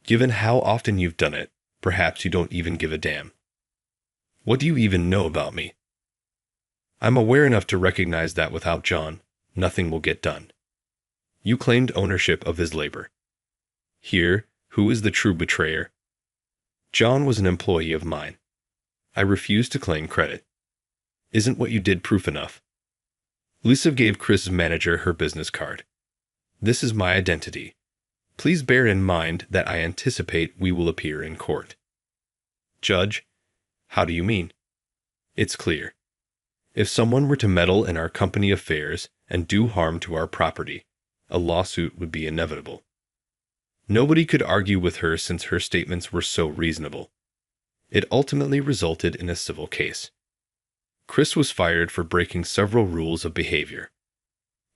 Given how often you've done it, perhaps you don't even give a damn. What do you even know about me? I'm aware enough to recognize that without John, nothing will get done. You claimed ownership of his labor. Here, who is the true betrayer? John was an employee of mine. I refuse to claim credit. Isn't what you did proof enough? Lisa gave Chris's manager her business card. This is my identity. Please bear in mind that I anticipate we will appear in court. Judge, how do you mean? It's clear. If someone were to meddle in our company affairs and do harm to our property, a lawsuit would be inevitable. Nobody could argue with her since her statements were so reasonable. It ultimately resulted in a civil case. Chris was fired for breaking several rules of behavior.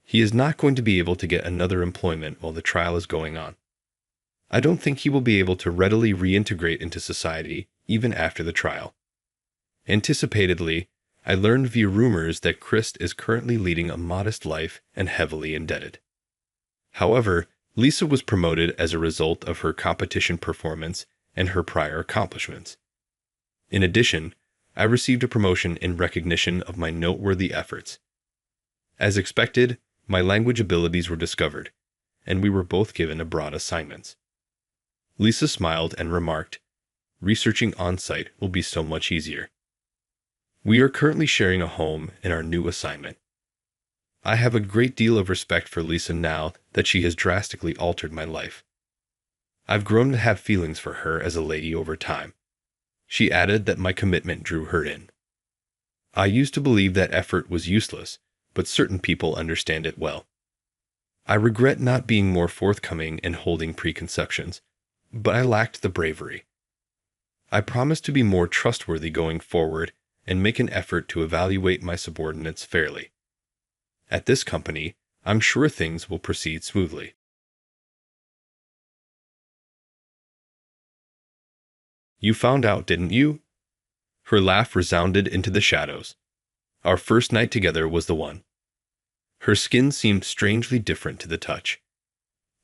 He is not going to be able to get another employment while the trial is going on. I don't think he will be able to readily reintegrate into society even after the trial. Anticipatedly, I learned via rumors that Chris is currently leading a modest life and heavily indebted. However, Lisa was promoted as a result of her competition performance and her prior accomplishments. In addition, I received a promotion in recognition of my noteworthy efforts. As expected, my language abilities were discovered, and we were both given broad assignments. Lisa smiled and remarked, "Researching on-site will be so much easier." We are currently sharing a home in our new assignment. I have a great deal of respect for Lisa now that she has drastically altered my life. I've grown to have feelings for her as a lady over time. She added that my commitment drew her in. I used to believe that effort was useless, but certain people understand it well. I regret not being more forthcoming and holding preconceptions, but I lacked the bravery. I promise to be more trustworthy going forward and make an effort to evaluate my subordinates fairly. At this company, I'm sure things will proceed smoothly. You found out, didn't you? Her laugh resounded into the shadows. Our first night together was the one. Her skin seemed strangely different to the touch.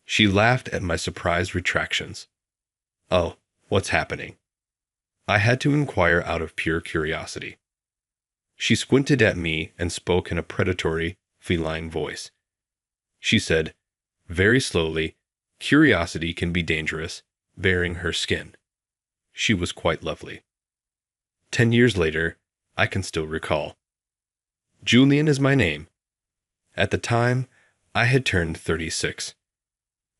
She laughed at my surprised retractions. Oh, what's happening? I had to inquire out of pure curiosity. She squinted at me and spoke in a predatory, feline voice. She said, very slowly, curiosity can be dangerous, baring her skin. She was quite lovely. 10 years later, I can still recall. Julian is my name. At the time, I had turned 36.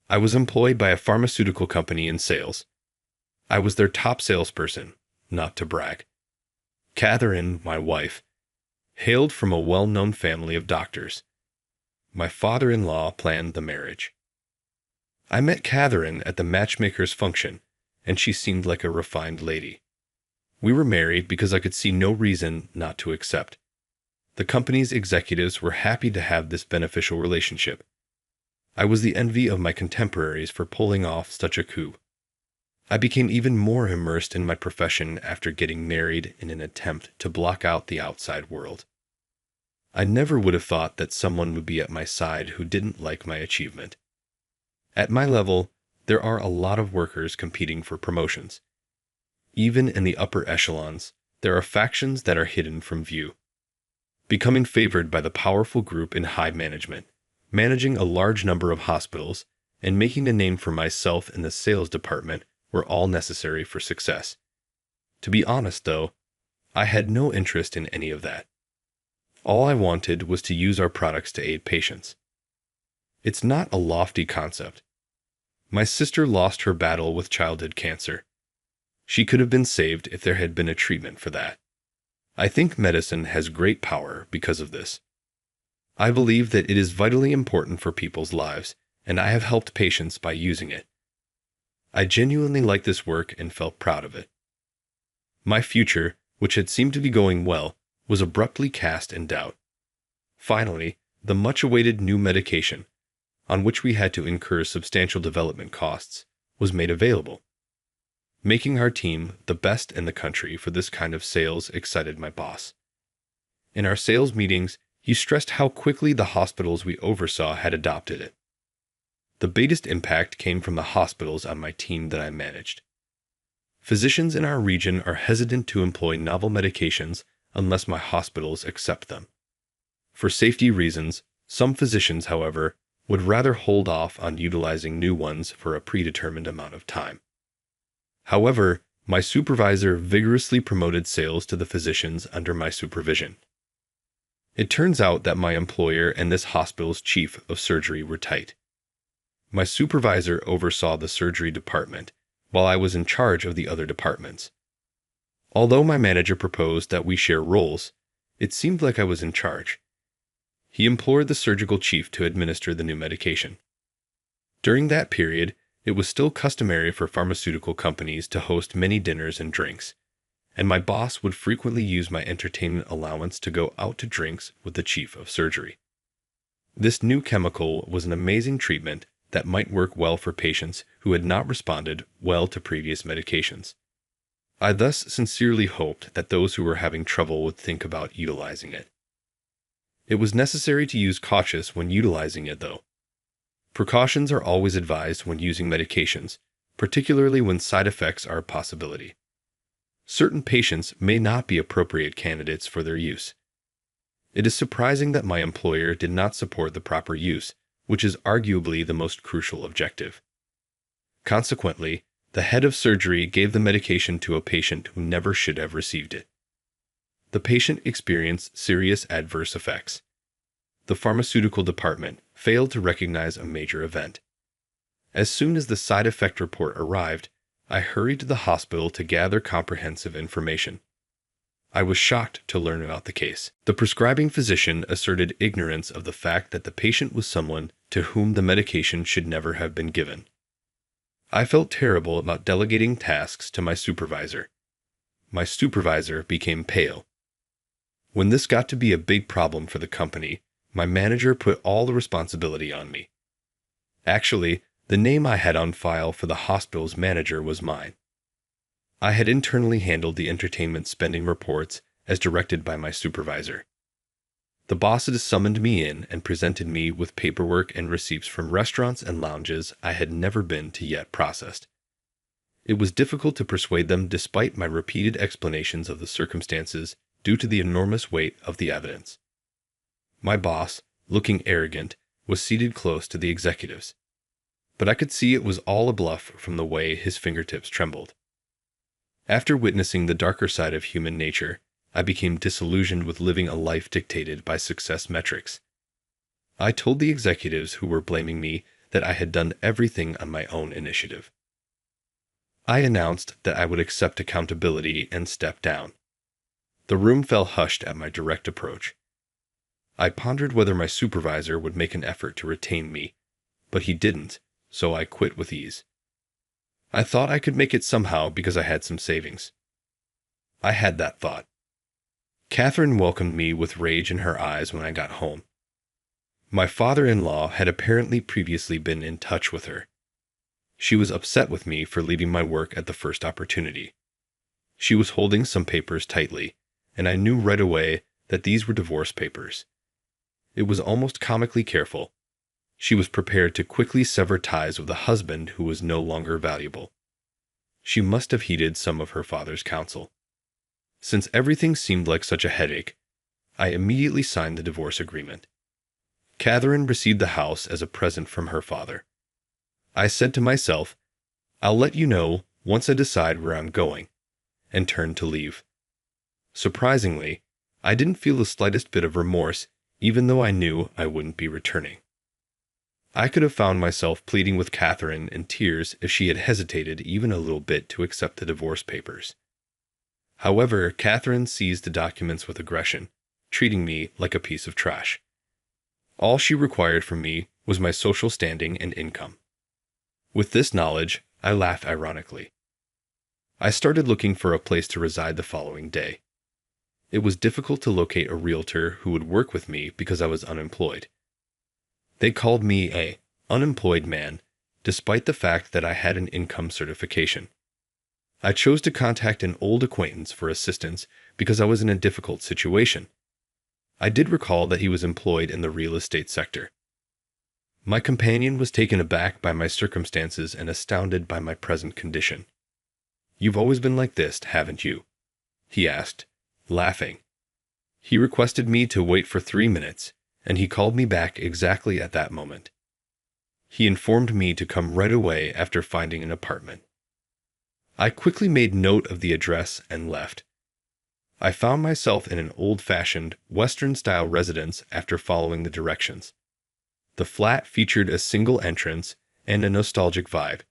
I was employed by a pharmaceutical company in sales. I was their top salesperson, not to brag. Catherine, my wife, hailed from a well-known family of doctors. My father-in-law planned the marriage. I met Catherine at the matchmaker's function, and she seemed like a refined lady. We were married because I could see no reason not to accept. The company's executives were happy to have this beneficial relationship. I was the envy of my contemporaries for pulling off such a coup. I became even more immersed in my profession after getting married in an attempt to block out the outside world. I never would have thought that someone would be at my side who didn't like my achievement. At my level, there are a lot of workers competing for promotions. Even in the upper echelons, there are factions that are hidden from view. Becoming favored by the powerful group in high management, managing a large number of hospitals, and making a name for myself in the sales department were all necessary for success. To be honest, though, I had no interest in any of that. All I wanted was to use our products to aid patients. It's not a lofty concept. My sister lost her battle with childhood cancer. She could have been saved if there had been a treatment for that. I think medicine has great power because of this. I believe that it is vitally important for people's lives, and I have helped patients by using it. I genuinely liked this work and felt proud of it. My future, which had seemed to be going well, was abruptly cast in doubt. Finally, the much-awaited new medication, on which we had to incur substantial development costs, was made available. Making our team the best in the country for this kind of sales excited my boss. In our sales meetings, he stressed how quickly the hospitals we oversaw had adopted it. The biggest impact came from the hospitals on my team that I managed. Physicians in our region are hesitant to employ novel medications unless my hospitals accept them. For safety reasons, some physicians, however, would rather hold off on utilizing new ones for a predetermined amount of time. However, my supervisor vigorously promoted sales to the physicians under my supervision. It turns out that my employer and this hospital's chief of surgery were tight. My supervisor oversaw the surgery department, while I was in charge of the other departments. Although my manager proposed that we share roles, it seemed like I was in charge. He implored the surgical chief to administer the new medication. During that period, it was still customary for pharmaceutical companies to host many dinners and drinks, and my boss would frequently use my entertainment allowance to go out to drinks with the chief of surgery. This new chemical was an amazing treatment that might work well for patients who had not responded well to previous medications. I thus sincerely hoped that those who were having trouble would think about utilizing it. It was necessary to use caution when utilizing it, though. Precautions are always advised when using medications, particularly when side effects are a possibility. Certain patients may not be appropriate candidates for their use. It is surprising that my employer did not support the proper use, which is arguably the most crucial objective. Consequently, the head of surgery gave the medication to a patient who never should have received it. The patient experienced serious adverse effects. The pharmaceutical department failed to recognize a major event. As soon as the side effect report arrived, I hurried to the hospital to gather comprehensive information. I was shocked to learn about the case. The prescribing physician asserted ignorance of the fact that the patient was someone to whom the medication should never have been given. I felt terrible about delegating tasks to my supervisor. My supervisor became pale. When this got to be a big problem for the company, my manager put all the responsibility on me. Actually, the name I had on file for the hospital's manager was mine. I had internally handled the entertainment spending reports as directed by my supervisor. The bosses summoned me in and presented me with paperwork and receipts from restaurants and lounges I had never been to yet processed. It was difficult to persuade them despite my repeated explanations of the circumstances due to the enormous weight of the evidence. My boss, looking arrogant, was seated close to the executives, but I could see it was all a bluff from the way his fingertips trembled. After witnessing the darker side of human nature, I became disillusioned with living a life dictated by success metrics. I told the executives who were blaming me that I had done everything on my own initiative. I announced that I would accept accountability and step down. The room fell hushed at my direct approach. I pondered whether my supervisor would make an effort to retain me, but he didn't, so I quit with ease. I thought I could make it somehow because I had some savings. I had that thought. Catherine welcomed me with rage in her eyes when I got home. My father-in-law had apparently previously been in touch with her. She was upset with me for leaving my work at the first opportunity. She was holding some papers tightly, and I knew right away that these were divorce papers. It was almost comically careful. She was prepared to quickly sever ties with a husband who was no longer valuable. She must have heeded some of her father's counsel. Since everything seemed like such a headache, I immediately signed the divorce agreement. Catherine received the house as a present from her father. I said to myself, I'll let you know once I decide where I'm going, and turned to leave. Surprisingly, I didn't feel the slightest bit of remorse, even though I knew I wouldn't be returning. I could have found myself pleading with Catherine in tears if she had hesitated even a little bit to accept the divorce papers. However, Catherine seized the documents with aggression, treating me like a piece of trash. All she required from me was my social standing and income. With this knowledge, I laughed ironically. I started looking for a place to reside the following day. It was difficult to locate a realtor who would work with me because I was unemployed. They called me an unemployed man, despite the fact that I had an income certification. I chose to contact an old acquaintance for assistance because I was in a difficult situation. I did recall that he was employed in the real estate sector. My companion was taken aback by my circumstances and astounded by my present condition. "You've always been like this, haven't you?" he asked, laughing. He requested me to wait for 3 minutes, and he called me back exactly at that moment. He informed me to come right away after finding an apartment. I quickly made note of the address and left. I found myself in an old-fashioned, Western-style residence after following the directions. The flat featured a single entrance and a nostalgic vibe.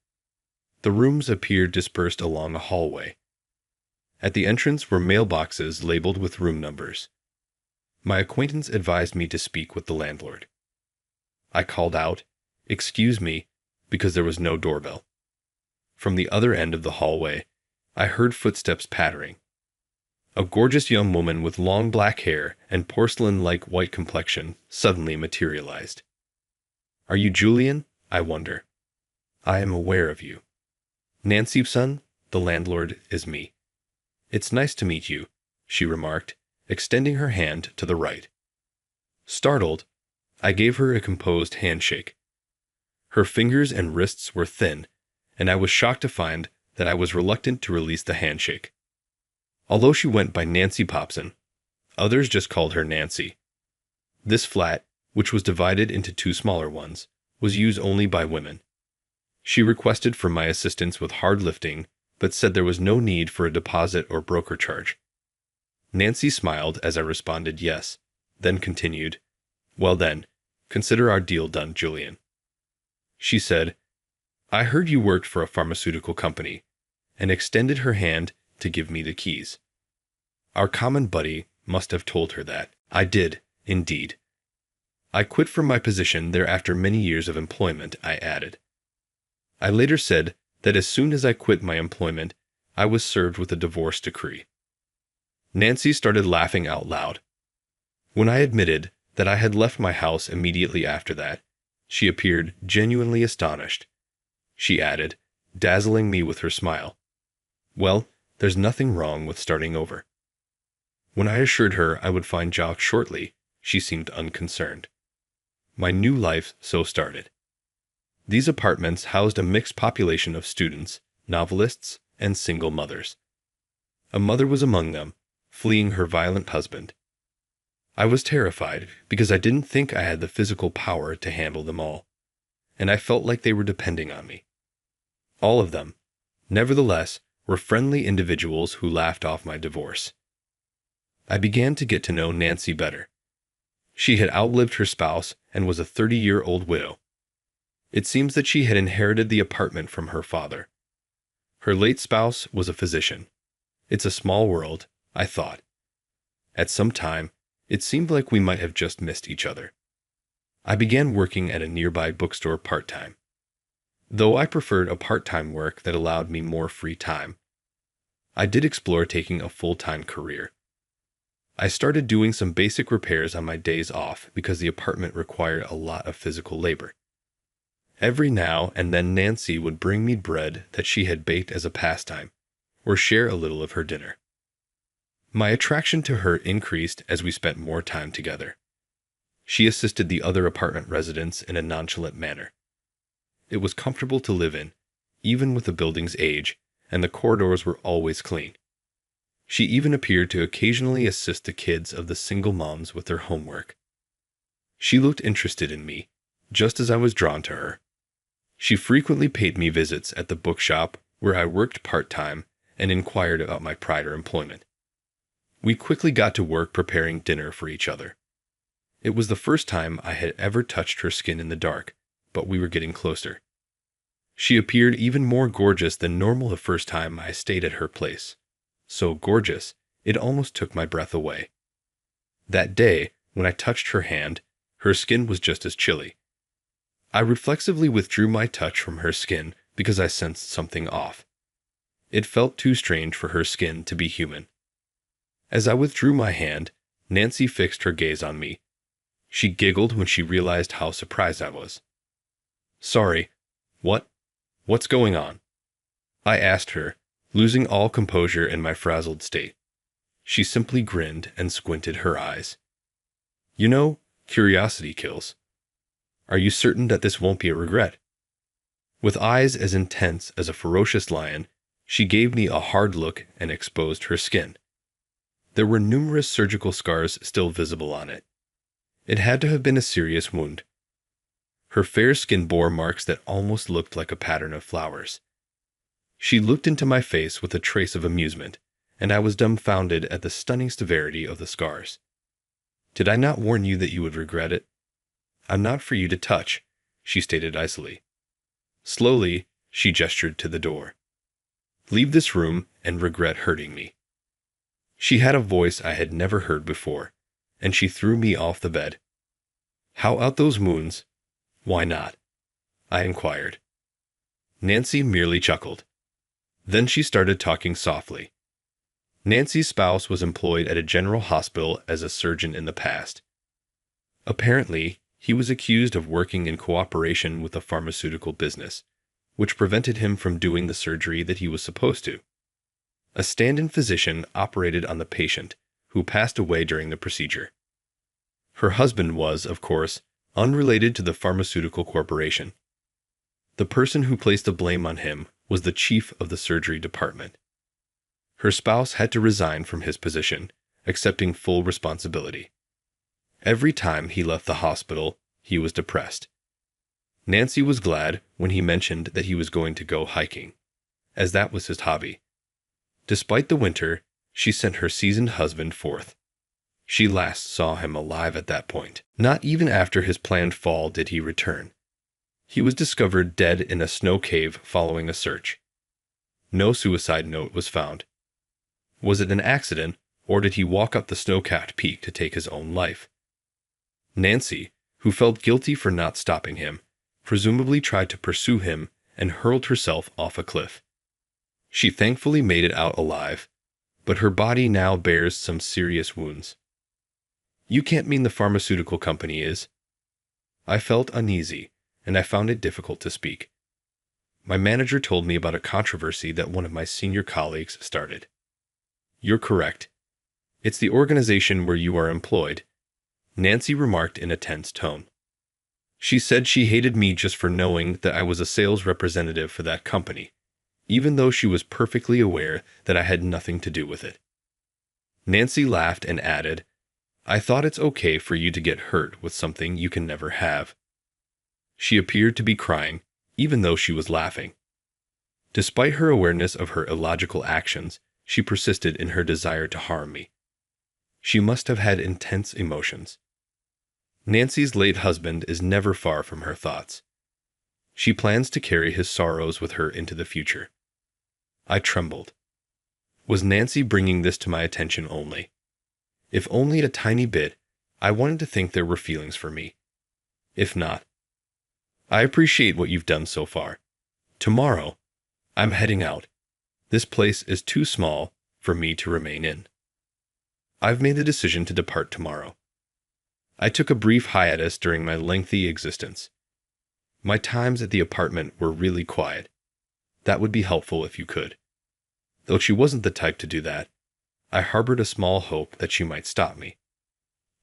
The rooms appeared dispersed along a hallway. At the entrance were mailboxes labeled with room numbers. My acquaintance advised me to speak with the landlord. I called out, "Excuse me," because there was no doorbell. From the other end of the hallway, I heard footsteps pattering. A gorgeous young woman with long black hair and porcelain-like white complexion suddenly materialized. "Are you Julian? I wonder. I am aware of you." "Nancy, son, the landlord is me." "It's nice to meet you," she remarked, extending her hand to the right. Startled, I gave her a composed handshake. Her fingers and wrists were thin, and I was shocked to find that I was reluctant to release the handshake. Although she went by Nancy Popson, others just called her Nancy. This flat, which was divided into 2 smaller ones, was used only by women. She requested for my assistance with hard lifting, but said there was no need for a deposit or broker charge. Nancy smiled as I responded yes, then continued, "Well then, consider our deal done, Julian." She said, "I heard you worked for a pharmaceutical company," and extended her hand to give me the keys. Our common buddy must have told her that. I did, indeed. I quit from my position there after many years of employment, I added. I later said that as soon as I quit my employment, I was served with a divorce decree. Nancy started laughing out loud. When I admitted that I had left my house immediately after that, she appeared genuinely astonished. She added, dazzling me with her smile, "Well, there's nothing wrong with starting over." When I assured her I would find jobs shortly, she seemed unconcerned. My new life so started. These apartments housed a mixed population of students, novelists, and single mothers. A mother was among them, fleeing her violent husband. I was terrified because I didn't think I had the physical power to handle them all, and I felt like they were depending on me. All of them, nevertheless, were friendly individuals who laughed off my divorce. I began to get to know Nancy better. She had outlived her spouse and was a 30-year-old widow. It seems that she had inherited the apartment from her father. Her late spouse was a physician. It's a small world, I thought. At some time, it seemed like we might have just missed each other. I began working at a nearby bookstore part-time. Though I preferred a part-time work that allowed me more free time, I did explore taking a full-time career. I started doing some basic repairs on my days off because the apartment required a lot of physical labor. Every now and then Nancy would bring me bread that she had baked as a pastime, or share a little of her dinner. My attraction to her increased as we spent more time together. She assisted the other apartment residents in a nonchalant manner. It was comfortable to live in, even with the building's age, and the corridors were always clean. She even appeared to occasionally assist the kids of the single moms with their homework. She looked interested in me, just as I was drawn to her. She frequently paid me visits at the bookshop where I worked part-time and inquired about my prior employment. We quickly got to work preparing dinner for each other. It was the first time I had ever touched her skin in the dark, but we were getting closer. She appeared even more gorgeous than normal the first time I stayed at her place. So gorgeous, it almost took my breath away. That day, when I touched her hand, her skin was just as chilly. I reflexively withdrew my touch from her skin because I sensed something off. It felt too strange for her skin to be human. As I withdrew my hand, Nancy fixed her gaze on me. She giggled when she realized how surprised I was. "Sorry, what's going on?" I asked her, losing all composure in my frazzled state. She simply grinned and squinted her eyes. "You know, curiosity kills. Are you certain that this won't be a regret?" With eyes as intense as a ferocious lion, she gave me a hard look and exposed her skin. There were numerous surgical scars still visible on it. It had to have been a serious wound. Her fair skin bore marks that almost looked like a pattern of flowers. She looked into my face with a trace of amusement, and I was dumbfounded at the stunning severity of the scars. "Did I not warn you that you would regret it? I'm not for you to touch," she stated icily. Slowly, she gestured to the door. "Leave this room and regret hurting me." She had a voice I had never heard before, and she threw me off the bed. "How out those wounds? Why not?" I inquired. Nancy merely chuckled. Then she started talking softly. Nancy's spouse was employed at a general hospital as a surgeon in the past. Apparently, he was accused of working in cooperation with a pharmaceutical business, which prevented him from doing the surgery that he was supposed to. A stand-in physician operated on the patient, who passed away during the procedure. Her husband was, of course, unrelated to the pharmaceutical corporation. The person who placed the blame on him was the chief of the surgery department. Her spouse had to resign from his position, accepting full responsibility. Every time he left the hospital, he was depressed. Nancy was glad when he mentioned that he was going to go hiking, as that was his hobby. Despite the winter, she sent her seasoned husband forth. She last saw him alive at that point. Not even after his planned fall did he return. He was discovered dead in a snow cave following a search. No suicide note was found. Was it an accident, or did he walk up the snow-capped peak to take his own life? Nancy, who felt guilty for not stopping him, presumably tried to pursue him and hurled herself off a cliff. She thankfully made it out alive, but her body now bears some serious wounds. "You can't mean the pharmaceutical company is?" I felt uneasy, and I found it difficult to speak. My manager told me about a controversy that one of my senior colleagues started. "You're correct. It's the organization where you are employed," Nancy remarked in a tense tone. She said she hated me just for knowing that I was a sales representative for that company, even though she was perfectly aware that I had nothing to do with it. Nancy laughed and added, "I thought it's okay for you to get hurt with something you can never have." She appeared to be crying, even though she was laughing. Despite her awareness of her illogical actions, she persisted in her desire to harm me. She must have had intense emotions. Nancy's late husband is never far from her thoughts. She plans to carry his sorrows with her into the future. I trembled. Was Nancy bringing this to my attention only? If only a tiny bit, I wanted to think there were feelings for me. If not, I appreciate what you've done so far. Tomorrow, I'm heading out. This place is too small for me to remain in. I've made the decision to depart tomorrow. I took a brief hiatus during my lengthy existence. My times at the apartment were really quiet. That would be helpful if you could. Though she wasn't the type to do that, I harbored a small hope that she might stop me.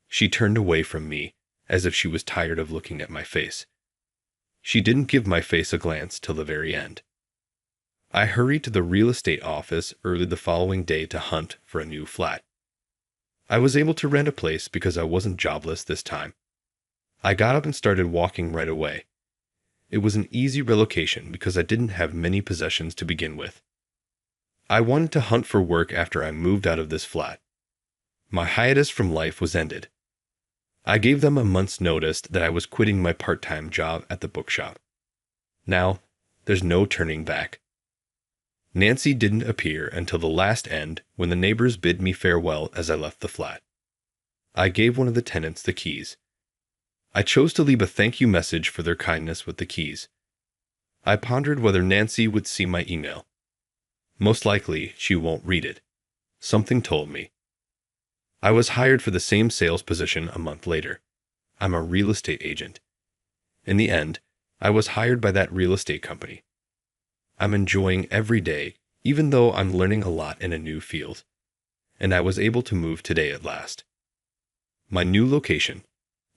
She turned away from me, as if she was tired of looking at my face. She didn't give my face a glance till the very end. I hurried to the real estate office early the following day to hunt for a new flat. I was able to rent a place because I wasn't jobless this time. I got up and started walking right away. It was an easy relocation because I didn't have many possessions to begin with. I wanted to hunt for work after I moved out of this flat. My hiatus from life was ended. I gave them a month's notice that I was quitting my part-time job at the bookshop. Now, there's no turning back. Nancy didn't appear until the last end when the neighbors bid me farewell as I left the flat. I gave one of the tenants the keys. I chose to leave a thank you message for their kindness with the keys. I pondered whether Nancy would see my email. Most likely, she won't read it. Something told me. I was hired for the same sales position a month later. I'm a real estate agent. In the end, I was hired by that real estate company. I'm enjoying every day, even though I'm learning a lot in a new field. And I was able to move today at last. My new location,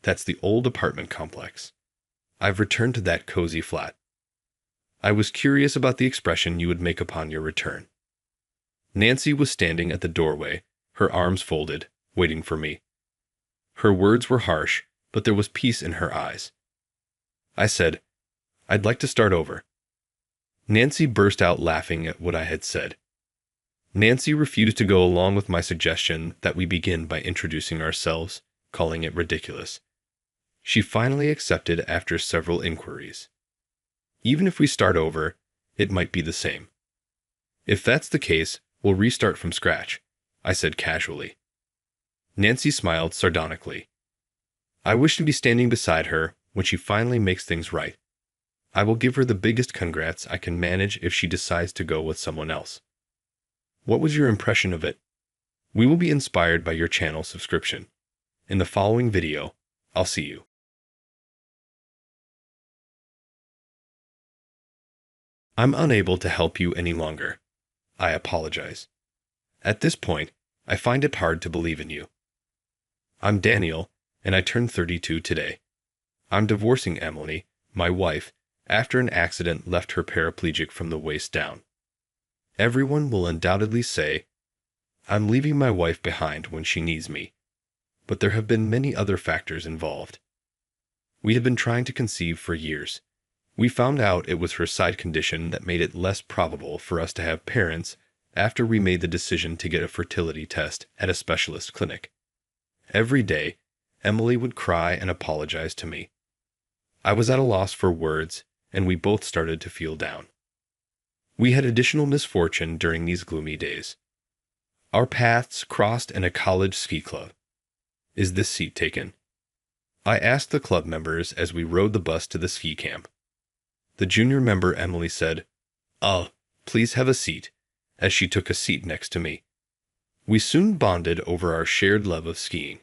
that's the old apartment complex. I've returned to that cozy flat. I was curious about the expression you would make upon your return. Nancy was standing at the doorway, her arms folded, waiting for me. Her words were harsh, but there was peace in her eyes. I said, "I'd like to start over." Nancy burst out laughing at what I had said. Nancy refused to go along with my suggestion that we begin by introducing ourselves, calling it ridiculous. She finally accepted after several inquiries. Even if we start over, it might be the same. If that's the case, we'll restart from scratch, I said casually. Nancy smiled sardonically. I wish to be standing beside her when she finally makes things right. I will give her the biggest congrats I can manage if she decides to go with someone else. What was your impression of it? We will be inspired by your channel subscription. In the following video, I'll see you. I'm unable to help you any longer. I apologize. At this point, I find it hard to believe in you. I'm Daniel, and I turned 32 today. I'm divorcing Emily, my wife, after an accident left her paraplegic from the waist down. Everyone will undoubtedly say, I'm leaving my wife behind when she needs me, but there have been many other factors involved. We have been trying to conceive for years. We found out it was her side condition that made it less probable for us to have parents after we made the decision to get a fertility test at a specialist clinic. Every day, Emily would cry and apologize to me. I was at a loss for words, and we both started to feel down. We had additional misfortune during these gloomy days. Our paths crossed in a college ski club. Is this seat taken? I asked the club members as we rode the bus to the ski camp. The junior member Emily said, "Oh, please have a seat," as she took a seat next to me. We soon bonded over our shared love of skiing.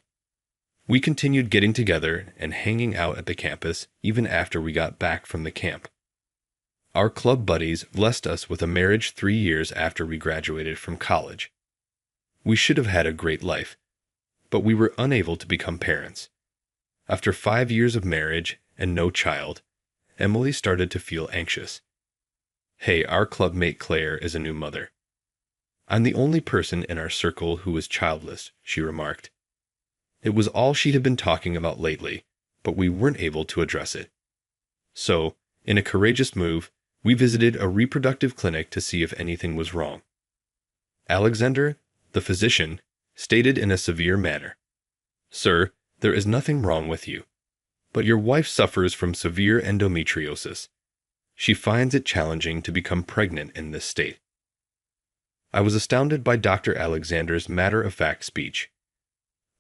We continued getting together and hanging out at the campus even after we got back from the camp. Our club buddies blessed us with a marriage 3 years after we graduated from college. We should have had a great life, but we were unable to become parents. After 5 years of marriage and no child, Emily started to feel anxious. Hey, our clubmate Claire is a new mother. I'm the only person in our circle who is childless, she remarked. It was all she had been talking about lately, but we weren't able to address it. So, in a courageous move, we visited a reproductive clinic to see if anything was wrong. Alexander, the physician, stated in a severe manner, "Sir, there is nothing wrong with you, but your wife suffers from severe endometriosis. She finds it challenging to become pregnant in this state. I was astounded by Dr. Alexander's matter-of-fact speech.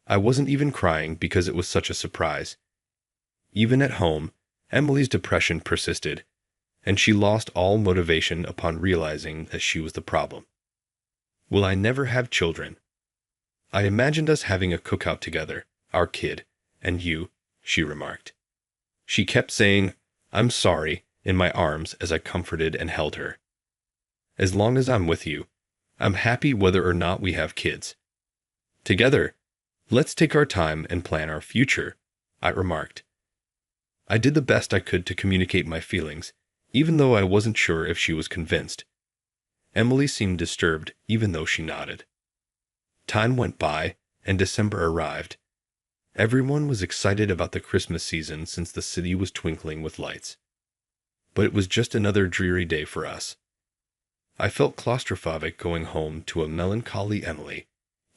I wasn't even crying because it was such a surprise. Even at home, Emily's depression persisted, and she lost all motivation upon realizing that she was the problem. Will I never have children? I imagined us having a cookout together, our kid, and you, she remarked. She kept saying, "I'm sorry," in my arms as I comforted and held her. As long as I'm with you, I'm happy whether or not we have kids. Together, let's take our time and plan our future, I remarked. I did the best I could to communicate my feelings, even though I wasn't sure if she was convinced. Emily seemed disturbed, even though she nodded. Time went by, and December arrived. Everyone was excited about the Christmas season since the city was twinkling with lights. But it was just another dreary day for us. I felt claustrophobic going home to a melancholy Emily,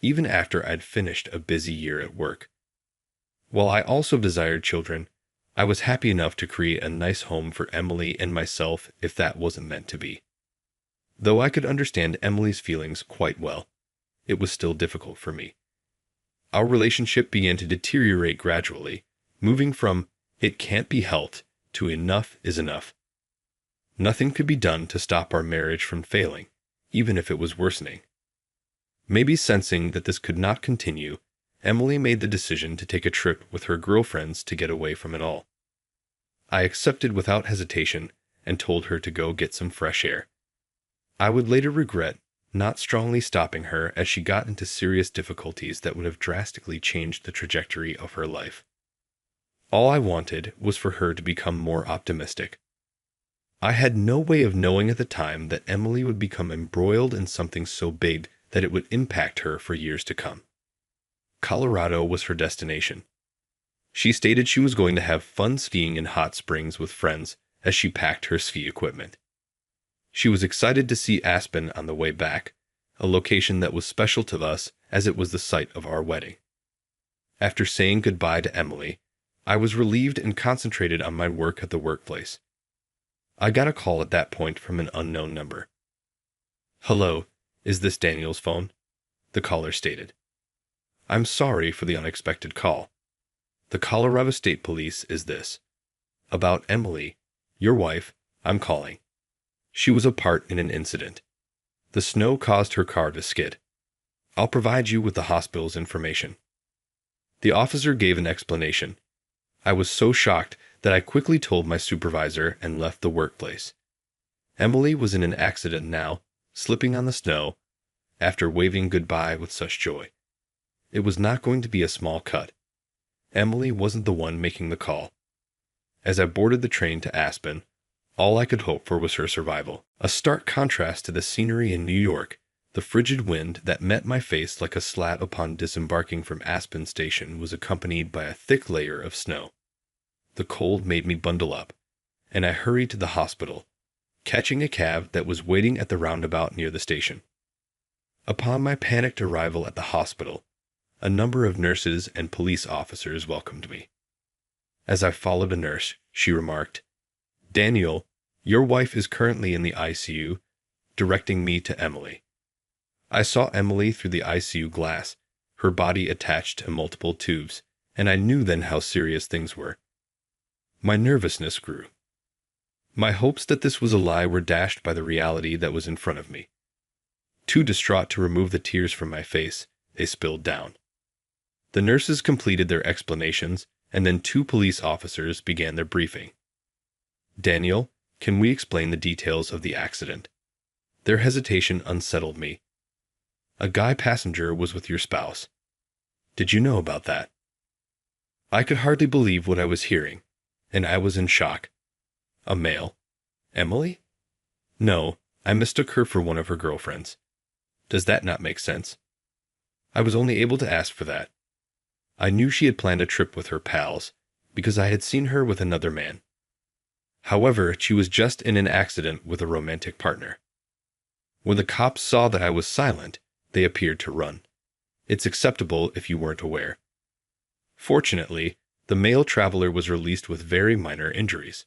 even after I'd finished a busy year at work. While I also desired children, I was happy enough to create a nice home for Emily and myself if that wasn't meant to be. Though I could understand Emily's feelings quite well, it was still difficult for me. Our relationship began to deteriorate gradually, moving from "it can't be helped" to "enough is enough." Nothing could be done to stop our marriage from failing, even if it was worsening. Maybe sensing that this could not continue, Emily made the decision to take a trip with her girlfriends to get away from it all. I accepted without hesitation and told her to go get some fresh air. I would later regret not strongly stopping her as she got into serious difficulties that would have drastically changed the trajectory of her life. All I wanted was for her to become more optimistic. I had no way of knowing at the time that Emily would become embroiled in something so big that it would impact her for years to come. Colorado was her destination. She stated she was going to have fun skiing in hot springs with friends as she packed her ski equipment. She was excited to see Aspen on the way back, a location that was special to us as it was the site of our wedding. After saying goodbye to Emily, I was relieved and concentrated on my work at the workplace. I got a call at that point from an unknown number. "Hello, is this Daniel's phone?" the caller stated. "I'm sorry for the unexpected call. The Colorado State Police is this. About Emily, your wife, I'm calling. She was a part in an incident. The snow caused her car to skid. I'll provide you with the hospital's information." The officer gave an explanation. I was so shocked that I quickly told my supervisor and left the workplace. Emily was in an accident now, slipping on the snow, after waving goodbye with such joy. It was not going to be a small cut. Emily wasn't the one making the call. As I boarded the train to Aspen, all I could hope for was her survival. A stark contrast to the scenery in New York, the frigid wind that met my face like a slat upon disembarking from Aspen Station was accompanied by a thick layer of snow. The cold made me bundle up, and I hurried to the hospital, catching a cab that was waiting at the roundabout near the station. Upon my panicked arrival at the hospital, a number of nurses and police officers welcomed me. As I followed a nurse, she remarked, "Daniel, your wife is currently in the ICU," directing me to Emily. I saw Emily through the ICU glass, her body attached to multiple tubes, and I knew then how serious things were. My nervousness grew. My hopes that this was a lie were dashed by the reality that was in front of me. Too distraught to remove the tears from my face, they spilled down. The nurses completed their explanations, and then 2 police officers began their briefing. "Daniel, can we explain the details of the accident?" Their hesitation unsettled me. "A guy passenger was with your spouse. Did you know about that?" I could hardly believe what I was hearing, and I was in shock. A male? Emily? No, I mistook her for one of her girlfriends. Does that not make sense? I was only able to ask for that. I knew she had planned a trip with her pals, because I had seen her with another man. However, she was just in an accident with a romantic partner. When the cops saw that I was silent, they appeared to run. It's acceptable if you weren't aware. Fortunately, the male traveler was released with very minor injuries.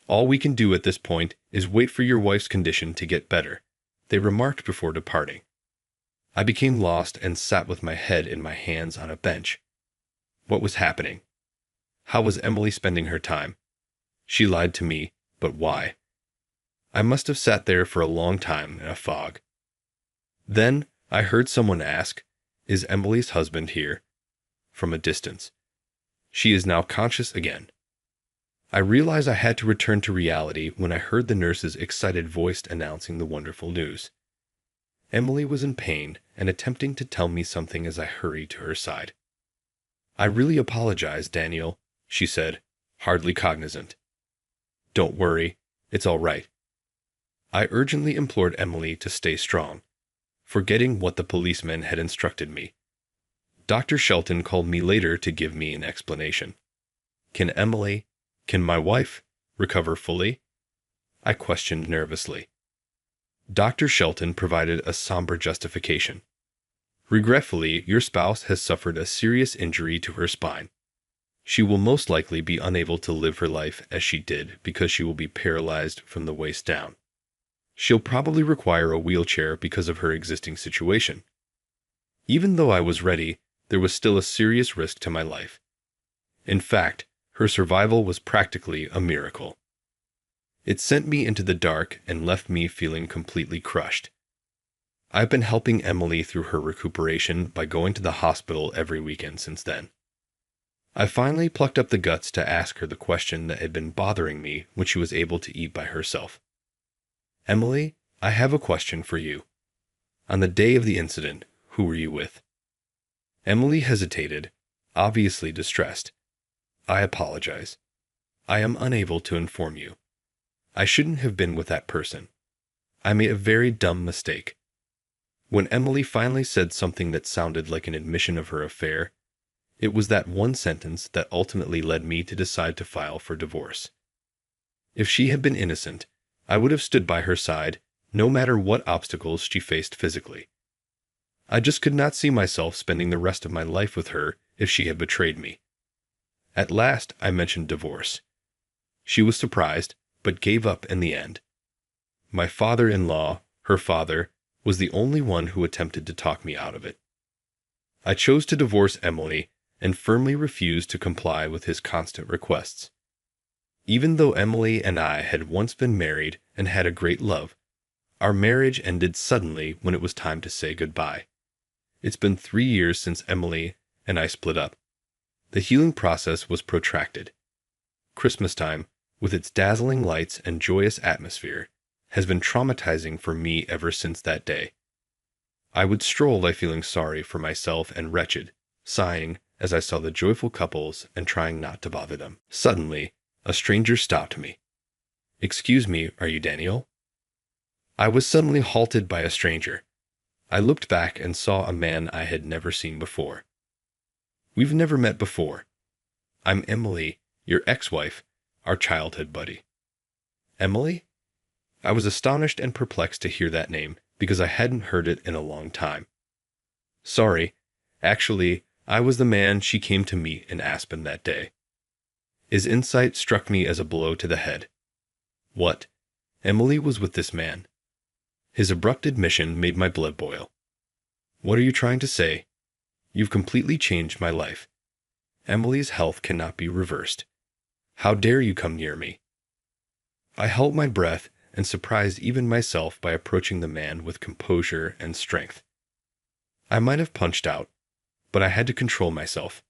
All we can do at this point is wait for your wife's condition to get better, they remarked before departing. I became lost and sat with my head in my hands on a bench. What was happening? How was Emily spending her time? She lied to me, but why? I must have sat there for a long time in a fog. Then I heard someone ask, "Is Emily's husband here?" from a distance. She is now conscious again. I realized I had to return to reality when I heard the nurse's excited voice announcing the wonderful news. Emily was in pain and attempting to tell me something as I hurried to her side. "I really apologize, Daniel," she said, hardly cognizant. "Don't worry, it's all right." I urgently implored Emily to stay strong, forgetting what the policeman had instructed me. Dr. Shelton called me later to give me an explanation. Can my wife, recover fully?" I questioned nervously. Dr. Shelton provided a somber justification. "Regretfully, your spouse has suffered a serious injury to her spine. She will most likely be unable to live her life as she did because she will be paralyzed from the waist down. She'll probably require a wheelchair because of her existing situation." Even though I was ready, there was still a serious risk to my life. In fact, her survival was practically a miracle. It sent me into the dark and left me feeling completely crushed. I've been helping Emily through her recuperation by going to the hospital every weekend since then. I finally plucked up the guts to ask her the question that had been bothering me when she was able to eat by herself. "Emily, I have a question for you. On the day of the incident, who were you with?" Emily hesitated, obviously distressed. "I apologize. I am unable to inform you. I shouldn't have been with that person. I made a very dumb mistake." When Emily finally said something that sounded like an admission of her affair, it was that one sentence that ultimately led me to decide to file for divorce. If she had been innocent, I would have stood by her side, no matter what obstacles she faced physically. I just could not see myself spending the rest of my life with her if she had betrayed me. At last, I mentioned divorce. She was surprised, but gave up in the end. My father-in-law, her father, was the only one who attempted to talk me out of it. I chose to divorce Emily and firmly refused to comply with his constant requests. Even though Emily and I had once been married and had a great love, our marriage ended suddenly when it was time to say goodbye. It's been 3 years since Emily and I split up. The healing process was protracted. Christmas time, with its dazzling lights and joyous atmosphere, has been traumatizing for me ever since that day. I would stroll by feeling sorry for myself and wretched, sighing as I saw the joyful couples and trying not to bother them. Suddenly, a stranger stopped me. "Excuse me, are you Daniel?" I was suddenly halted by a stranger. I looked back and saw a man I had never seen before. "We've never met before. I'm Emily, your ex-wife, our childhood buddy." Emily? I was astonished and perplexed to hear that name because I hadn't heard it in a long time. "Sorry, actually, I was the man she came to meet in Aspen that day." His insight struck me as a blow to the head. What? Emily was with this man? His abrupt admission made my blood boil. "What are you trying to say? You've completely changed my life. Emily's health cannot be reversed. How dare you come near me?" I held my breath and surprised even myself by approaching the man with composure and strength. I might have punched out, but I had to control myself.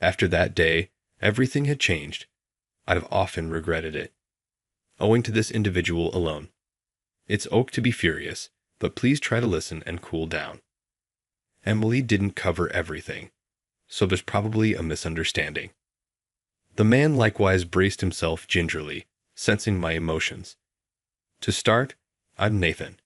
After that day, everything had changed. I've often regretted it. Owing to this individual alone. It's okay to be furious, but please try to listen and cool down. Emily didn't cover everything, so there's probably a misunderstanding. The man likewise braced himself gingerly, sensing my emotions. To start, I'm Nathan.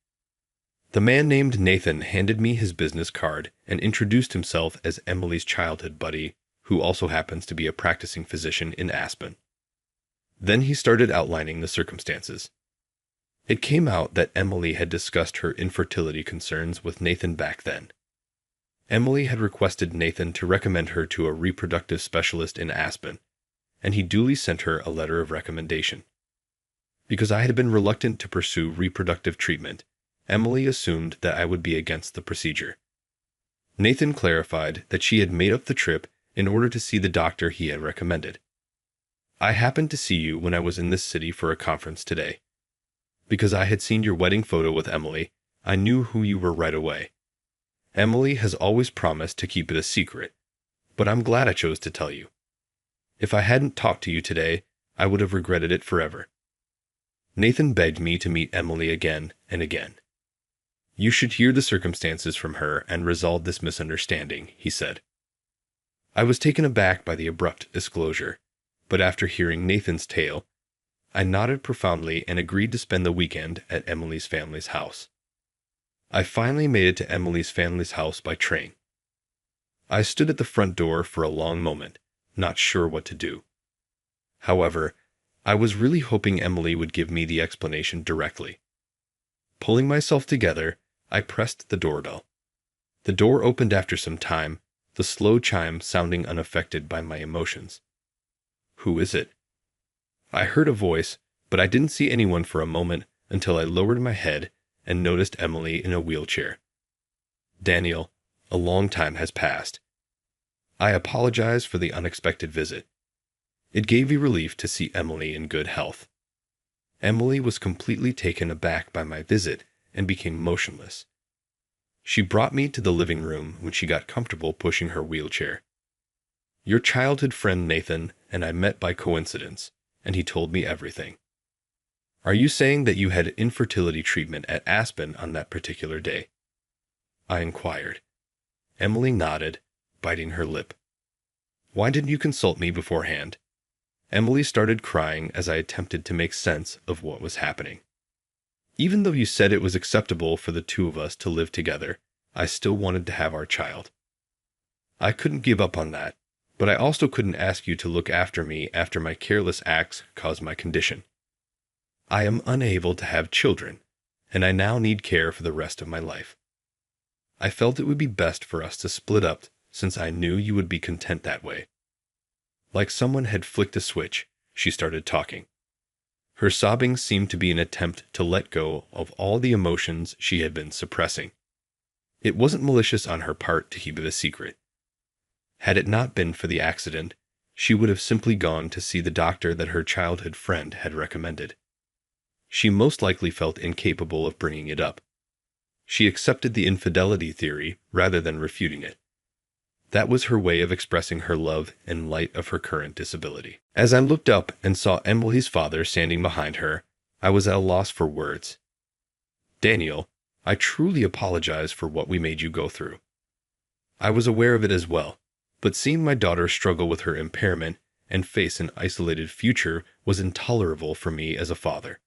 The man named Nathan handed me his business card and introduced himself as Emily's childhood buddy, who also happens to be a practicing physician in Aspen. Then he started outlining the circumstances. It came out that Emily had discussed her infertility concerns with Nathan back then. Emily had requested Nathan to recommend her to a reproductive specialist in Aspen, and he duly sent her a letter of recommendation. Because I had been reluctant to pursue reproductive treatment, Emily assumed that I would be against the procedure. Nathan clarified that she had made up the trip in order to see the doctor he had recommended. I happened to see you when I was in this city for a conference today. Because I had seen your wedding photo with Emily, I knew who you were right away. Emily has always promised to keep it a secret, but I'm glad I chose to tell you. If I hadn't talked to you today, I would have regretted it forever. Nathan begged me to meet Emily again and again. You should hear the circumstances from her and resolve this misunderstanding, he said. I was taken aback by the abrupt disclosure, but after hearing Nathan's tale, I nodded profoundly and agreed to spend the weekend at Emily's family's house. I finally made it to Emily's family's house by train. I stood at the front door for a long moment, not sure what to do. However, I was really hoping Emily would give me the explanation directly. Pulling myself together, I pressed the doorbell. The door opened after some time, the slow chime sounding unaffected by my emotions. Who is it? I heard a voice, but I didn't see anyone for a moment until I lowered my head and noticed Emily in a wheelchair. Daniel, a long time has passed. I apologize for the unexpected visit. It gave me relief to see Emily in good health. Emily was completely taken aback by my visit and became motionless. She brought me to the living room when she got comfortable pushing her wheelchair. Your childhood friend Nathan and I met by coincidence, and he told me everything. Are you saying that you had infertility treatment at Aspen on that particular day? I inquired. Emily nodded, biting her lip. Why didn't you consult me beforehand? Emily started crying as I attempted to make sense of what was happening. Even though you said it was acceptable for the two of us to live together, I still wanted to have our child. I couldn't give up on that, but I also couldn't ask you to look after me after my careless acts caused my condition. I am unable to have children, and I now need care for the rest of my life. I felt it would be best for us to split up since I knew you would be content that way. Like someone had flicked a switch, she started talking. Her sobbing seemed to be an attempt to let go of all the emotions she had been suppressing. It wasn't malicious on her part to keep it a secret. Had it not been for the accident, she would have simply gone to see the doctor that her childhood friend had recommended. She most likely felt incapable of bringing it up. She accepted the infidelity theory rather than refuting it. That was her way of expressing her love in light of her current disability. As I looked up and saw Emily's father standing behind her, I was at a loss for words. Daniel, I truly apologize for what we made you go through. I was aware of it as well, but seeing my daughter struggle with her impairment and face an isolated future was intolerable for me as a father.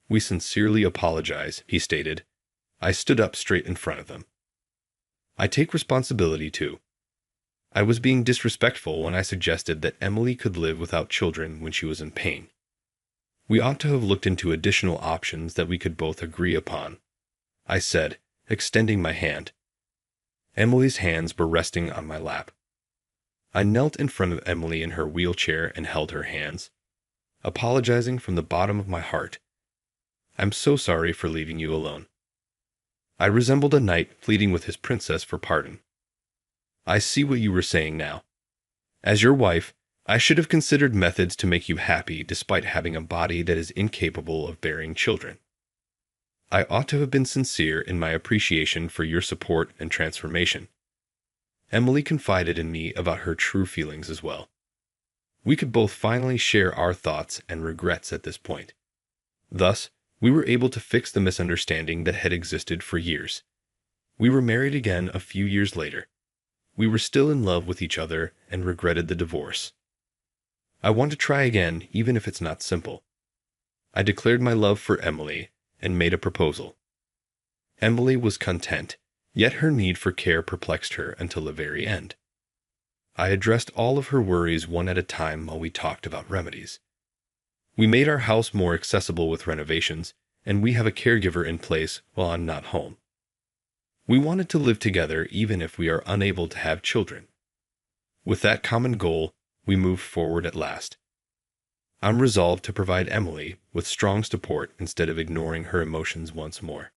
We sincerely apologize, he stated. I stood up straight in front of them. I take responsibility too. I was being disrespectful when I suggested that Emily could live without children when she was in pain. We ought to have looked into additional options that we could both agree upon, I said, extending my hand. Emily's hands were resting on my lap. I knelt in front of Emily in her wheelchair and held her hands, apologizing from the bottom of my heart. I'm so sorry for leaving you alone. I resembled a knight pleading with his princess for pardon. I see what you were saying now. As your wife, I should have considered methods to make you happy despite having a body that is incapable of bearing children. I ought to have been sincere in my appreciation for your support and transformation. Emily confided in me about her true feelings as well. We could both finally share our thoughts and regrets at this point. Thus, we were able to fix the misunderstanding that had existed for years. We were married again a few years later. We were still in love with each other and regretted the divorce. I want to try again, even if it's not simple. I declared my love for Emily and made a proposal. Emily was content, yet her need for care perplexed her until the very end. I addressed all of her worries one at a time while we talked about remedies. We made our house more accessible with renovations, and we have a caregiver in place while I'm not home. We wanted to live together even if we are unable to have children. With that common goal, we moved forward at last. I'm resolved to provide Emily with strong support instead of ignoring her emotions once more.